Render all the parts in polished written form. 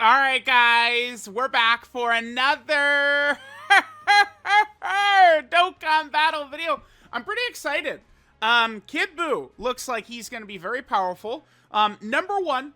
All right, guys, we're back for another Dokkan battle video. I'm pretty excited. Kid Buu looks like he's going to be very powerful. Number one,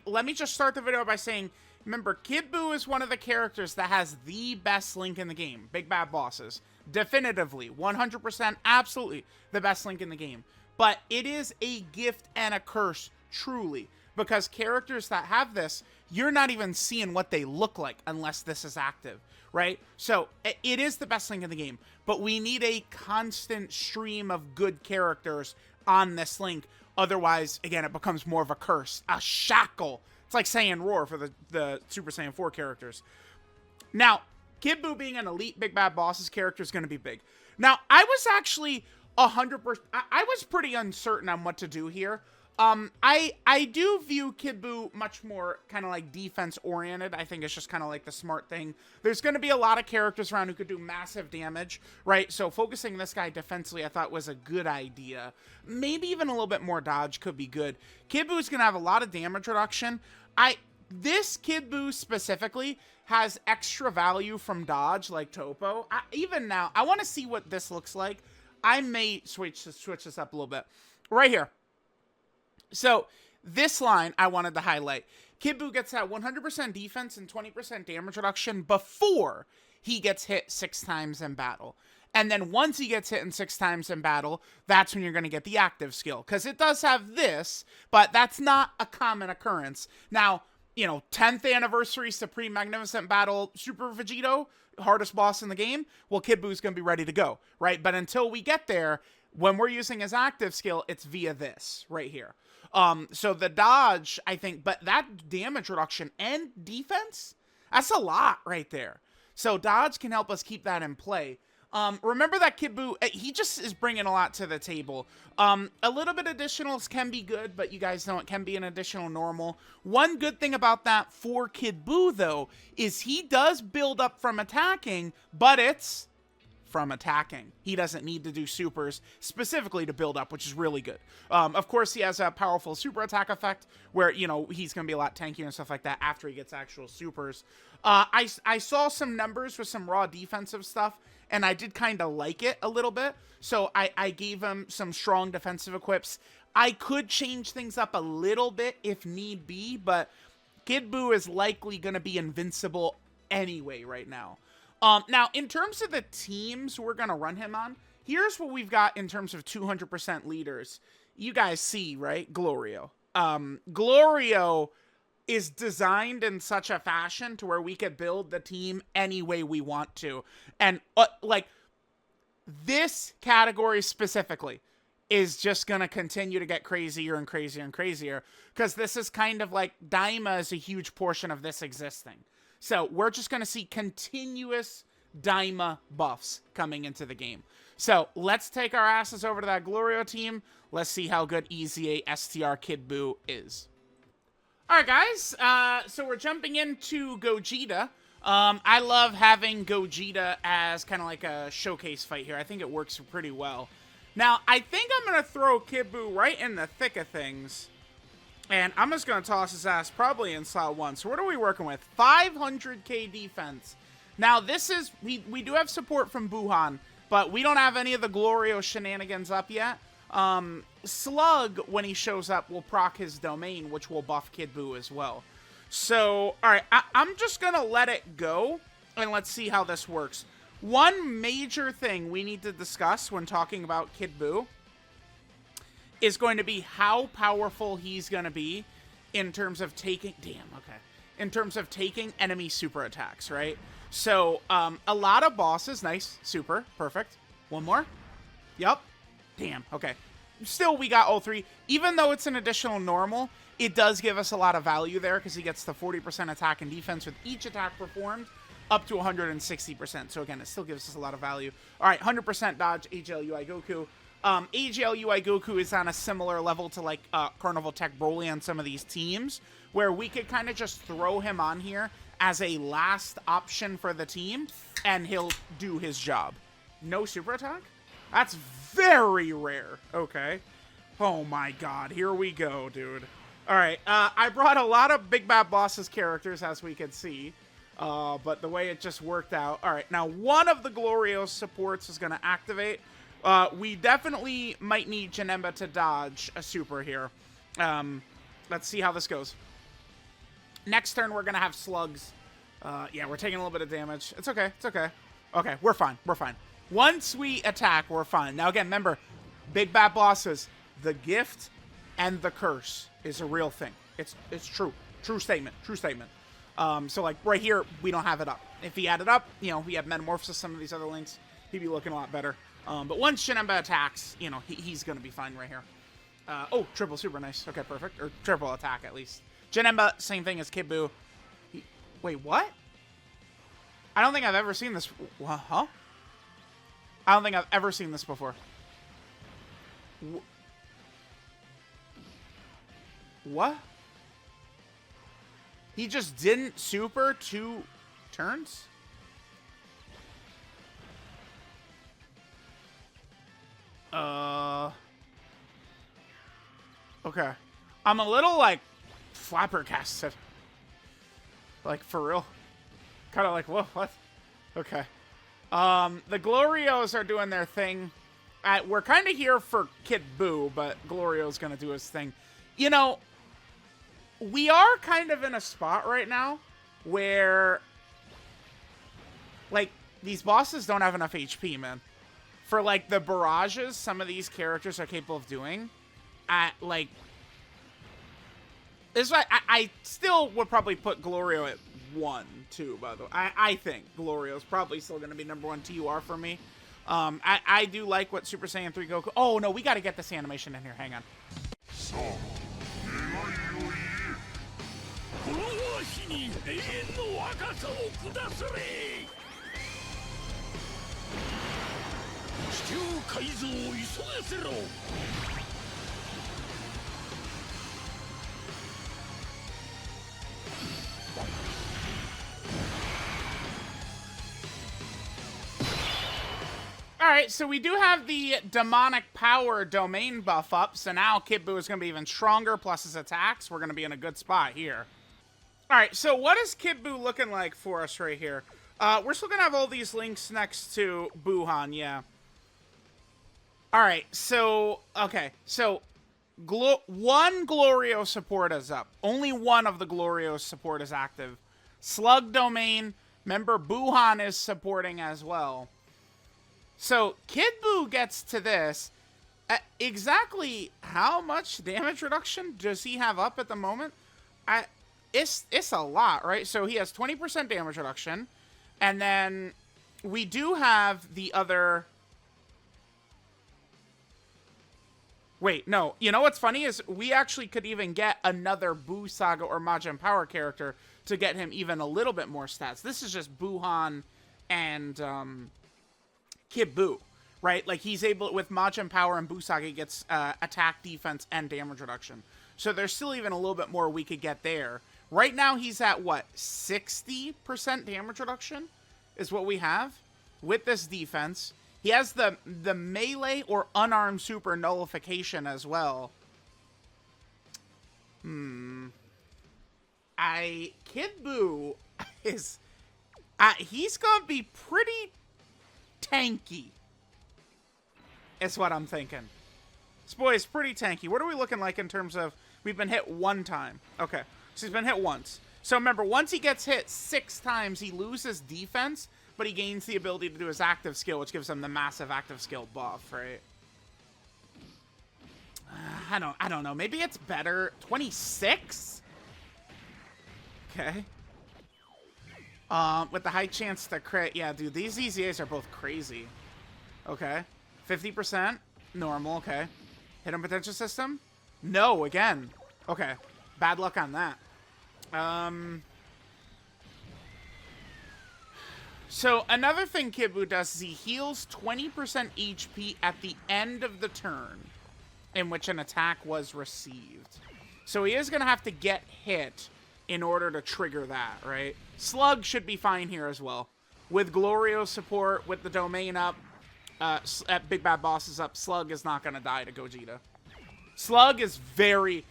let me just start the video by saying, remember, Kid Buu is one of the characters that has the best link in the game. Big Bad Bosses. Definitively, 100%, absolutely the best link in the game. But it is a gift and a curse, truly. Because characters that have this, you're not even seeing what they look like unless this is active, right? So it is the best link in the game, but we need a constant stream of good characters on this link. Otherwise, again, it becomes more of a curse, a shackle. It's like saying Roar for the Super Saiyan 4 characters. Now, Kid Buu being an elite Big Bad Bosses character is going to be big. Now, I was actually 100%, I was pretty uncertain on what to do here. I do view Kid Buu much more kind of like defense oriented. I think it's just kind of like the smart thing. There's going to be a lot of characters around who could do massive damage, right? So focusing this guy defensively, I thought was a good idea. Maybe even a little bit more dodge could be good. Kid Buu is going to have a lot of damage reduction. This Kid Buu specifically has extra value from dodge like Topo. Even now, I want to see what this looks like. I may switch this up a little bit. Right here. So, this line I wanted to highlight. Kid Buu gets that 100% defense and 20% damage reduction before he gets hit 6 times in battle. And then once he gets hit 6 times in battle, that's when you're going to get the active skill. Because it does have this, but that's not a common occurrence. Now, 10th anniversary Supreme Magnificent Battle Super Vegeta, hardest boss in the game, well, Kid Buu's going to be ready to go, right? But until we get there, when we're using his active skill, it's via this right here. So the dodge, I think, but that damage reduction and defense, that's a lot right there. So dodge can help us keep that in play. Remember that Kid Buu, he just is bringing a lot to the table. A little bit additionals can be good, but you guys know it can be an additional normal. One good thing about that for Kid Buu, though, is he does build up from attacking, but it's from attacking. He doesn't need to do supers specifically to build up, which is really good. Of course, he has a powerful super attack effect where, he's going to be a lot tankier and stuff like that after he gets actual supers. I saw some numbers with some raw defensive stuff, and I did kind of like it a little bit. So I gave him some strong defensive equips. I could change things up a little bit if need be, but Kid Buu is likely going to be invincible anyway right now. Now, in terms of the teams we're going to run him on, here's what we've got in terms of 200% leaders. You guys see, right? Glorio. Glorio is designed in such a fashion to where we could build the team any way we want to. And, this category specifically is just going to continue to get crazier and crazier and crazier because this is kind of like Daima is a huge portion of this existing. So we're just going to see continuous Daima buffs coming into the game. So let's take our asses over to that Glorio team. Let's see how good EZA STR Kid Buu is. Alright guys, so we're jumping into Gogeta. I love having Gogeta as kind of like a showcase fight here. I think it works pretty well. Now, I think I'm going to throw Kid Buu right in the thick of things. And I'm just going to toss his ass probably in slot 1. So what are we working with? 500k defense. Now, this is... We do have support from Gohan, but we don't have any of the Glorio shenanigans up yet. Slug, when he shows up, will proc his domain, which will buff Kid Buu as well. So, alright, I'm just going to let it go, and let's see how this works. One major thing we need to discuss when talking about Kid Buu is going to be how powerful he's going to be in terms of taking... In terms of taking enemy super attacks, right? So, a lot of bosses... Nice. Super. Perfect. One more. Yup. Damn. Okay. Still, we got all 3. Even though it's an additional normal, it does give us a lot of value there because he gets the 40% attack and defense with each attack performed up to 160%. So, again, it still gives us a lot of value. All right. 100% dodge, AGL-UI Goku. AGL-UI Goku is on a similar level to like Carnival Tech Broly on some of these teams, where we could kind of just throw him on here as a last option for the team, and he'll do his job. No super attack? That's very rare. Okay. Oh my god, here we go, dude. All right, I brought a lot of Big Bad Boss's characters, as we could see, but the way it just worked out. All right, now one of the Glorios supports is going to activate. We definitely might need Janemba to dodge a super here. Let's see how this goes. Next turn, we're going to have slugs. Yeah, we're taking a little bit of damage. It's okay. It's okay. Okay, we're fine. We're fine. Once we attack, we're fine. Now, again, remember, Big Bad Bosses, the gift and the curse is a real thing. It's true. True statement. True statement. So, like, right here, we don't have it up. If he had it up, you know, we have Metamorphosis, some of these other links, he'd be looking a lot better. But once Janemba attacks, you know, he's going to be fine right here. Oh, triple super nice. Okay, perfect. Or triple attack, at least. Janemba, same thing as Kid Buu. Wait, what? I don't think I've ever seen this. Huh? I don't think I've ever seen this before. What? He just didn't super 2 turns? Okay. I'm a little, like, flabbergasted. Like, for real. Kind of like, whoa, what? Okay. The Glorios are doing their thing. We're kind of here for Kid Buu, but Glorio's going to do his thing. You know, we are kind of in a spot right now where, like, these bosses don't have enough HP, man. For, like, the barrages some of these characters are capable of doing, like, this is why I still would probably put Glorio at 1, too, by the way. I think Glorio's probably still going to be #1 TUR for me. I do like what Super Saiyan 3 Goku... Oh, no, we got to get this animation in here. Hang on. Alright, so we do have the demonic power domain buff up, so now Kid Buu is going to be even stronger, plus his attacks. We're going to be in a good spot here. Alright, so what is Kid Buu looking like for us right here? We're still going to have all these links next to Gohan, yeah. Alright, so, okay, so one Glorio support is up. Only one of the Glorio support is active. Slug domain, remember Gohan is supporting as well. So, Kid Buu gets to this. Exactly how much damage reduction does he have up at the moment? It's a lot, right? So, he has 20% damage reduction. And then we do have the other... Wait, no. You know what's funny is we actually could even get another Buu Saga or Majin Power character to get him even a little bit more stats. This is just Gohan and... Kid Buu, right? Like, he's able, with Majin Power and Buu Saga, he gets attack, defense, and damage reduction. So there's still even a little bit more we could get there. Right now, he's at, what, 60% damage reduction is what we have with this defense. He has the melee or unarmed super nullification as well. Kid Buu is... he's gonna be pretty... tanky is what I'm thinking. This boy is pretty tanky. What are we looking like in terms of... We've been hit 1 time. Okay, so he's been hit once. So remember, once he gets hit 6 times, he loses defense, but he gains the ability to do his active skill, which gives him the massive active skill buff, right? I don't know. Maybe it's better. 26? Okay. With the high chance to crit. Yeah, dude, these EZAs are both crazy. Okay. 50%. Normal, okay. Hidden potential system? No, again. Okay. Bad luck on that. So, another thing Kid Buu does is he heals 20% HP at the end of the turn in which an attack was received. So, he is going to have to get hit in order to trigger that, right? Slug should be fine here as well. With Glorio support, with the domain up, at Big Bad Bosses up, Slug is not going to die to Gogeta. Slug is very...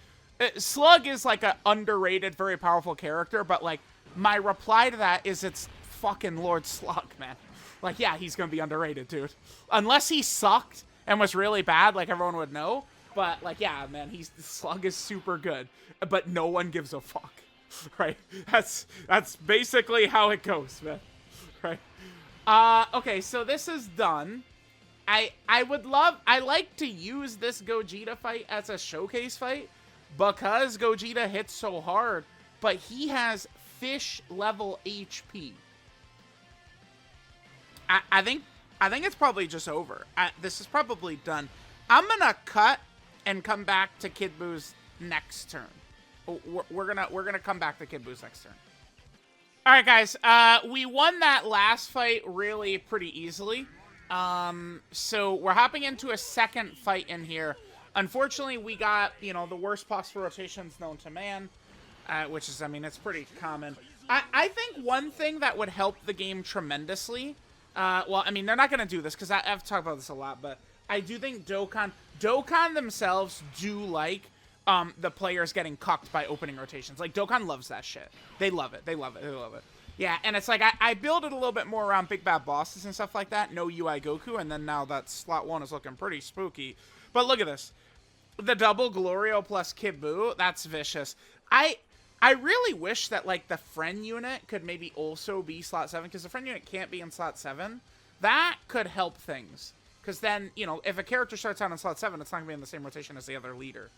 Slug is like a underrated, very powerful character, but like my reply to that is it's fucking Lord Slug, man. Like, yeah, he's gonna be underrated, dude. Unless he sucked and was really bad, like everyone would know. But like, yeah, man, Slug is super good, but no one gives a fuck, right? That's basically how it goes, man. Right? Okay, so this is done. I like to use this Gogeta fight as a showcase fight because Gogeta hits so hard, but he has fish level HP. I think it's probably just over. This is probably done. I'm gonna cut and come back to Kid Buu's next turn. We're gonna come back to Kid Buu's next turn. All right, guys. We won that last fight really pretty easily. So we're hopping into a second fight in here. Unfortunately, we got, you know, the worst possible rotations known to man, which is, I mean, it's pretty common. I think one thing that would help the game tremendously, well, I mean, they're not going to do this because I've talked about this a lot, but I do think Dokkan themselves do like the players getting cucked by opening rotations. Like, Dokkan loves that shit. They love it. They love it. They love it. Yeah, and it's like, I build it a little bit more around big bad bosses and stuff like that. No UI Goku, and then now that slot 1 is looking pretty spooky. But look at this. The double Glorio plus Kid Buu, that's vicious. I really wish that, like, the friend unit could maybe also be slot 7, because the friend unit can't be in slot 7. That could help things. Because then, you know, if a character starts out in slot 7, it's not going to be in the same rotation as the other leader.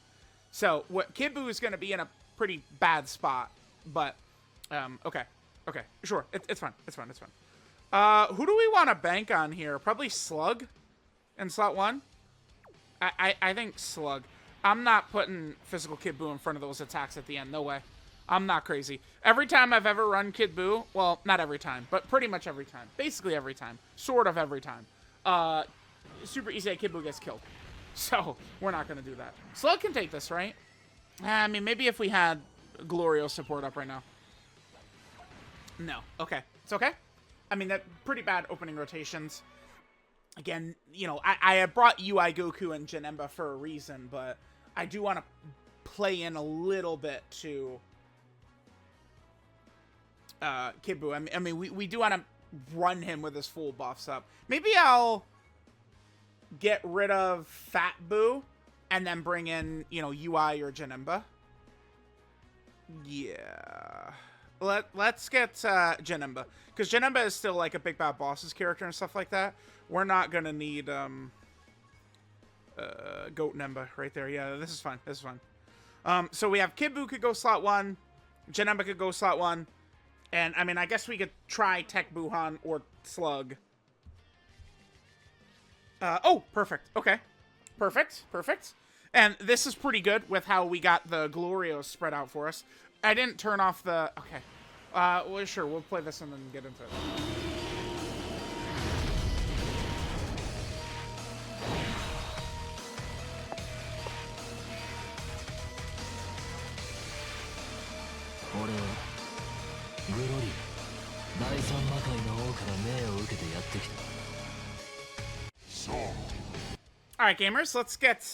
So, Kid Buu is going to be in a pretty bad spot. But, okay. Okay, sure. It's fine. It's fine. It's fine. Who do we want to bank on here? Probably Slug in slot 1. I think Slug. I'm not putting physical Kid Buu in front of those attacks at the end. No way. I'm not crazy. Every time I've ever run Kid Buu, well, not every time, but pretty much every time. Basically every time. Sort of every time. Super EZA Kid Buu gets killed. So, we're not going to do that. Slug can take this, right? I mean, maybe if we had Glorio support up right now. No. Okay. It's okay. I mean, that pretty bad opening rotations. Again, you know, I have brought UI Goku and Janemba for a reason, but I do want to play in a little bit to Kid Buu. I mean, we do want to run him with his full buffs up. Maybe I'll get rid of Fat Buu and then bring in, you know, UI or Janemba. Yeah. Let's get Janemba, because Janemba is still like a big bad boss's character and stuff like that. We're not gonna need Gotenemba right there. Yeah, this is fine. This is fine. So we have Kid Buu could go slot 1, Janemba could go slot 1, and I mean, I guess we could try Tech Buhan or Slug. Oh, perfect. Okay, perfect. And this is pretty good with how we got the Glorios spread out for us. I didn't turn off the... Okay. Well, sure. We'll play this and then get into it. Alright, gamers. Let's get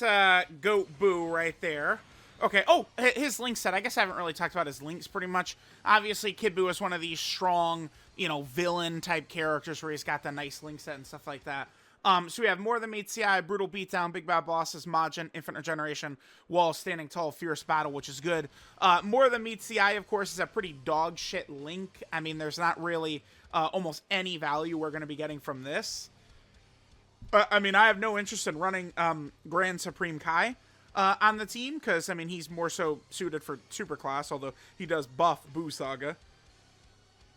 Goat Buu right there. Okay, oh, his link set. I guess I haven't really talked about his links pretty much. Obviously, Kid Buu is one of these strong, you know, villain-type characters where he's got the nice link set and stuff like that. So we have More Than Meets the Eye, Brutal Beatdown, Big Bad Bosses, Majin, Infinite Regeneration, Wall, Standing Tall, Fierce Battle, which is good. More Than Meets the Eye, of course, is a pretty dog shit link. I mean, there's not really almost any value we're going to be getting from this. I mean, I have no interest in running Grand Supreme Kai on the team, because, I mean, he's more so suited for Superclass, although he does buff Buu Saga.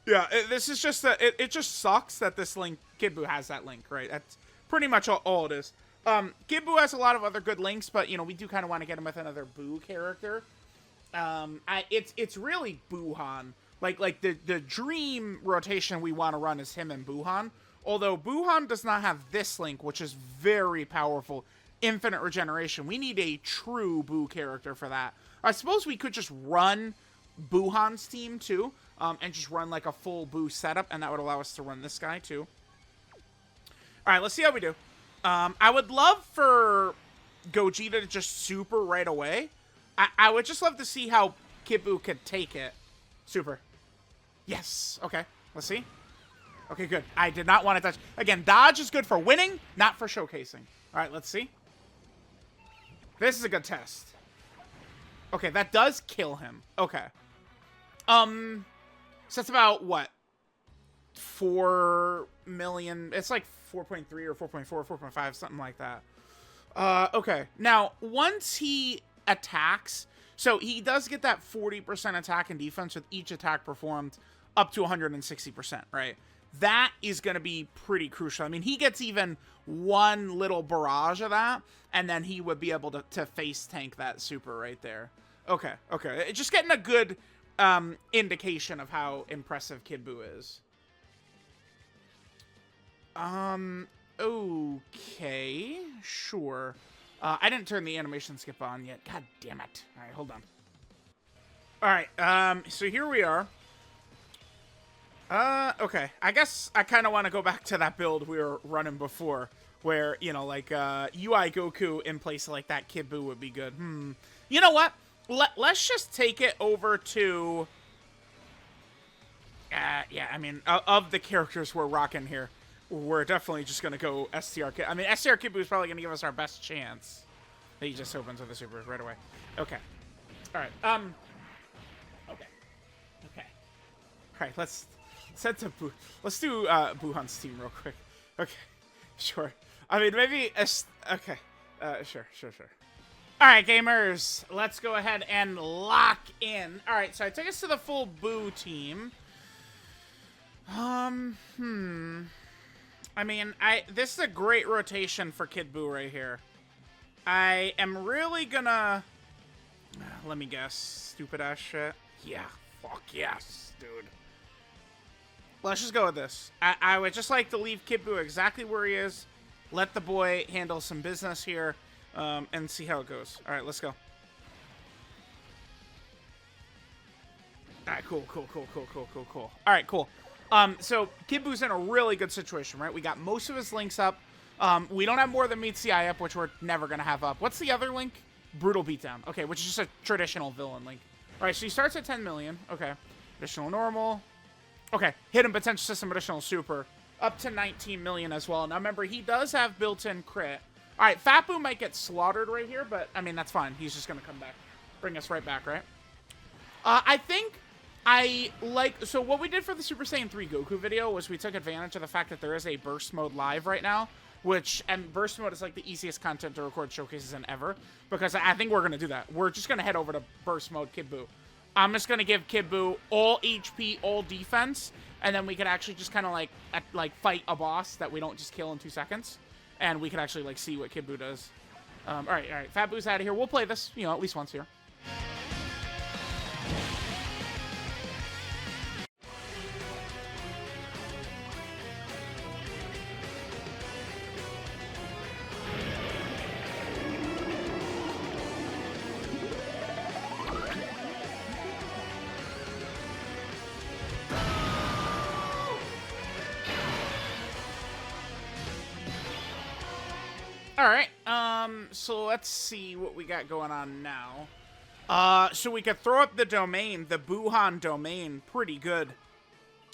Yeah, this is just, it just sucks that this link, Kid Buu has that link, right? That's pretty much all it is. Kid Buu has a lot of other good links, but, you know, we do kind of want to get him with another Buu character. It's really Buhan. Like the dream rotation we want to run is him and Buhan. Although Buhan does not have this link, which is very powerful. Infinite Regeneration. We need a true Buu character for that. I suppose we could just run Buhan's team, too. And just run, like, a full Buu setup. And that would allow us to run this guy, too. Alright, let's see how we do. I would love for Gogeta to just super right away. I would just love to see how Kid Buu could take it. Super. Yes. Okay. Let's see. Okay, good. I did not want to touch. Again, dodge is good for winning, not for showcasing. All right, let's see. This is a good test. Okay, that does kill him. Okay. So that's about, what? 4 million. It's like 4.3 or 4.4, 4.5, something like that. Okay. Now, once he attacks, so he does get that 40% attack and defense with each attack performed up to 160%, right? That is going to be pretty crucial. I mean, he gets even one little barrage of that, and then he would be able to face tank that super right there. Okay, okay. Just getting a good indication of how impressive Kid Buu is. Okay, sure. I didn't turn the animation skip on yet. God damn it. All right, hold on. All right, so here we are. Okay. I guess I kind of want to go back to that build we were running before, where, you know, like, UI Goku in place like that Kid Buu would be good. You know what? Let's just take it over to... yeah, I mean, of the characters we're rocking here, we're definitely just going to go STR Kid. I mean, STR Kid Buu is probably going to give us our best chance. He just opens with the super right away. Okay. All right. Okay. Okay. All right, let's head to Buu. Let's do Buhan's team real quick. Okay. Sure. I mean, maybe... okay. Sure. All right, gamers. Let's go ahead and lock in. All right, so I take us to the full Buu team. I mean, this is a great rotation for Kid Buu right here. I am really gonna... let me guess. Stupid ass shit. Yeah. Fuck yes, dude. Let's just go with this. I would just like to leave Kid Buu exactly where he is. Let the boy handle some business here. And see how it goes. All right, let's go. All right, cool. All right, cool. So Kid Buu's in a really good situation, right? We got most of his links up. We don't have more than Meet CI up, which we're never going to have up. What's the other link? Brutal Beatdown. Okay, which is just a traditional villain link. All right, so he starts at 10 million. Okay. Additional normal. Okay, hidden potential system, additional super. Up to 19 million as well. Now, remember, he does have built-in crit. All right, Fat Buu might get slaughtered right here, but, I mean, that's fine. He's just going to come back. Bring us right back, right? I think I like... So what we did for the Super Saiyan 3 Goku video was we took advantage of the fact that there is a burst mode live right now, which... And burst mode is, like, the easiest content to record showcases in ever, because I think we're going to do that. We're just going to head over to burst mode Kid Buu. I'm just going to give Kid Buu all HP, all defense, and then we can actually just kind of, like, fight a boss that we don't just kill in 2 seconds. And we can actually, like, see what Kid Buu does. All right. Fat Buu's out of here. We'll play this, you know, at least once here. Alright, so let's see what we got going on now. So we could throw up the domain, the Buhan domain, pretty good.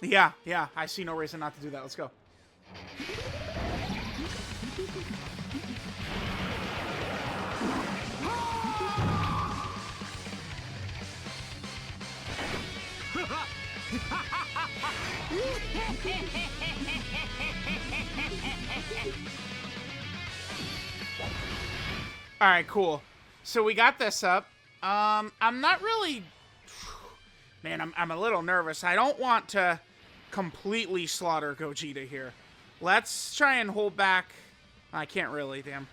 Yeah, I see no reason not to do that. Let's go. Alright, cool. So we got this up. I'm not really... Man, I'm a little nervous. I don't want to completely slaughter Gogeta here. Let's try and hold back... I can't really, damn.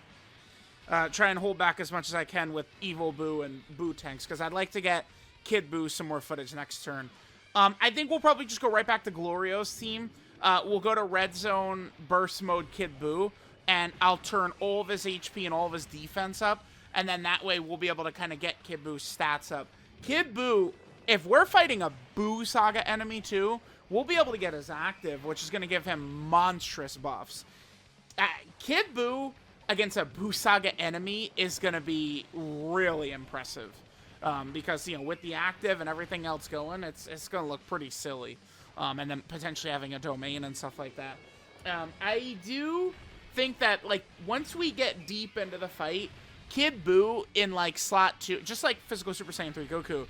Try and hold back as much as I can with Evil Buu and Buu tanks, because I'd like to get Kid Buu some more footage next turn. I think we'll probably just go right back to Glorio's team. We'll go to Red Zone, Burst Mode Kid Buu, and I'll turn all of his HP and all of his defense up, and then that way we'll be able to kind of get Kid Buu's stats up. Kid Buu, if we're fighting a Buu Saga enemy too, we'll be able to get his active, which is going to give him monstrous buffs. Kid Buu against a Buu Saga enemy is going to be really impressive. Because, you know, with the active and everything else going, it's going to look pretty silly. And then potentially having a domain and stuff like that. I do think that, like, once we get deep into the fight, Kid Buu in, like, slot 2, just like Physical Super Saiyan 3 Goku,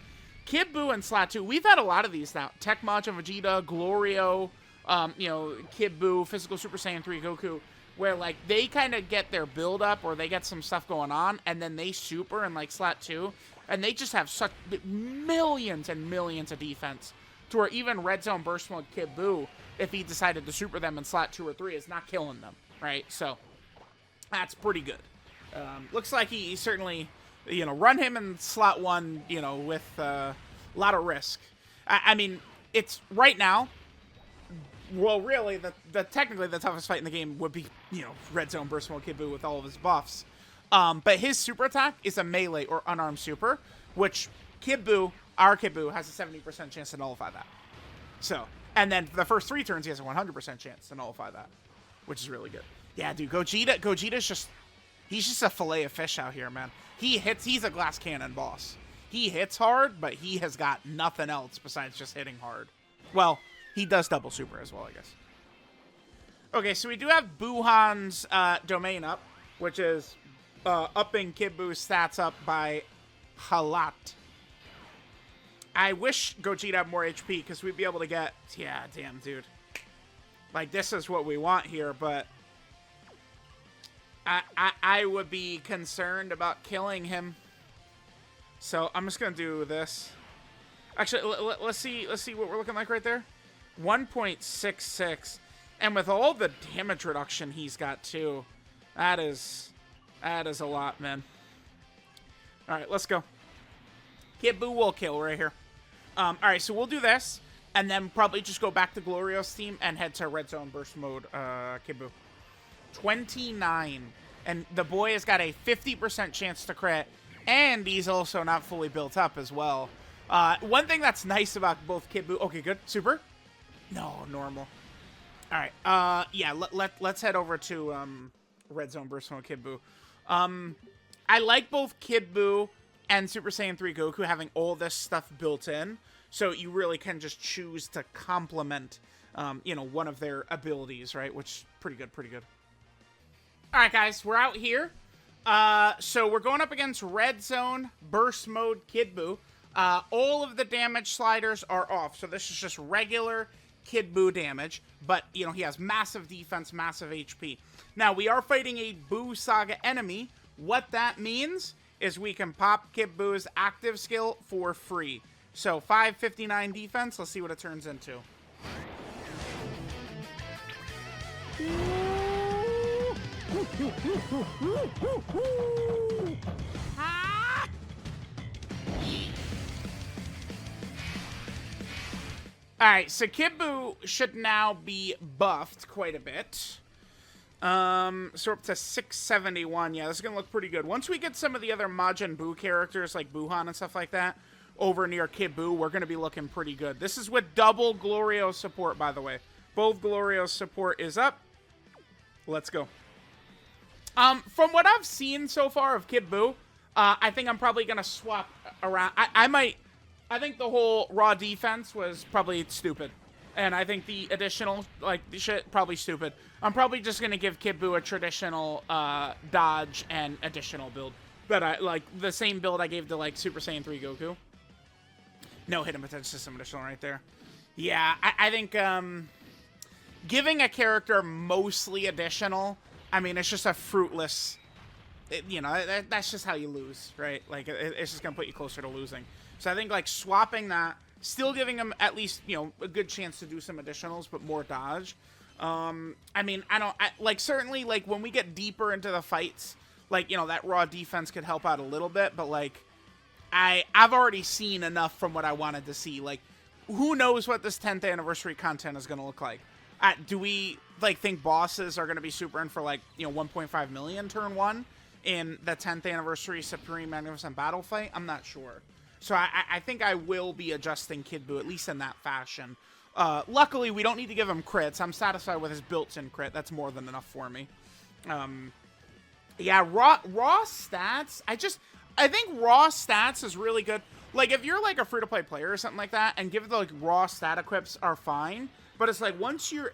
Kid Buu in slot 2, we've had a lot of these now. Tech Majin Vegeta, Glorio, you know, Kid Buu, Physical Super Saiyan 3 Goku, where, like, they kind of get their build up or they get some stuff going on, and then they super in, like, slot 2, and they just have such millions and millions of defense to where even Red Zone Burst Mode Kid Buu, if he decided to super them in slot 2 or 3, is not killing them, right? So, that's pretty good. Looks like he certainly, you know, run him in slot 1, you know, with a lot of risk. I mean, it's right now, well, really, technically the toughest fight in the game would be, you know, Red Zone Burst Mode Kid Buu with all of his buffs. But his super attack is a melee or unarmed super, which Kid Buu, our Kid Buu, has a 70% chance to nullify that. So, and then for the first 3 turns, he has a 100% chance to nullify that, which is really good. Yeah, dude, Gogeta's just, he's just a fillet of fish out here, man. He's a glass cannon boss. He hits hard, but he has got nothing else besides just hitting hard. Well, he does double super as well, I guess. Okay, so we do have Buhan's domain up, which is upping Kid Buu's stats up by a lot. I wish Gogeta had more HP, because we'd be able to get... Yeah, damn, dude. Like, this is what we want here, but... I would be concerned about killing him. So, I'm just going to do this. Actually, let's see what we're looking like right there. 1.66. And with all the damage reduction he's got, too. That is a lot, man. Alright, let's go. Kid Buu will kill right here. Alright, so we'll do this, and then probably just go back to Glorio's team and head to Red Zone Burst Mode, Kid Buu. 29. And the boy has got a 50% chance to crit, and he's also not fully built up as well. One thing that's nice about both Kid Buu... Okay, good. Super? No, normal. Alright, yeah, let's head over to Red Zone Burst Mode Kid Buu. I like both Kid Buu and Super Saiyan 3 Goku having all this stuff built in, so you really can just choose to complement, you know, one of their abilities, right? Which, pretty good, pretty good. Alright, guys, we're out here. So we're going up against Red Zone Burst Mode Kid Buu. All of the damage sliders are off, so this is just regular Kid Buu damage, but, you know, he has massive defense, massive HP. Now, we are fighting a Buu Saga enemy. What that means is we can pop Kid Buu's active skill for free. So, 559 defense, let's see what it turns into. Alright, so Kid Buu should now be buffed quite a bit. So we're up to 671. Yeah, this is going to look pretty good. Once we get some of the other Majin Buu characters, like Gohan and stuff like that, over near Kid Buu, we're going to be looking pretty good. This is with double Glorio support, by the way. Both Glorio's support is up. Let's go. From what I've seen so far of Kid Buu, I think I'm probably going to swap around. I think the whole raw defense was probably stupid. And I think the additional, like, shit, probably stupid. I'm probably just going to give Kid Buu a traditional dodge and additional build. But I like the same build I gave to, like, Super Saiyan 3 Goku. No hidden potential system additional right there. Yeah, I think giving a character mostly additional, I mean, it's just a fruitless... you know, that's just how you lose, right? Like, it's just going to put you closer to losing. So I think, like, swapping that, still giving him at least, you know, a good chance to do some additionals, but more dodge. I mean, like, certainly, like, when we get deeper into the fights, like, you know, that raw defense could help out a little bit, but, like, I've already seen enough from what I wanted to see. Like, who knows what this 10th anniversary content is going to look like? Do we, like, think bosses are going to be super in for, like, you know, 1.5 million turn 1 in the 10th anniversary Supreme Magnificent Battle fight? I'm not sure. So I think I will be adjusting Kid Buu, at least in that fashion. Luckily, we don't need to give him crits. I'm satisfied with his built-in crit. That's more than enough for me. Yeah, raw stats. I think raw stats is really good. Like, if you're, like, a free-to-play player or something like that, and give the, like, raw stat equips are fine, but it's like, once you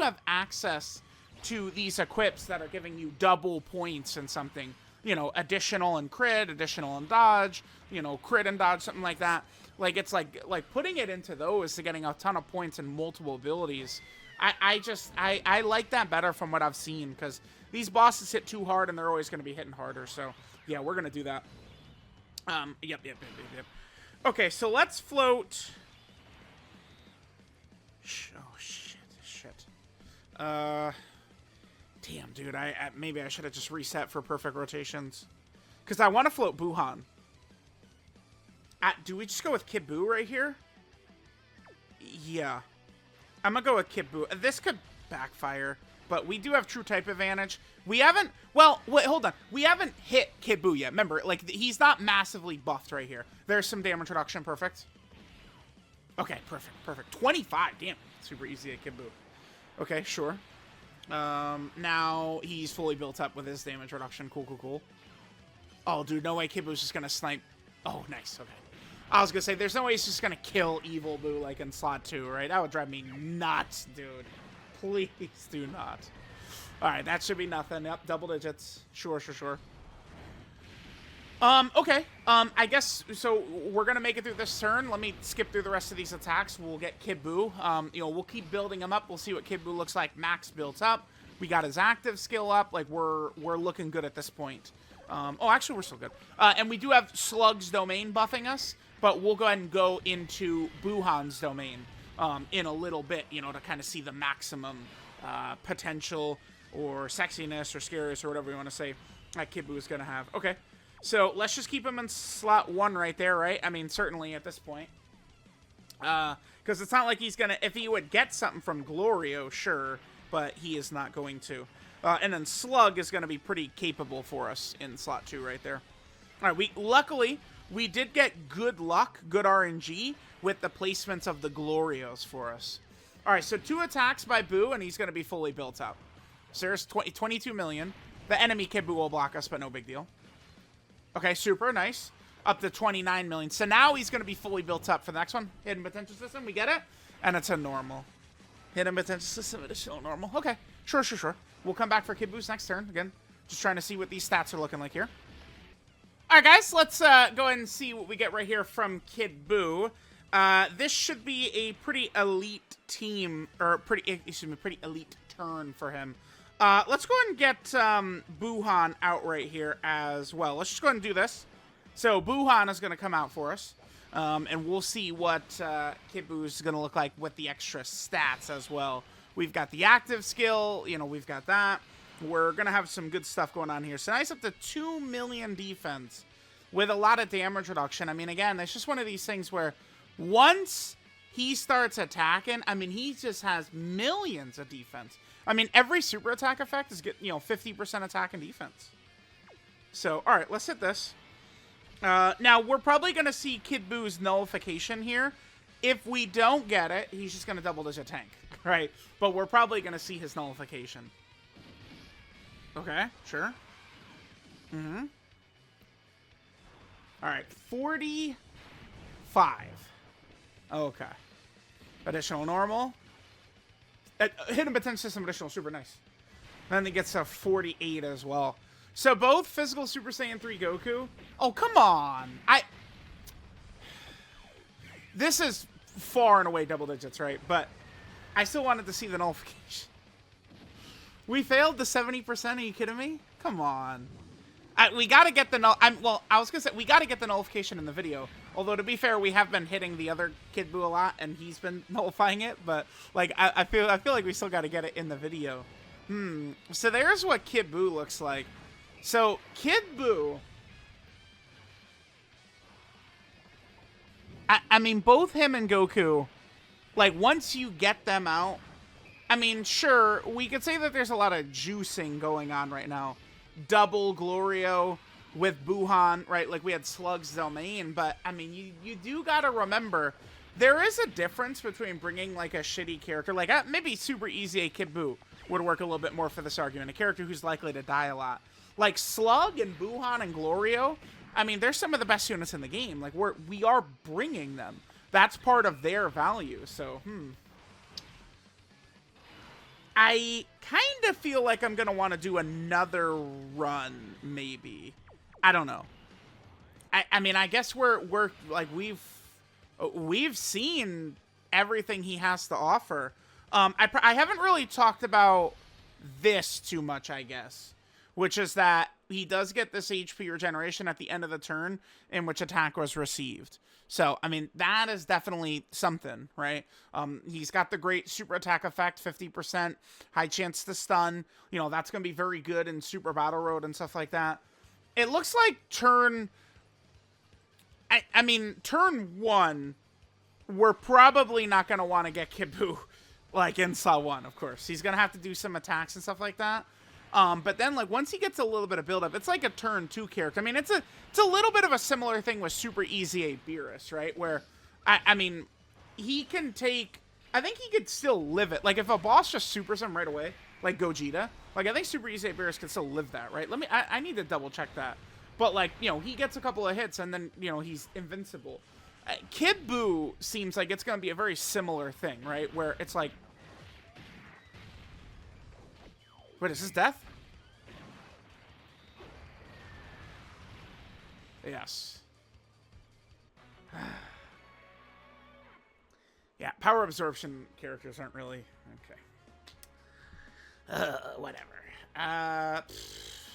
have access to these equips that are giving you double points and something, you know, additional in crit, additional in dodge, you know, crit and dodge, something like that, like, it's like putting it into those to getting a ton of points and multiple abilities. I like that better from what I've seen, because these bosses hit too hard, and they're always going to be hitting harder, so, yeah, we're going to do that. Yep. Okay, so let's float. Oh, shit. Damn, dude, maybe I should have just reset for perfect rotations. Because I want to float Buhan. Do we just go with Kid Buu right here? Yeah. I'm going to go with Kid Buu. This could backfire, but we do have true type advantage. We haven't, well, wait, hold on. We haven't hit Kid Buu yet. Remember, like, he's not massively buffed right here. There's some damage reduction. Perfect. Okay, perfect. 25, damn. Super easy at Kid Buu. Okay, sure. Now he's fully built up with his damage reduction. Cool. Oh, dude, no way Kid Buu's just going to snipe. Oh, nice, okay. I was going to say, there's no way he's just going to kill Evil Buu, like, in slot 2, right? That would drive me nuts, dude. Please do not. Alright, that should be nothing. Yep, double digits. Sure. Okay. I guess, so we're going to make it through this turn. Let me skip through the rest of these attacks. We'll get Kid Buu. You know, we'll keep building him up. We'll see what Kid Buu looks like. Max built up. We got his active skill up. Like, we're looking good at this point. Oh, actually, we're still good. And we do have Slug's domain buffing us, but we'll go ahead and go into Buhan's domain in a little bit, you know, to kind of see the maximum potential or sexiness or scariness or whatever you want to say that Kid Buu is going to have. Okay, so let's just keep him in slot 1 right there, right? I mean, certainly at this point. Because it's not like he's going to... If he would get something from Glorio, sure, but he is not going to. And then Slug is going to be pretty capable for us in slot 2 right there. All right, luckily, we did get good luck, good RNG, with the placements of the Glorios for us. All right, so 2 attacks by Buu, and he's going to be fully built up. So there's 22 million. The enemy Kid Buu will block us, but no big deal. Okay, super, nice. Up to 29 million. So now he's going to be fully built up for the next one. Hidden Potential System, we get it? And it's a normal. Hidden Potential System, additional normal. Okay, sure. We'll come back for Kid Buu's next turn. Again, just trying to see what these stats are looking like here. All right, guys, let's go ahead and see what we get right here from Kid Buu. This should be a pretty elite team, or pretty elite turn for him. Let's go ahead and get Buhan out right here as well. Let's just go ahead and do this. So Buhan is going to come out for us, and we'll see what Kid Buu is going to look like with the extra stats as well. We've got the active skill, you know, we've got that. We're going to have some good stuff going on here. So nice up to 2 million defense with a lot of damage reduction. I mean, again, it's just one of these things where once he starts attacking, I mean, he just has millions of defense. I mean, every super attack effect is getting, you know, 50% attack and defense. So, all right, let's hit this. Now, we're probably going to see Kid Buu's nullification here. If we don't get it, he's just going to double-digit tank, right? But we're probably going to see his nullification. Okay, sure. All right, 45. Okay. Additional normal. Hidden Potential System, additional super, nice. Then he gets a 48 as well. So both physical Super Saiyan 3 Goku. Oh, come on. This is far and away double digits, right? But I still wanted to see the nullification. We failed the 70%. Are you kidding me? Come on. We got to get the I was going to say, we got to get the nullification in the video. Although, to be fair, we have been hitting the other Kid Buu a lot, and he's been nullifying it. But, like, I feel like we still got to get it in the video. So there's what Kid Buu looks like. So, Kid Buu... I mean, both him and Goku, like, once you get them out... I mean, sure, we could say that there's a lot of juicing going on right now. Double Glorio with Buhan, right? Like, we had Slug's domain, but, I mean, you do gotta remember, there is a difference between bringing, like, a shitty character, like, maybe Super Easy Kid Buu would work a little bit more for this argument, a character who's likely to die a lot. Like, Slug and Buhan and Glorio I mean, they're some of the best units in the game. Like, we are bringing them. That's part of their value. So, I kind of feel like I'm gonna want to do another run, maybe. I don't know. I mean, I guess we're like we've seen everything he has to offer. I haven't really talked about this too much, I guess, which is that he does get this HP regeneration at the end of the turn in which attack was received. So, I mean, that is definitely something, right? He's got the great super attack effect, 50%, high chance to stun. You know, that's going to be very good in Super Battle Road and stuff like that. It looks like turn 1, we're probably not going to want to get Kid Buu, like, in slot 1, of course. He's going to have to do some attacks and stuff like that. But then, like, once he gets a little bit of build-up, it's like a turn 2 character. I mean, it's a little bit of a similar thing with Super EZA Beerus, right? Where, I mean, he can take... I think he could still live it. Like, if a boss just supers him right away, like Gogeta, like, I think Super EZA Beerus can still live that, right? I need to double-check that. But, like, you know, he gets a couple of hits, and then, you know, he's invincible. Kid Buu seems like it's going to be a very similar thing, right? Where it's like... Wait, is this death? Yes. Yeah, power absorption characters aren't really... Okay. Whatever.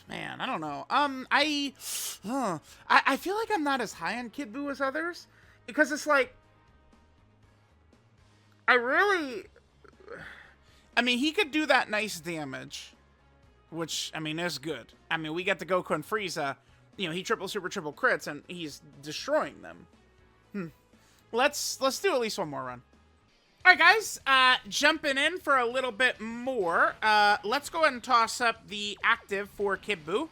Man, I don't know. I feel like I'm not as high on Kid Buu as others. Because it's like... I mean, he could do that nice damage. Which, I mean, is good. I mean, we get the Goku and Frieza. You know, he triple crits, and he's destroying them. Let's do at least one more run. All right, guys. Jumping in for a little bit more. Let's go ahead and toss up the active for Kid Buu.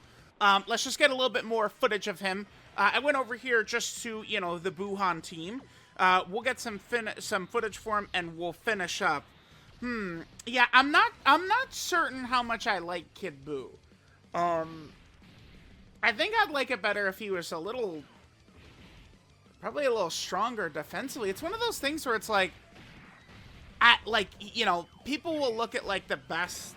Let's just get a little bit more footage of him. I went over here just to, you know, the Gohan team. We'll get some footage for him, and we'll finish up. Yeah, I'm not certain how much I like Kid Buu. I think I'd like it better if he was probably a little stronger defensively. It's one of those things where it's like, you know, people will look at like the best,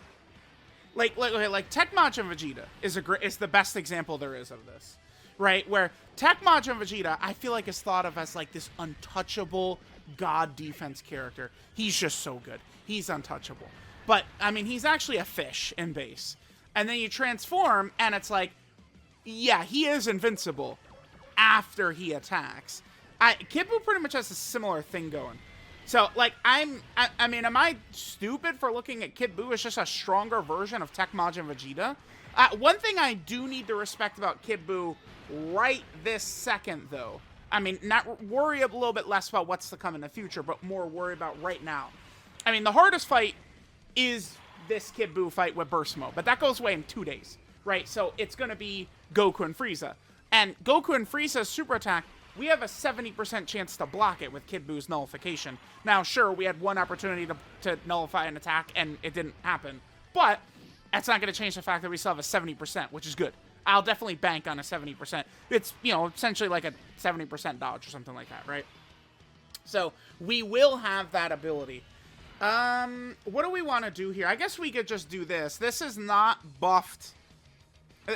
like Tecmach and Vegeta is the best example there is of this, right? Where Tecmach and Vegeta, I feel like is thought of as like this untouchable god defense character. He's just so good. He's untouchable. But, I mean, he's actually a fish in base. And then you transform, and it's like, yeah, he is invincible after he attacks. Kid Buu pretty much has a similar thing going. So, like, I mean, am I stupid for looking at Kid Buu as just a stronger version of Tecmach and Vegeta? One thing I do need to respect about Kid Buu right this second, though, I mean, not worry a little bit less about what's to come in the future, but more worry about right now. I mean, the hardest fight is this Kid Buu fight with Burst Mode, but that goes away in 2 days, right? So it's going to be Goku and Frieza. And Goku and Frieza's super attack, we have a 70% chance to block it with Kid Buu's nullification. Now, sure, we had one opportunity to nullify an attack, and it didn't happen. But that's not going to change the fact that we still have a 70%, which is good. I'll definitely bank on a 70%. It's, you know, essentially like a 70% dodge or something like that, right? So we will have that ability. What do we want to do here? I guess we could just do this. This is not buffed.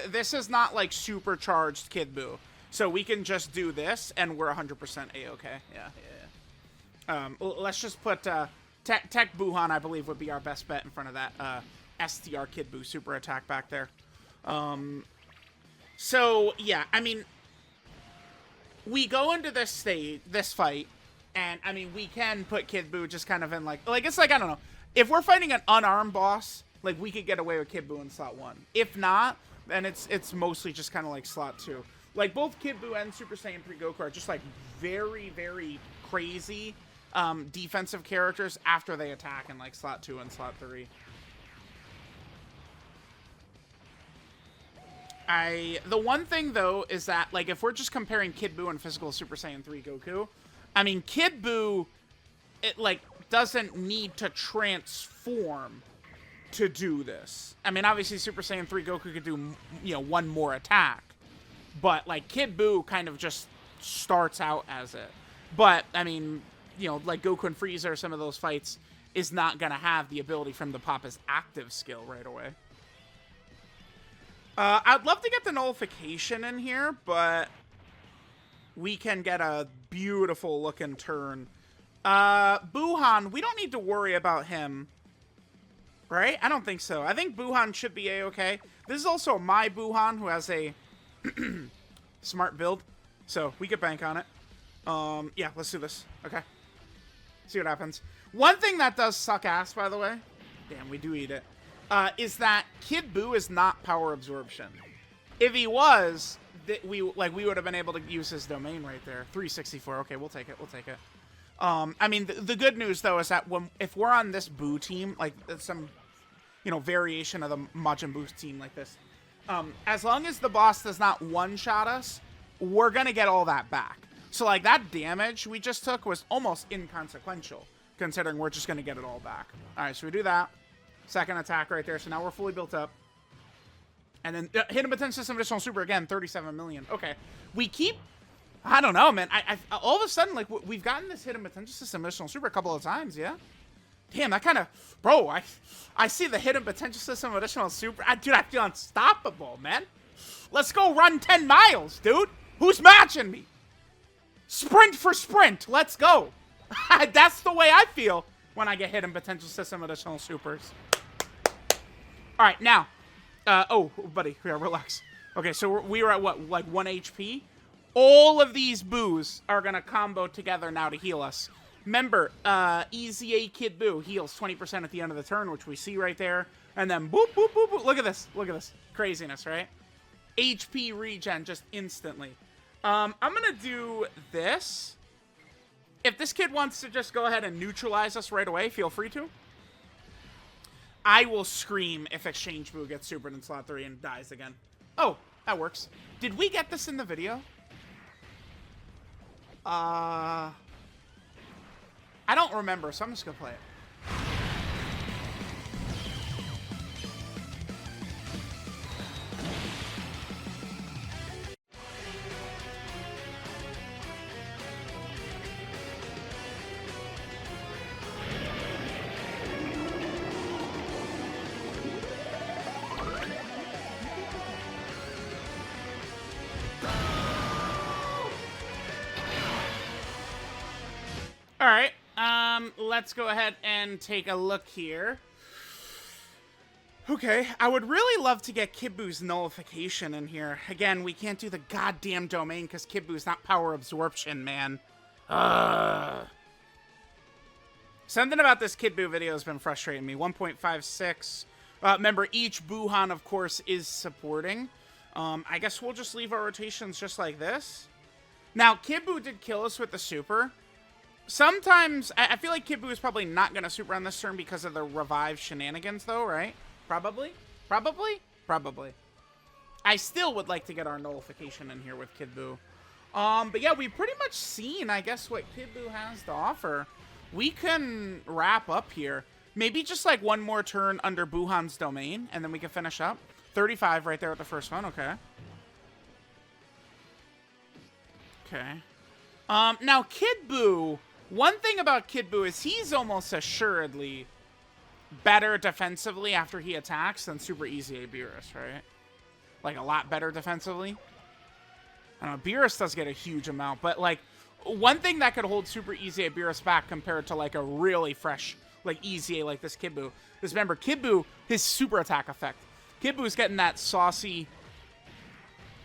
This is not like supercharged Kid Buu. So we can just do this and we're 100% A-okay. Yeah. Let's just put, Tech Gohan, I believe, would be our best bet in front of that, STR Kid Buu super attack back there. So, yeah, I mean, we go into this fight, and, I mean, we can put Kid Buu just kind of in, like, it's like, I don't know. If we're fighting an unarmed boss, like, we could get away with Kid Buu in slot 1. If not, then it's mostly just kind of like slot 2. Like, both Kid Buu and Super Saiyan 3 Goku are just, like, very, very crazy defensive characters after they attack in, like, slot 2 and slot 3. The one thing, though, is that, like, if we're just comparing Kid Buu and physical Super Saiyan 3 Goku, I mean, Kid Buu, it, like, doesn't need to transform to do this. I mean, obviously, Super Saiyan 3 Goku could do, you know, one more attack. But, like, Kid Buu kind of just starts out as it. But, I mean, you know, like Goku and Frieza or some of those fights is not going to have the ability from the pop his active skill right away. I'd love to get the nullification in here, but we can get a beautiful looking turn. Buhan, we don't need to worry about him. Right? I don't think so. I think Buhan should be A-okay. This is also my Buhan, who has a smart build. So, we could bank on it. Yeah, let's do this. Okay. See what happens. One thing that does suck ass, by the way. Damn, we do eat it. Is that Kid Buu is not power absorption. If he was, we would have been able to use his domain right there. 364. Okay, we'll take it. We'll take it. I mean, the good news, though, is that if we're on this Buu team, like some, you know, variation of the Majin Buu team like this, as long as the boss does not one-shot us, we're going to get all that back. So, like, that damage we just took was almost inconsequential, considering we're just going to get it all back. All right, so we do that. Second attack right there. So now we're fully built up. And then hidden potential system additional super again, 37 million. Okay. We keep... I don't know, man. I all of a sudden, like, we've gotten this hidden potential system additional super a couple of times, yeah? Damn, that kind of... Bro, I see the hidden potential system additional super... Dude, I feel unstoppable, man. Let's go run 10 miles, dude. Who's matching me? Sprint for sprint. Let's go. That's the way I feel when I get hidden potential system additional supers. All right, now. Oh, buddy. Yeah, relax. Okay, so we were at what? Like 1 HP? All of these boos are going to combo together now to heal us. Remember, EZA Kid Buu heals 20% at the end of the turn, which we see right there. And then boop, boop, boop, boop. Look at this. Look at this. Craziness, right? HP regen just instantly. I'm going to do this. If this kid wants to just go ahead and neutralize us right away, feel free to. I will scream if Exchange Buu gets supered in slot 3 and dies again. Oh, that works. Did we get this in the video? I don't remember, so I'm just going to play it. All right, let's go ahead and take a look here. Okay, I would really love to get Kid Buu's nullification in here. Again, we can't do the goddamn domain because Kid Buu's not power absorption, man. Something about this Kid Buu video has been frustrating me. 1.56. Remember, each Buhan, of course, is supporting. I guess we'll just leave our rotations just like this. Now, Kid Buu did kill us with the super. Sometimes, I feel like Kid Buu is probably not going to super on this turn because of the revive shenanigans, though, right? Probably? Probably? Probably. I still would like to get our nullification in here with Kid Buu. But yeah, we've pretty much seen, I guess, what Kid Buu has to offer. We can wrap up here. Maybe just like one more turn under Buhan's domain, and then we can finish up. 35 right there with the first one, okay. Okay. Now, Kid Buu... One thing about Kid Buu is he's almost assuredly better defensively after he attacks than Super EZA Beerus, right? Like, a lot better defensively. I don't know, Beerus does get a huge amount, but, like, one thing that could hold Super EZA Beerus back compared to, like, a really fresh, like, EZA like this Kid Buu is, remember, Kid Buu, his super attack effect. Kid Buu's getting that saucy...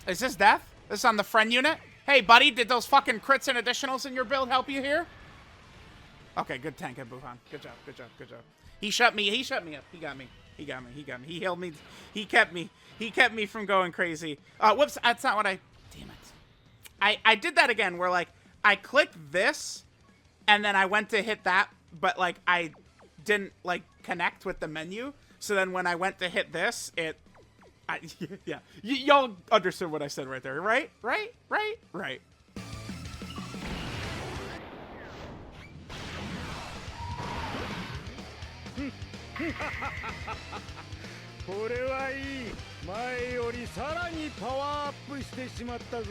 Is this death? This is on the friend unit? Hey, buddy, did those fucking crits and additionals in your build help you here? Okay, good tank at Buhan. Good job, good job, good job. He shut me up. He got me. He got me. He got me. He held me. He kept me. He kept me from going crazy. Whoops, that's not what I... Damn it. I did that again, where, like, I clicked this, and then I went to hit that, but, like, I didn't, like, connect with the menu. So then when I went to hit this, yeah. Y'all understood what I said right there, right? Right? これはいい。前よりさらにパワーアップしてしまったぞ。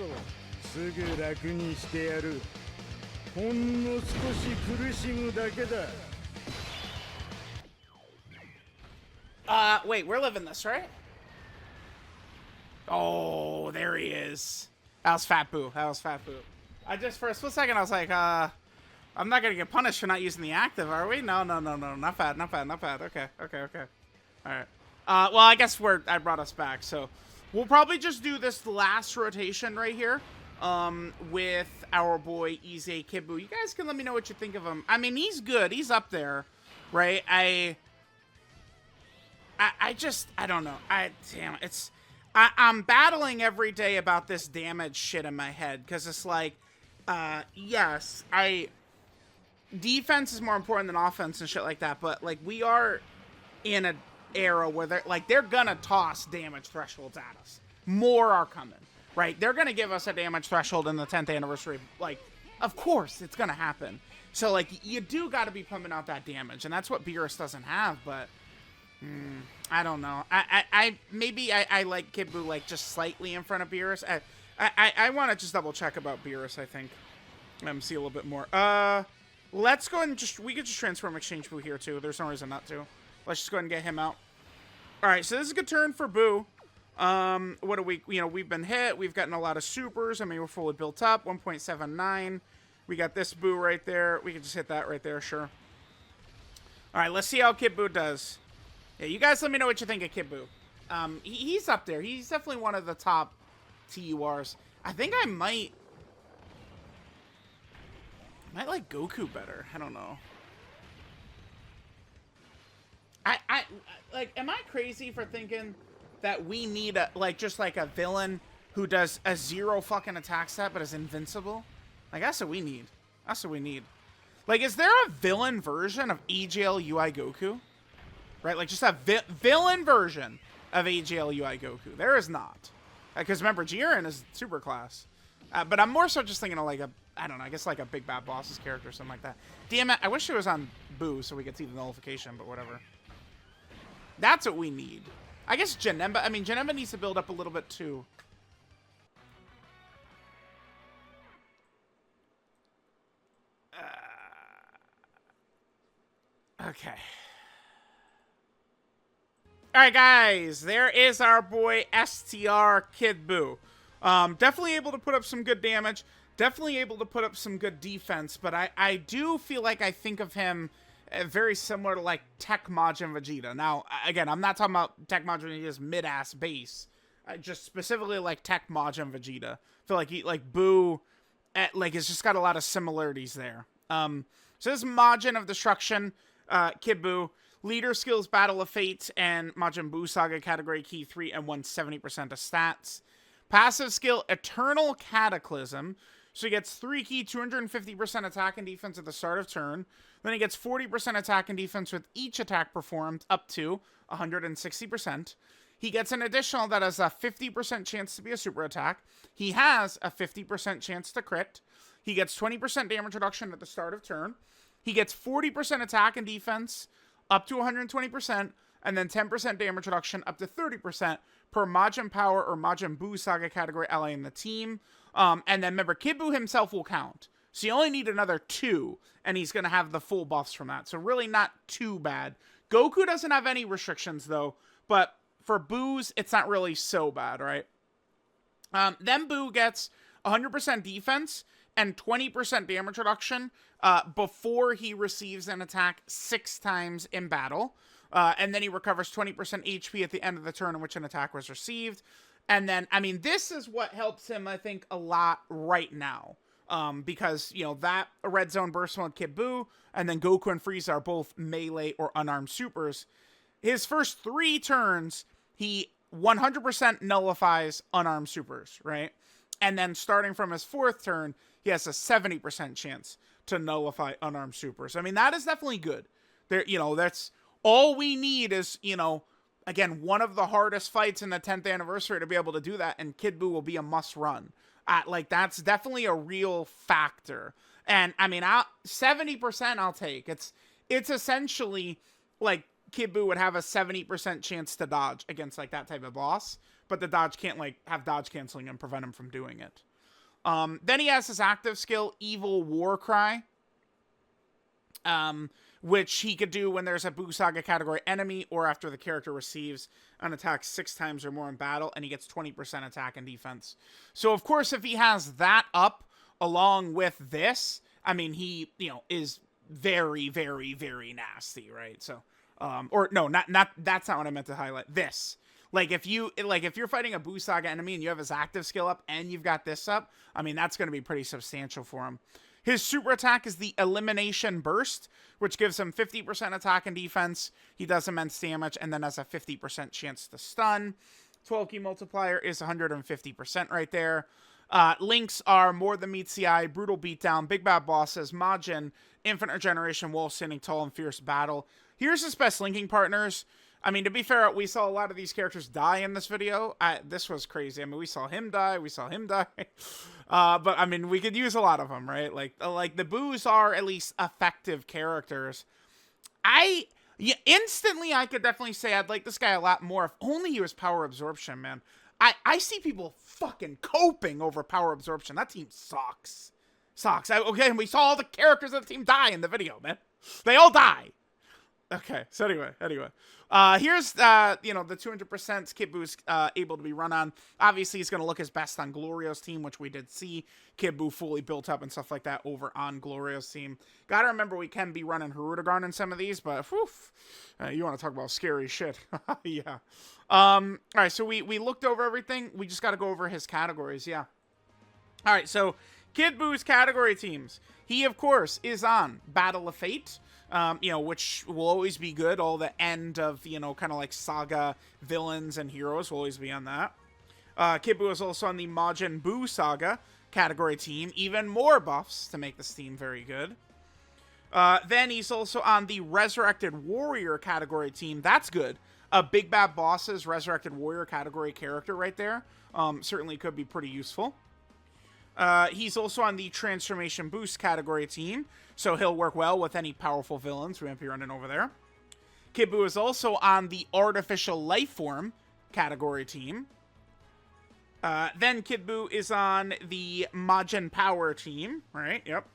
すぐ楽にしてやる。ほんの少し苦しむだけだ。Wait, we're living this, right? Oh, there he is. That was Fat Boo. That was Fat Boo. I just, for a split second, I was like, I'm not gonna get punished for not using the active, are we? No, no, no, no. Not bad, not bad, not bad. Okay, okay, okay. Alright. Well, I guess I brought us back, so we'll probably just do this last rotation right here, with our boy EZA Kid Buu. You guys can let me know what you think of him. I mean, he's good. He's up there, right? I don't know. Damn, I'm battling every day about this damage shit in my head, because it's like, yes, defense is more important than offense and shit like that, but, like, we are in an era where they're gonna toss damage thresholds at us. More are coming, right? They're gonna give us a damage threshold in the 10th anniversary. Like, of course, it's gonna happen. So, like, you do gotta be pumping out that damage, and that's what Beerus doesn't have, but I don't know. Maybe I like Kid Buu, like, just slightly in front of Beerus. I want to just double check about Beerus, I think. See a little bit more. Let's go and we could just transform Exchange Buu here, too. There's no reason not to. Let's just go ahead and get him out. Alright, so this is a good turn for Buu. What do we've been hit. We've gotten a lot of supers. I mean, we're fully built up. 1.79. We got this Buu right there. We can just hit that right there, sure. Alright, let's see how Kid Buu does. Yeah, you guys let me know what you think of Kid Buu. He's up there. He's definitely one of the top TURs. I think I might like Goku better. I don't know. Like, am I crazy for thinking that we need just a villain who does a 0 fucking attack set but is invincible? Like, that's what we need. That's what we need. Like, is there a villain version of AGL UI Goku? Right? Like, just a villain version of AGL UI Goku. There is not. Because remember, Jiren is super class. But I'm more so just thinking of, like, I don't know, I guess like a Big Bad Boss's character or something like that. Damn it, I wish it was on Buu so we could see the nullification, but whatever. That's what we need. I guess Janemba, Janemba needs to build up a little bit too. Okay. Alright, guys, there is our boy STR Kid Buu. Definitely able to put up some good damage. Definitely able to put up some good defense, but I do feel like I think of him very similar to, like, Tech Majin Vegeta. Now, again, I'm not talking about Tech Majin Vegeta's mid-ass base. Just specifically, like, Tech Majin Vegeta. I feel like Buu, has just got a lot of similarities there. So this is Majin of Destruction, Kid Buu. Leader skills, Battle of Fate, and Majin Buu Saga category key 3 and 170% of stats. Passive skill, Eternal Cataclysm. So he gets 3 key, 250% attack and defense at the start of turn. Then he gets 40% attack and defense with each attack performed up to 160%. He gets an additional that has a 50% chance to be a super attack. He has a 50% chance to crit. He gets 20% damage reduction at the start of turn. He gets 40% attack and defense up to 120%, and then 10% damage reduction up to 30% per Majin Power or Majin Buu Saga category ally in the team. And then remember, Kid Buu himself will count. So you only need another 2, and he's going to have the full buffs from that. So really not too bad. Goku doesn't have any restrictions, though, but for Buu's, it's not really so bad, right? Then Buu gets 100% defense and 20% damage reduction before he receives an attack 6 times in battle. And then he recovers 20% HP at the end of the turn in which an attack was received. And then, this is what helps him, I think, a lot right now. Because, that Red Zone Burst Mode Kid Buu, and then Goku and Frieza are both melee or unarmed supers. His first 3 turns, he 100% nullifies unarmed supers, right? And then starting from his 4th turn, he has a 70% chance to nullify unarmed supers. That is definitely good. There, that's all we need is, again, one of the hardest fights in the 10th anniversary to be able to do that, and Kid Buu will be a must run. That's definitely a real factor. And 70% I'll take. It's essentially like Kid Buu would have a 70% chance to dodge against like that type of boss, but the dodge can't like have dodge canceling and prevent him from doing it. Then he has his active skill, Evil War Cry, which he could do when there's a Buu Saga category enemy or after the character receives an attack 6 times or more in battle, and he gets 20% attack and defense. So, of course, if he has that up along with this, I mean, he, you know, is very, very, very nasty, right? So, or no, not that's not what I meant to highlight. This. Like if you're fighting a Buu Saga enemy and you have his active skill up and you've got this up, I mean, that's going to be pretty substantial for him. His super attack is the Elimination Burst, which gives him 50% attack and defense. He does immense damage and then has a 50% chance to stun. 12 key multiplier is 150% right there. Links are More Than Meets the Eye, Brutal Beatdown, Big Bad Bosses, Majin, Infinite Regeneration, Wall Standing Tall, and Fierce Battle. Here's his best linking partners. I mean, to be fair, we saw a lot of these characters die in this video. This was crazy. I mean, we saw him die. But, I mean, we could use a lot of them, right? Like the Boos are at least effective characters. Instantly, I could definitely say I'd like this guy a lot more if only he was Power Absorption, man. I see people fucking coping over Power Absorption. That team sucks. Okay, and we saw all the characters of the team die in the video, man. They all die. Okay, so anyway. Here's, you know, the 200% Kid Buu's able to be run on. Obviously, he's going to look his best on Glorio's team, which we did see Kid Buu fully built up and stuff like that over on Glorio's team. Gotta remember, we can be running Hirudegarn in some of these, but whew, you want to talk about scary shit. Yeah. Alright, so we looked over everything. We just got to go over his categories, yeah. Alright, so Kid Buu's category teams. He, of course, is on Battle of Fate. You know, which will always be good. All the end of, you know, kind of like saga villains and heroes will always be on that. Kid Buu is also on the Majin Buu Saga category team. Even more buffs to make this team very good. Then he's also on the Resurrected Warrior category team. That's good. Big Bad Boss's Resurrected Warrior category character right there. Certainly could be pretty useful. He's also on the Transformation Boost category team, so he'll work well with any powerful villains we might be running over there. Kid Buu is also on the Artificial Lifeform category team. Then Kid Buu is on the Majin Power team, right? Yep.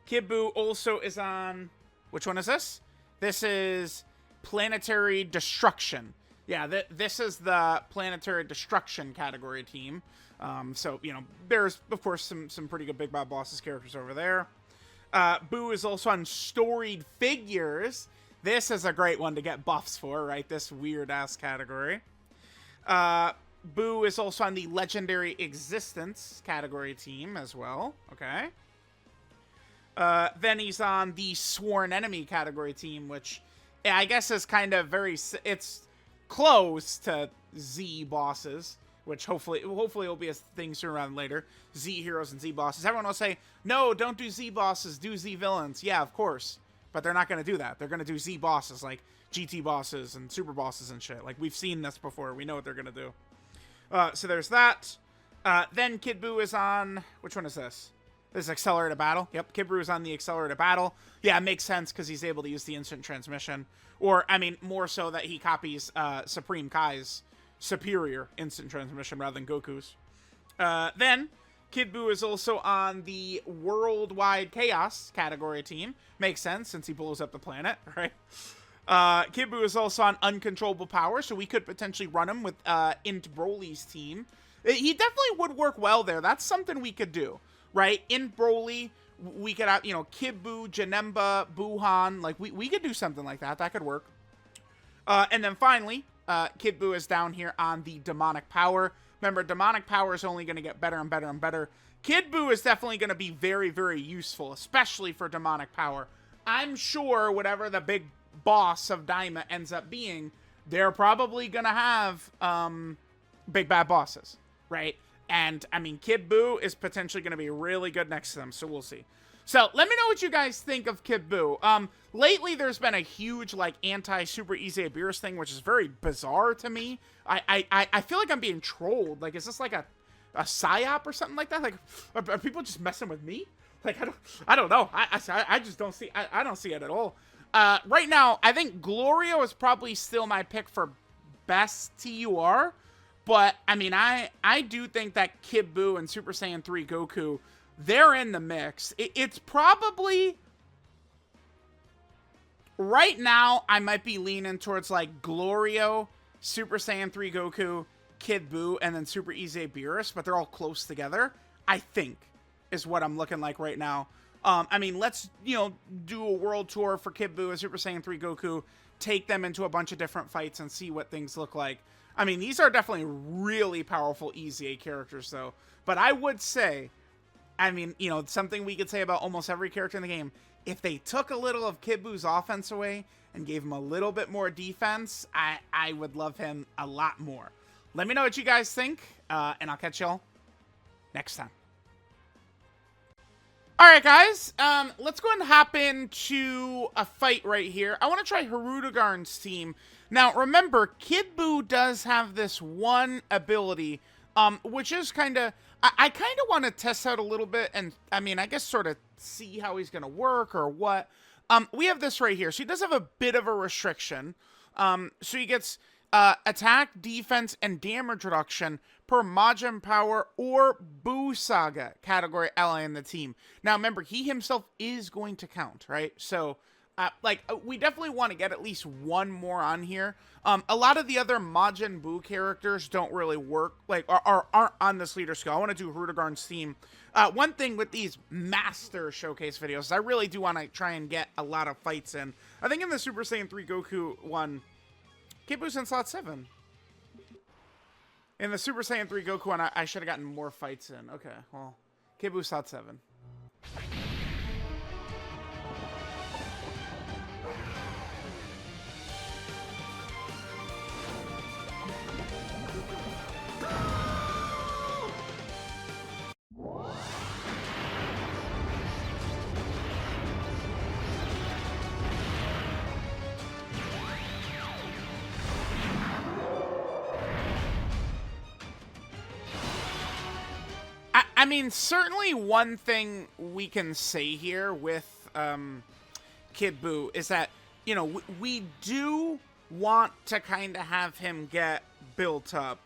Kid Buu also is on... Which one is this? This is Planetary Destruction. Yeah, this is the Planetary Destruction category team. So, you know, there's, of course, some pretty good Big Bad Bosses characters over there. Buu is also on Storied Figures. This is a great one to get buffs for, right? This weird-ass category. Buu is also on the Legendary Existence category team as well. Okay. Then he's on the Sworn Enemy category team, which I guess is kind of it's close to Z bosses. Which hopefully will be a thing sooner rather than later. Z heroes and Z bosses. Everyone will say, no, don't do Z bosses, do Z villains. Yeah, of course. But they're not going to do that. They're going to do Z bosses, like GT bosses and super bosses and shit. Like, we've seen this before. We know what they're going to do. So there's that. Then Kid Buu is on... Which one is this? This is Accelerated Battle. Yep, Kid Buu is on the Accelerated Battle. Yeah, it makes sense because he's able to use the Instant Transmission. Or, I mean, more so that he copies Supreme Kai's superior Instant Transmission rather than Goku's. Then Kid Buu is also on the Worldwide Chaos category team. Makes sense since he blows up the planet, right? Kid Buu is also on Uncontrollable Power, so we could potentially run him with Int Broly's team. He definitely would work well there. That's something we could do, right? Int Broly, we could have, you know, Kid Buu, Janemba, Gohan. Like, we could do something like that. That could work. And then finally, Kid Buu is down here on the Demonic Power. Remember, Demonic Power is only going to get better and better and better. Kid Buu is definitely going to be very, very useful, especially for Demonic Power. I'm sure whatever the big boss of Daima ends up being, they're probably going to have Big Bad Bosses, right? And, I mean, Kid Buu is potentially going to be really good next to them, so we'll see. So, let me know what you guys think of Kid Buu. Lately, there's been a huge, like, anti-Super EZA Beerus thing, which is very bizarre to me. I feel like I'm being trolled. Like, is this like a psyop or something like that? Like, are people just messing with me? Like, I don't know. I just don't see, I don't see it at all. right now, I think Glorio is probably still my pick for best TUR. But, I mean, I do think that Kid Buu and Super Saiyan 3 Goku, they're in the mix. It's probably... Right now, I might be leaning towards, like, Glorio, Super Saiyan 3 Goku, Kid Buu, and then Super EZA Beerus, but they're all close together, I think, is what I'm looking like right now. I mean, let's, you know, do a world tour for Kid Buu and Super Saiyan 3 Goku, take them into a bunch of different fights and see what things look like. I mean, these are definitely really powerful EZA characters, though. But I would say, I mean, you know, something we could say about almost every character in the game, if they took a little of Kid Buu's offense away and gave him a little bit more defense, I would love him a lot more. Let me know what you guys think, and I'll catch y'all next time. Alright, guys, let's go ahead and hop into a fight right here. I want to try Hirudegarn's team. Now, remember, Kid Buu does have this one ability, which is kind of... I kind of want to test out a little bit, and, I mean, I guess sort of see how he's going to work or what. We have this right here. So he does have a bit of a restriction. So he gets attack, defense, and damage reduction per Majin Power or Buu Saga category ally in the team. Now, remember, he himself is going to count, right? So... we definitely want to get at least one more on here. A lot of the other Majin Buu characters don't really work, like, aren't on this leader scale. I want to do Hirudegarn's team. One thing with these master showcase videos is I really do want to try and get a lot of fights in. I think in the Super Saiyan 3 Goku one, Kid Buu's in slot 7. In the Super Saiyan 3 Goku one, I should have gotten more fights in. Okay, well, Kid Buu's slot 7. I mean, certainly one thing we can say here with Kid Buu is that, you know, we do want to kind of have him get built up.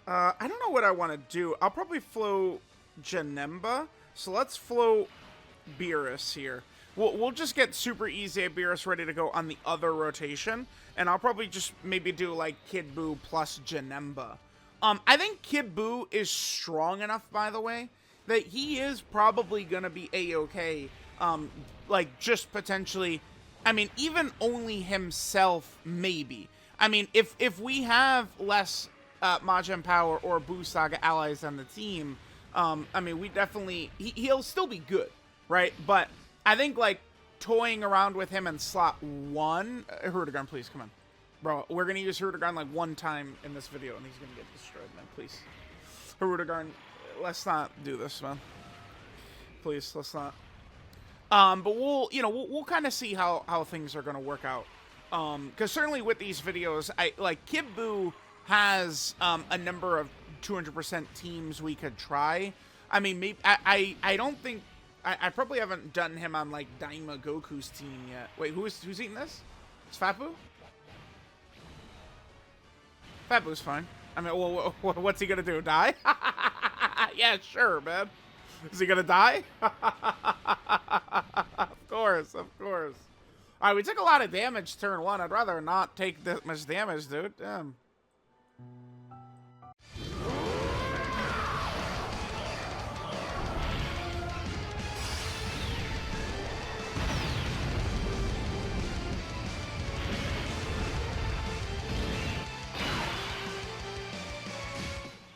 I don't know what I want to do. I'll probably flow Janemba. So let's flow Beerus here. We'll just get Super EZA Beerus ready to go on the other rotation. And I'll probably just maybe do, like, Kid Buu plus Janemba. I think Kid Buu is strong enough, by the way, that he is probably going to be A-okay. Like, just potentially, I mean, even only himself, maybe. I mean, if we have less Majin Power or Buu Saga allies on the team, I mean, we definitely, he'll still be good, right? But I think, like, toying around with him in slot 1, Hirudegarn, please, come on. Bro, we're going to use Hirudegarn like one time in this video, and he's going to get destroyed, man. Please. Hirudegarn, let's not do this, man. Please, let's not. But we'll kind of see how things are going to work out. Because certainly with these videos, Kid Buu has a number of 200% teams we could try. I mean, maybe I don't think... I probably haven't done him on, like, Daima Goku's team yet. Wait, who's eating this? It's Fat Buu? Fat Buu's fine. I mean, well, what's he gonna do? Die? Yeah, sure, man. Is he gonna die? Of course, of course. All right, we took a lot of damage turn 1. I'd rather not take that much damage, dude. Damn.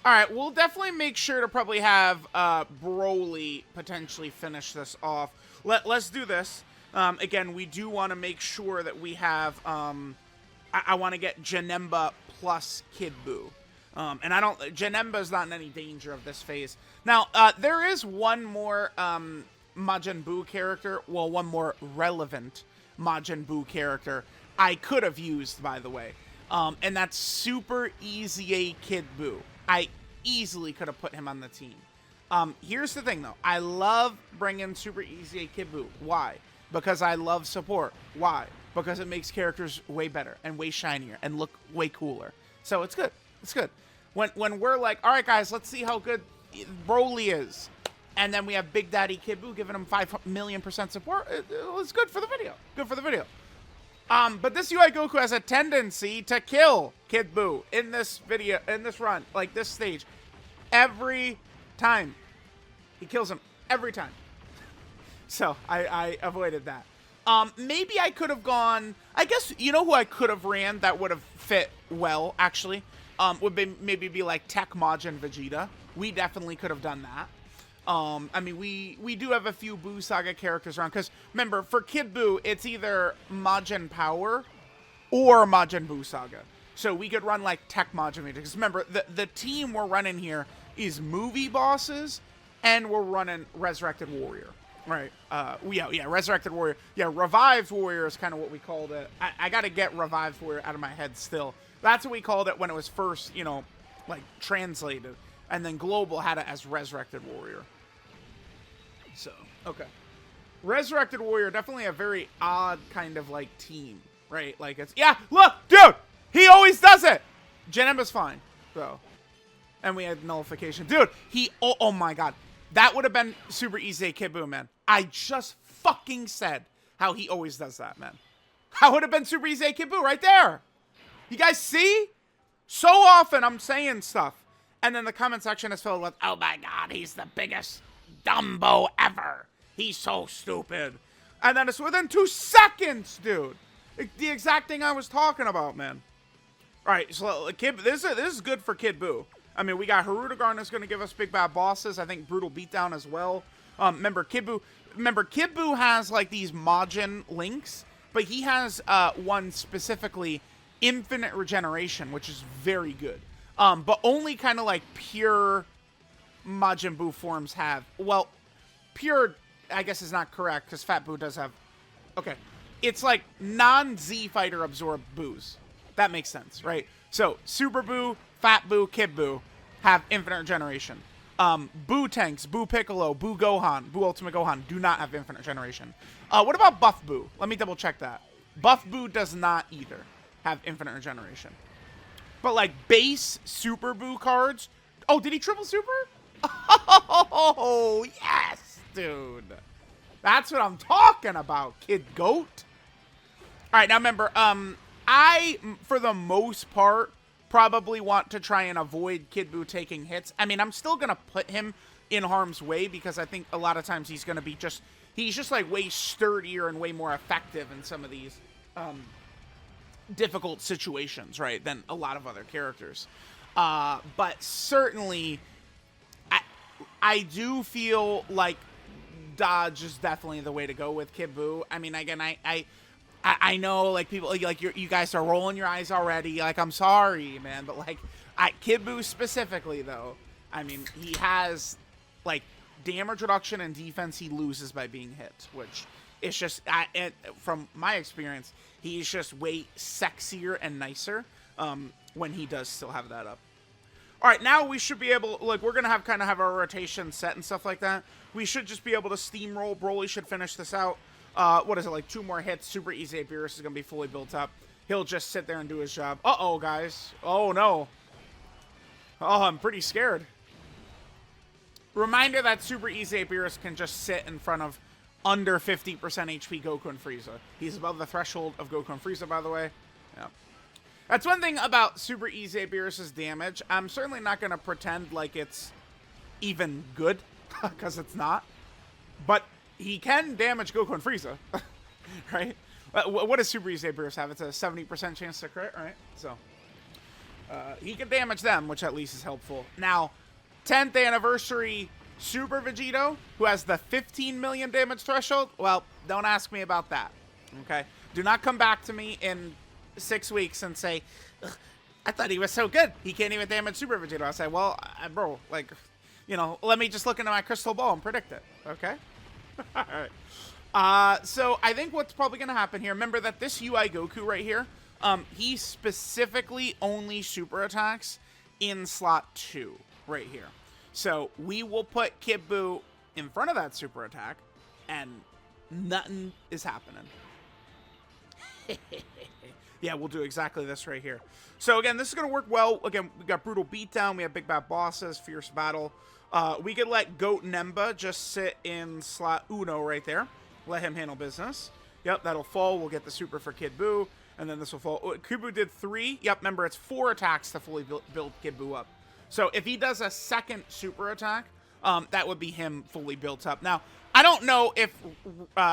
All right, we'll definitely make sure to probably have Broly potentially finish this off. Let's do this. Again, we do want to make sure that we have... I want to get Janemba plus Kid Buu. And Janemba's not in any danger of this phase. Now, there is one more Majin Buu character. Well, one more relevant Majin Buu character I could have used, by the way. And that's Super EZA Kid Buu. I easily could have put him on the team. Here's the thing, though. I love bringing Super EZA Kid Buu. Why? because I love support. Why? Because it makes characters way better and way shinier and look way cooler. So it's good. It's good. When we're like, all right, guys, let's see how good Broly is. And then we have Big Daddy Kid Buu giving him 5,000,000% support. It was good for the video. Good for the video. But this UI Goku has a tendency to kill Kid Buu in this video, in this run, like this stage. Every time. He kills him every time. So I avoided that. Maybe I could have gone, I guess, you know who I could have ran that would have fit well, actually? Would be, maybe be like Tech Majin Vegeta. We definitely could have done that. I mean, we do have a few Buu Saga characters around, because remember, for Kid Buu, it's either Majin Power or Majin Buu Saga. So we could run like Tech Majin Vegeta, because remember, the team we're running here is movie bosses, and we're running Resurrected Warrior. Right. Yeah, Resurrected Warrior. Yeah, Revived Warrior is kind of what we called it. I got to get Revived Warrior out of my head still. That's what we called it when it was first, you know, like, translated. And then Global had it as Resurrected Warrior. So, okay. Resurrected Warrior, definitely a very odd kind of, like, team, right? Like, it's, yeah, look, dude, he always does it. Janemba's fine, though. And we had nullification. Dude, oh my God. That would have been Super EZA Kid Buu, man. I just fucking said how he always does that, man. That would have been Super EZA Kid Buu right there. You guys see? So often I'm saying stuff. And then the comment section is filled with, oh my God, he's the biggest Dumbo ever. He's so stupid. And then it's within 2 seconds, dude. The exact thing I was talking about, man. All right, so this is good for Kid Buu. I mean, we got Hirudegarn that's going to give us big bad bosses. I think Brutal Beatdown as well. Remember, Kid Buu has, like, these Majin links, but he has one specifically, Infinite Regeneration, which is very good. But only kind of, like, pure Majin Buu forms have. Well, pure, I guess, is not correct, because Fat Buu does have... Okay. It's, like, non-Z Fighter absorbed Boos. That makes sense, right? So, Super Buu, Fat Buu, Kid Buu have Infinite Regeneration. Buu Tanks, Buu Piccolo, Buu Gohan, Buu Ultimate Gohan do not have Infinite Generation. What about Buff Buu? Let me double check that. Buff Buu does not either have Infinite Regeneration. But, like, base Super Buu cards... Oh, did he triple Super? Oh, yes, dude. That's what I'm talking about, Kid Goat. All right, now remember, I, for the most part, probably want to try and avoid Kid Buu taking hits. I mean, I'm still going to put him in harm's way because I think a lot of times he's going to be just... He's just, like, way sturdier and way more effective in some of these difficult situations, right, than a lot of other characters. But certainly, I do feel like dodge is definitely the way to go with Kid Buu. I mean, again, I know, like, people, like, you guys are rolling your eyes already. Like, I'm sorry, man, but, like, Kid Buu specifically, though, I mean, he has, like, damage reduction and defense he loses by being hit, which is just, from my experience, he's just way sexier and nicer when he does still have that up. All right, now we should be able, like, we're going to kind of have our rotation set and stuff like that. We should just be able to steamroll. Broly should finish this out. What is it, like 2 more hits? Super EZA Beerus is going to be fully built up. He'll just sit there and do his job. Uh-oh, guys. Oh, no. Oh, I'm pretty scared. Reminder that Super EZA Beerus can just sit in front of under 50% HP Goku and Frieza. He's above the threshold of Goku and Frieza, by the way. Yeah. That's one thing about Super EZA Beerus' damage. I'm certainly not going to pretend like it's even good, because it's not. But he can damage Goku and Frieza, right? What does Super EZA Beerus have? It's a 70% chance to crit, right? So, he can damage them, which at least is helpful. Now, 10th anniversary Super Vegito, who has the 15 million damage threshold, well, don't ask me about that, okay? Do not come back to me in 6 weeks and say, I thought he was so good. He can't even damage Super Vegito. I say, well, bro, like, you know, let me just look into my crystal ball and predict it, okay? All right. So I think what's probably going to happen here, remember that this UI Goku right here, he specifically only super attacks in slot 2 right here. So we will put Kid Buu in front of that super attack and Nothing is happening. Yeah, we'll do exactly this right here. So again, this is going to work well. Again, we got Brutal Beatdown. We have Big Bad Bosses, Fierce Battle. We could let Janemba just sit in slot Uno right there. Let him handle business. Yep, that'll fall. We'll get the super for Kid Buu. And then this will fall. Oh, Kid Buu did 3. Yep, remember, it's 4 attacks to fully build Kid Buu up. So if he does a second super attack, that would be him fully built up. Now, I don't know if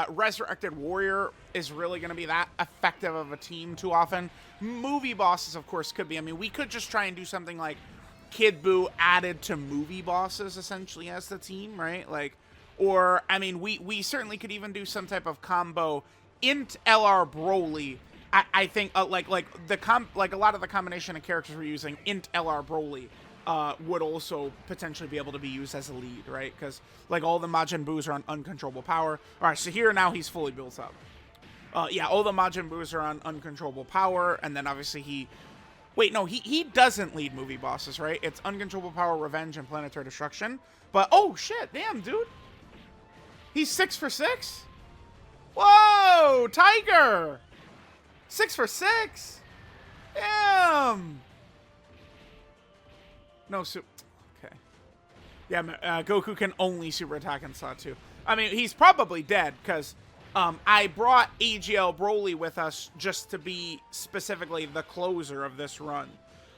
Resurrected Warrior is really going to be that effective of a team too often. Movie bosses, of course, could be. I mean, we could just try and do something like Kid Buu added to movie bosses, essentially, as the team, right? Like, or, I mean, we certainly could even do some type of combo int LR Broly. I think, like a lot of the combination of characters we're using, int LR Broly, would also potentially be able to be used as a lead, right? Because, like, all the Majin Buus are on uncontrollable power. All right, so here now he's fully built up. Yeah, all the Majin Buus are on uncontrollable power, and then obviously he... Wait, no, he doesn't lead movie bosses, right? It's uncontrollable power, revenge, and planetary destruction. But, oh, shit, damn, dude. He's 6 for 6? Whoa, Tiger! 6 for 6? Damn! No, okay. Yeah, Goku can only super attack in slot 2. I mean, he's probably dead, because I brought AGL Broly with us just to be specifically the closer of this run.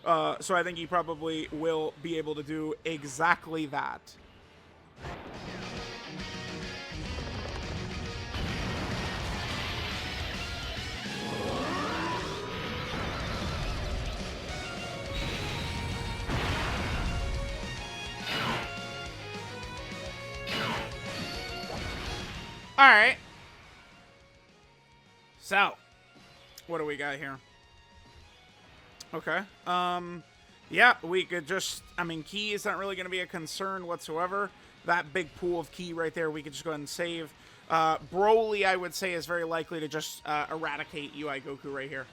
So I think he probably will be able to do exactly that. All right. So, what do we got here? Okay. Yeah, we could just, I mean, Ki is not really going to be a concern whatsoever. That big pool of Ki right there, we could just go ahead and save. Broly, I would say, is very likely to just eradicate UI Goku right here.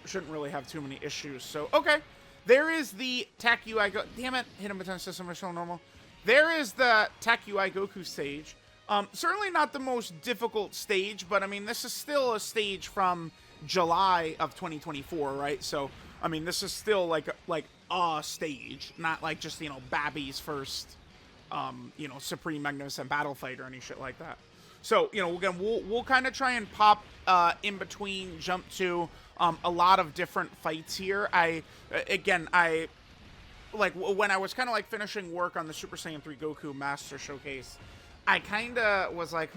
Shouldn't really have too many issues. So, okay. There is the Tech UI Goku. Damn it. Hit him with 10 system, still normal. There is the Tech UI Goku stage. Certainly not the most difficult stage, but I mean, this is still a stage from July of 2024, right? So, I mean, this is still like a stage, not like just, you know, Babby's first, you know, Supreme Magnificent Battle Fight or any shit like that. So, you know, again, we'll kind of try and pop in between, jump to a lot of different fights here. Like, when I was kind of like finishing work on the Super Saiyan 3 Goku Master Showcase, I kind of was like,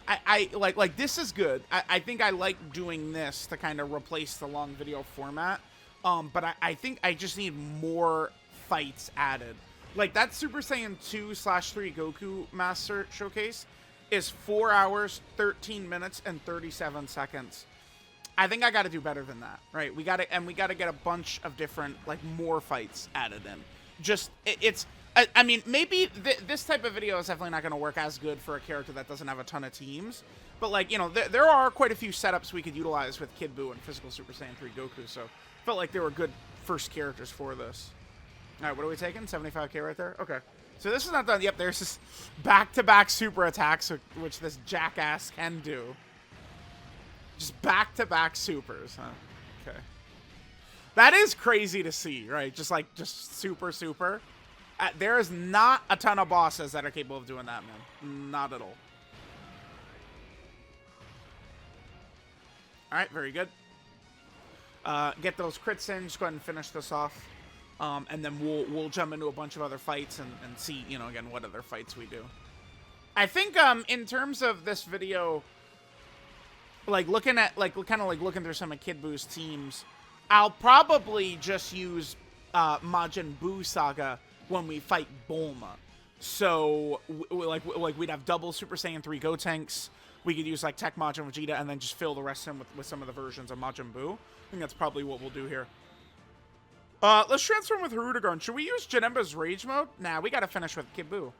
I like this is good. I think I like doing this to kind of replace the long video format. But I think I just need more fights added. Like, that Super Saiyan 2/3 Goku Master Showcase is 4 hours, 13 minutes, and 37 seconds. I think I got to do better than that, right? We got to get a bunch of different, like, more fights added in. Just, I mean, maybe this type of video is definitely not going to work as good for a character that doesn't have a ton of teams. But, like, you know, there are quite a few setups we could utilize with Kid Buu and Physical Super Saiyan 3 Goku. So, felt like they were good first characters for this. All right, what are we taking? 75k right there? Okay. So this is not done. Yep, there's this back-to-back super attacks, which this jackass can do. Just back-to-back supers, huh? Okay. That is crazy to see, right? Just super. There is not a ton of bosses that are capable of doing that, man. Not at all. All right, very good. Get those crits in. Just go ahead and finish this off. And then we'll jump into a bunch of other fights and see, you know, again, what other fights we do. I think in terms of this video, like looking at looking through some of Kid Buu's teams, I'll probably just use Majin Buu Saga when we fight Bulma. So like we'd have double Super Saiyan 3 Gotenks. We could use like Tech Majin Vegeta and then just fill the rest in with some of the versions of Majin Buu. I think that's probably what we'll do here. Let's transform with Hirudegarn. Should we use Janemba's Rage Mode? Nah, we gotta finish with Kid Buu.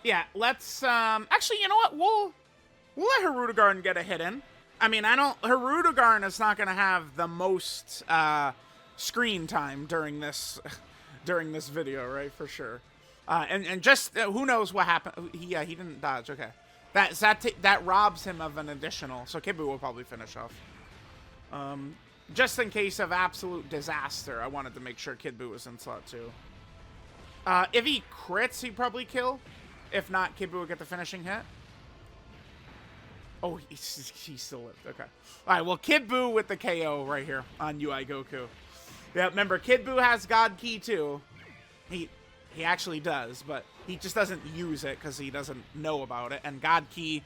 Yeah, let's, actually, you know what? We'll let Hirudegarn get a hit in. I mean, Hirudegarn is not going to have the most screen time during this video, right? For sure. And just who knows what happened? He didn't dodge. Okay, that robs him of an additional. So Kid Buu will probably finish off. Just in case of absolute disaster, I wanted to make sure Kid Buu was in slot 2. If he crits, he'd probably kill. If not, Kid Buu would get the finishing hit. Oh, he still lived. Okay. All right, well, Kid Buu with the KO right here on UI Goku. Yeah, remember, Kid Buu has God Ki too. He actually does, but he just doesn't use it because he doesn't know about it. And God Ki,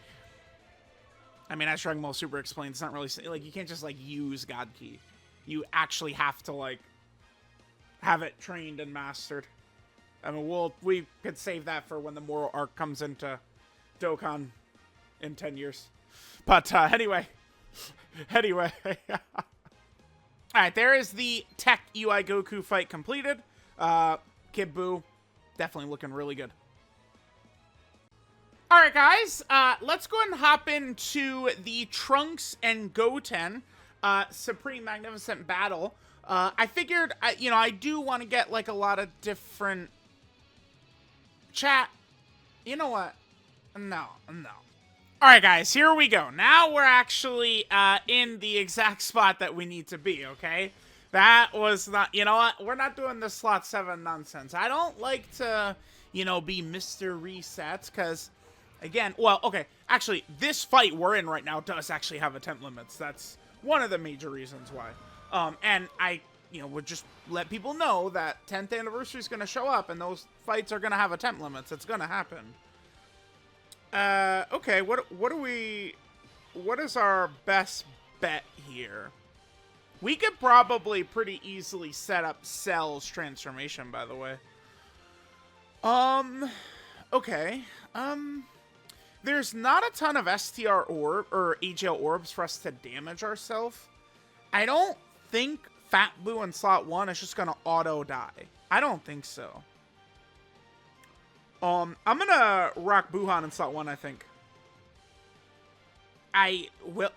I mean, as Dragon Ball Super explains, it's not really, like, you can't just, like, use God Ki. You actually have to, like, have it trained and mastered. I mean, we could save that for when the moral arc comes into Dokkan in 10 years. But, anyway. Alright, there is the Tech UI Goku fight completed. Kid Buu, definitely looking really good. Alright, guys, let's go ahead and hop into the Trunks and Goten Supreme Magnificent Battle. I figured, I do want to get, like, a lot of different... Chat, you know what? No. Alright, guys, here we go. Now we're actually in the exact spot that we need to be, okay? That was not... You know what? We're not doing this slot 7 nonsense. I don't like to, be Mr. Resets, because... Again, well, okay, actually, this fight we're in right now does actually have attempt limits. That's one of the major reasons why. And I, would just let people know that 10th anniversary is going to show up, and those fights are going to have attempt limits. It's going to happen. Okay, what is our best bet here? We could probably pretty easily set up Cell's transformation, by the way. Okay, there's not a ton of STR orb or AGL orbs for us to damage ourselves. I don't think Fat Buu in slot 1 is just gonna auto die. I don't think so. I'm gonna rock Gohan in slot 1, I think. We're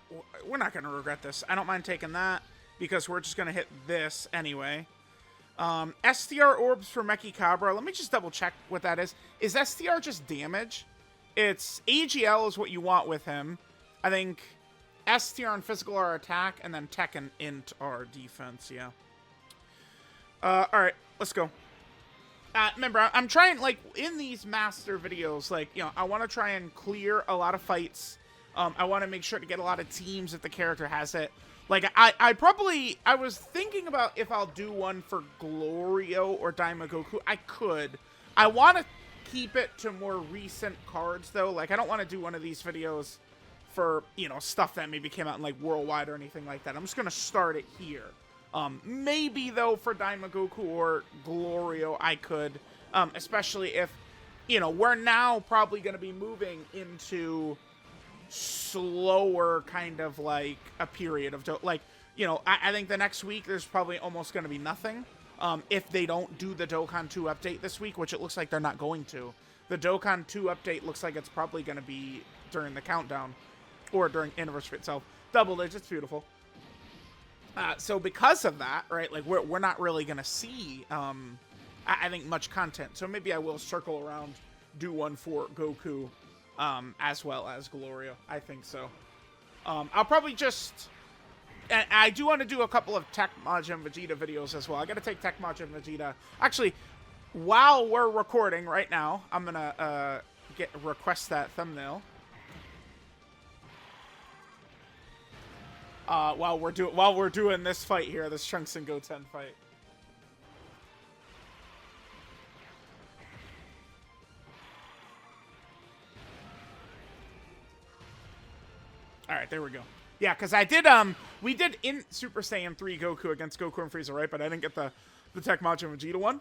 not gonna regret this. I don't mind taking that because we're just gonna hit this anyway. STR orbs for Meki Cabra. Let me just double check what that is. Is STR just damage? It's AGL is what you want with him. I think STR and physical are attack, and then Tech and Int are defense, yeah. Alright, let's go. Remember, I'm trying, like, in these master videos, like, I want to try and clear a lot of fights. I want to make sure to get a lot of teams if the character has it. Like, I was thinking about if I'll do one for Glorio or Daima Goku. I could. I want to keep it to more recent cards, though. Like, I don't want to do one of these videos for, stuff that maybe came out in, like, Worldwide or anything like that. I'm just going to start it here. Maybe, though, for Daima Goku or Glorio, I could. Especially if, we're now probably going to be moving into slower kind of, like, a period of, I think the next week there's probably almost going to be nothing. If they don't do the Dokkan 2 update this week, which it looks like they're not going to. The Dokkan 2 update looks like it's probably going to be during the countdown. Or during anniversary itself. Double digits, beautiful. So because of that, right, like, we're not really going to see, I think, much content. So maybe I will circle around, do one for Goku, as well as Glorio. I think so. I'll probably just... And I do want to do a couple of Tech Majin Vegeta videos as well. I got to take Tech Majin Vegeta. Actually, while we're recording right now, I'm going to request that thumbnail. While we're doing this fight here, this Trunks and Goten fight. All right, there we go. Yeah, because I did, we did in Super Saiyan 3 Goku against Goku and Frieza, right? But I didn't get the Tech Majin Vegeta one.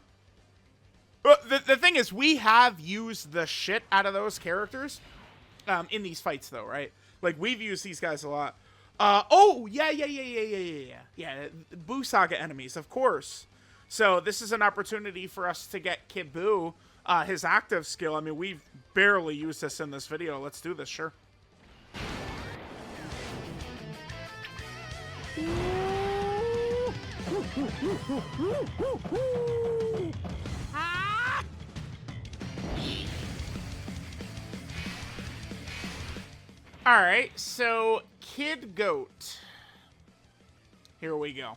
But the thing is, we have used the shit out of those characters in these fights, though, right? Like, we've used these guys a lot. Oh, yeah. Yeah, Buu Saga enemies, of course. So this is an opportunity for us to get Kid Buu, his active skill. I mean, we've barely used this in this video. Let's do this, sure. Ah! All right, so Kid Goat. Here we go.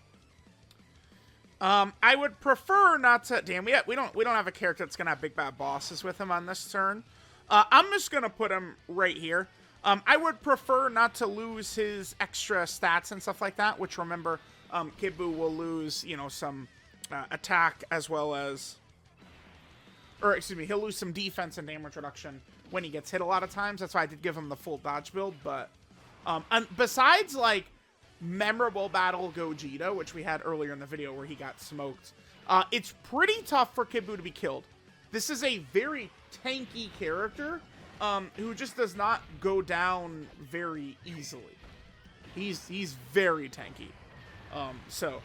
I would prefer not to. Damn, we don't have a character that's gonna have big bad bosses with him on this turn. I'm just gonna put him right here. I would prefer not to lose his extra stats and stuff like that. Which remember, Kid Buu will lose, you know, some attack as well as, or excuse me, he'll lose some defense and damage reduction when he gets hit a lot of times. That's why I did give him the full dodge build. But and besides like memorable battle Gogeta, which we had earlier in the video where he got smoked, it's pretty tough for Kid Buu to be killed. This is a very tanky character who just does not go down very easily. He's very tanky. So,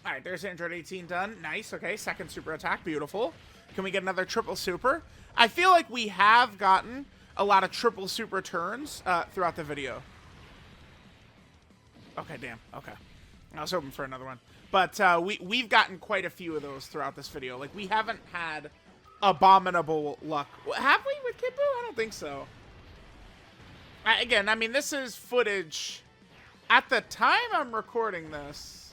all right, there's Android 18 done. Nice. Okay, second super attack. Beautiful. Can we get another triple super? I feel like we have gotten a lot of triple super turns throughout the video. Okay, damn. Okay. I was hoping for another one. But we've gotten quite a few of those throughout this video. Like, we haven't had abominable luck. Have we with Kid Buu? I don't think so. Again, I mean, this is footage. At the time I'm recording this,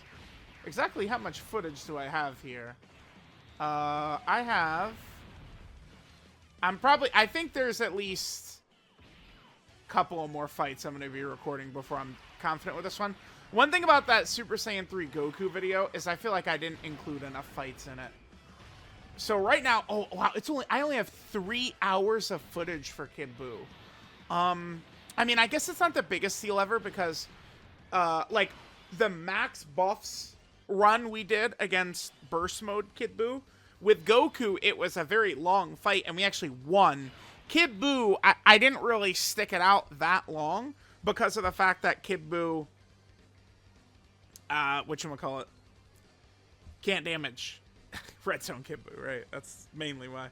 exactly how much footage do I have here? I think there's at least a couple of more fights I'm going to be recording before I'm confident with this one. One thing about that Super Saiyan 3 Goku video is I feel like I didn't include enough fights in it. So right now, oh wow, I only have 3 hours of footage for Kid Buu. I mean, I guess it's not the biggest deal ever because like the max buffs run we did against burst mode Kid Buu, with Goku it was a very long fight and we actually won. Kid Buu, I didn't really stick it out that long because of the fact that Kid Buu, whatchamacallit, can't damage Red Zone Kid Buu, right? That's mainly why.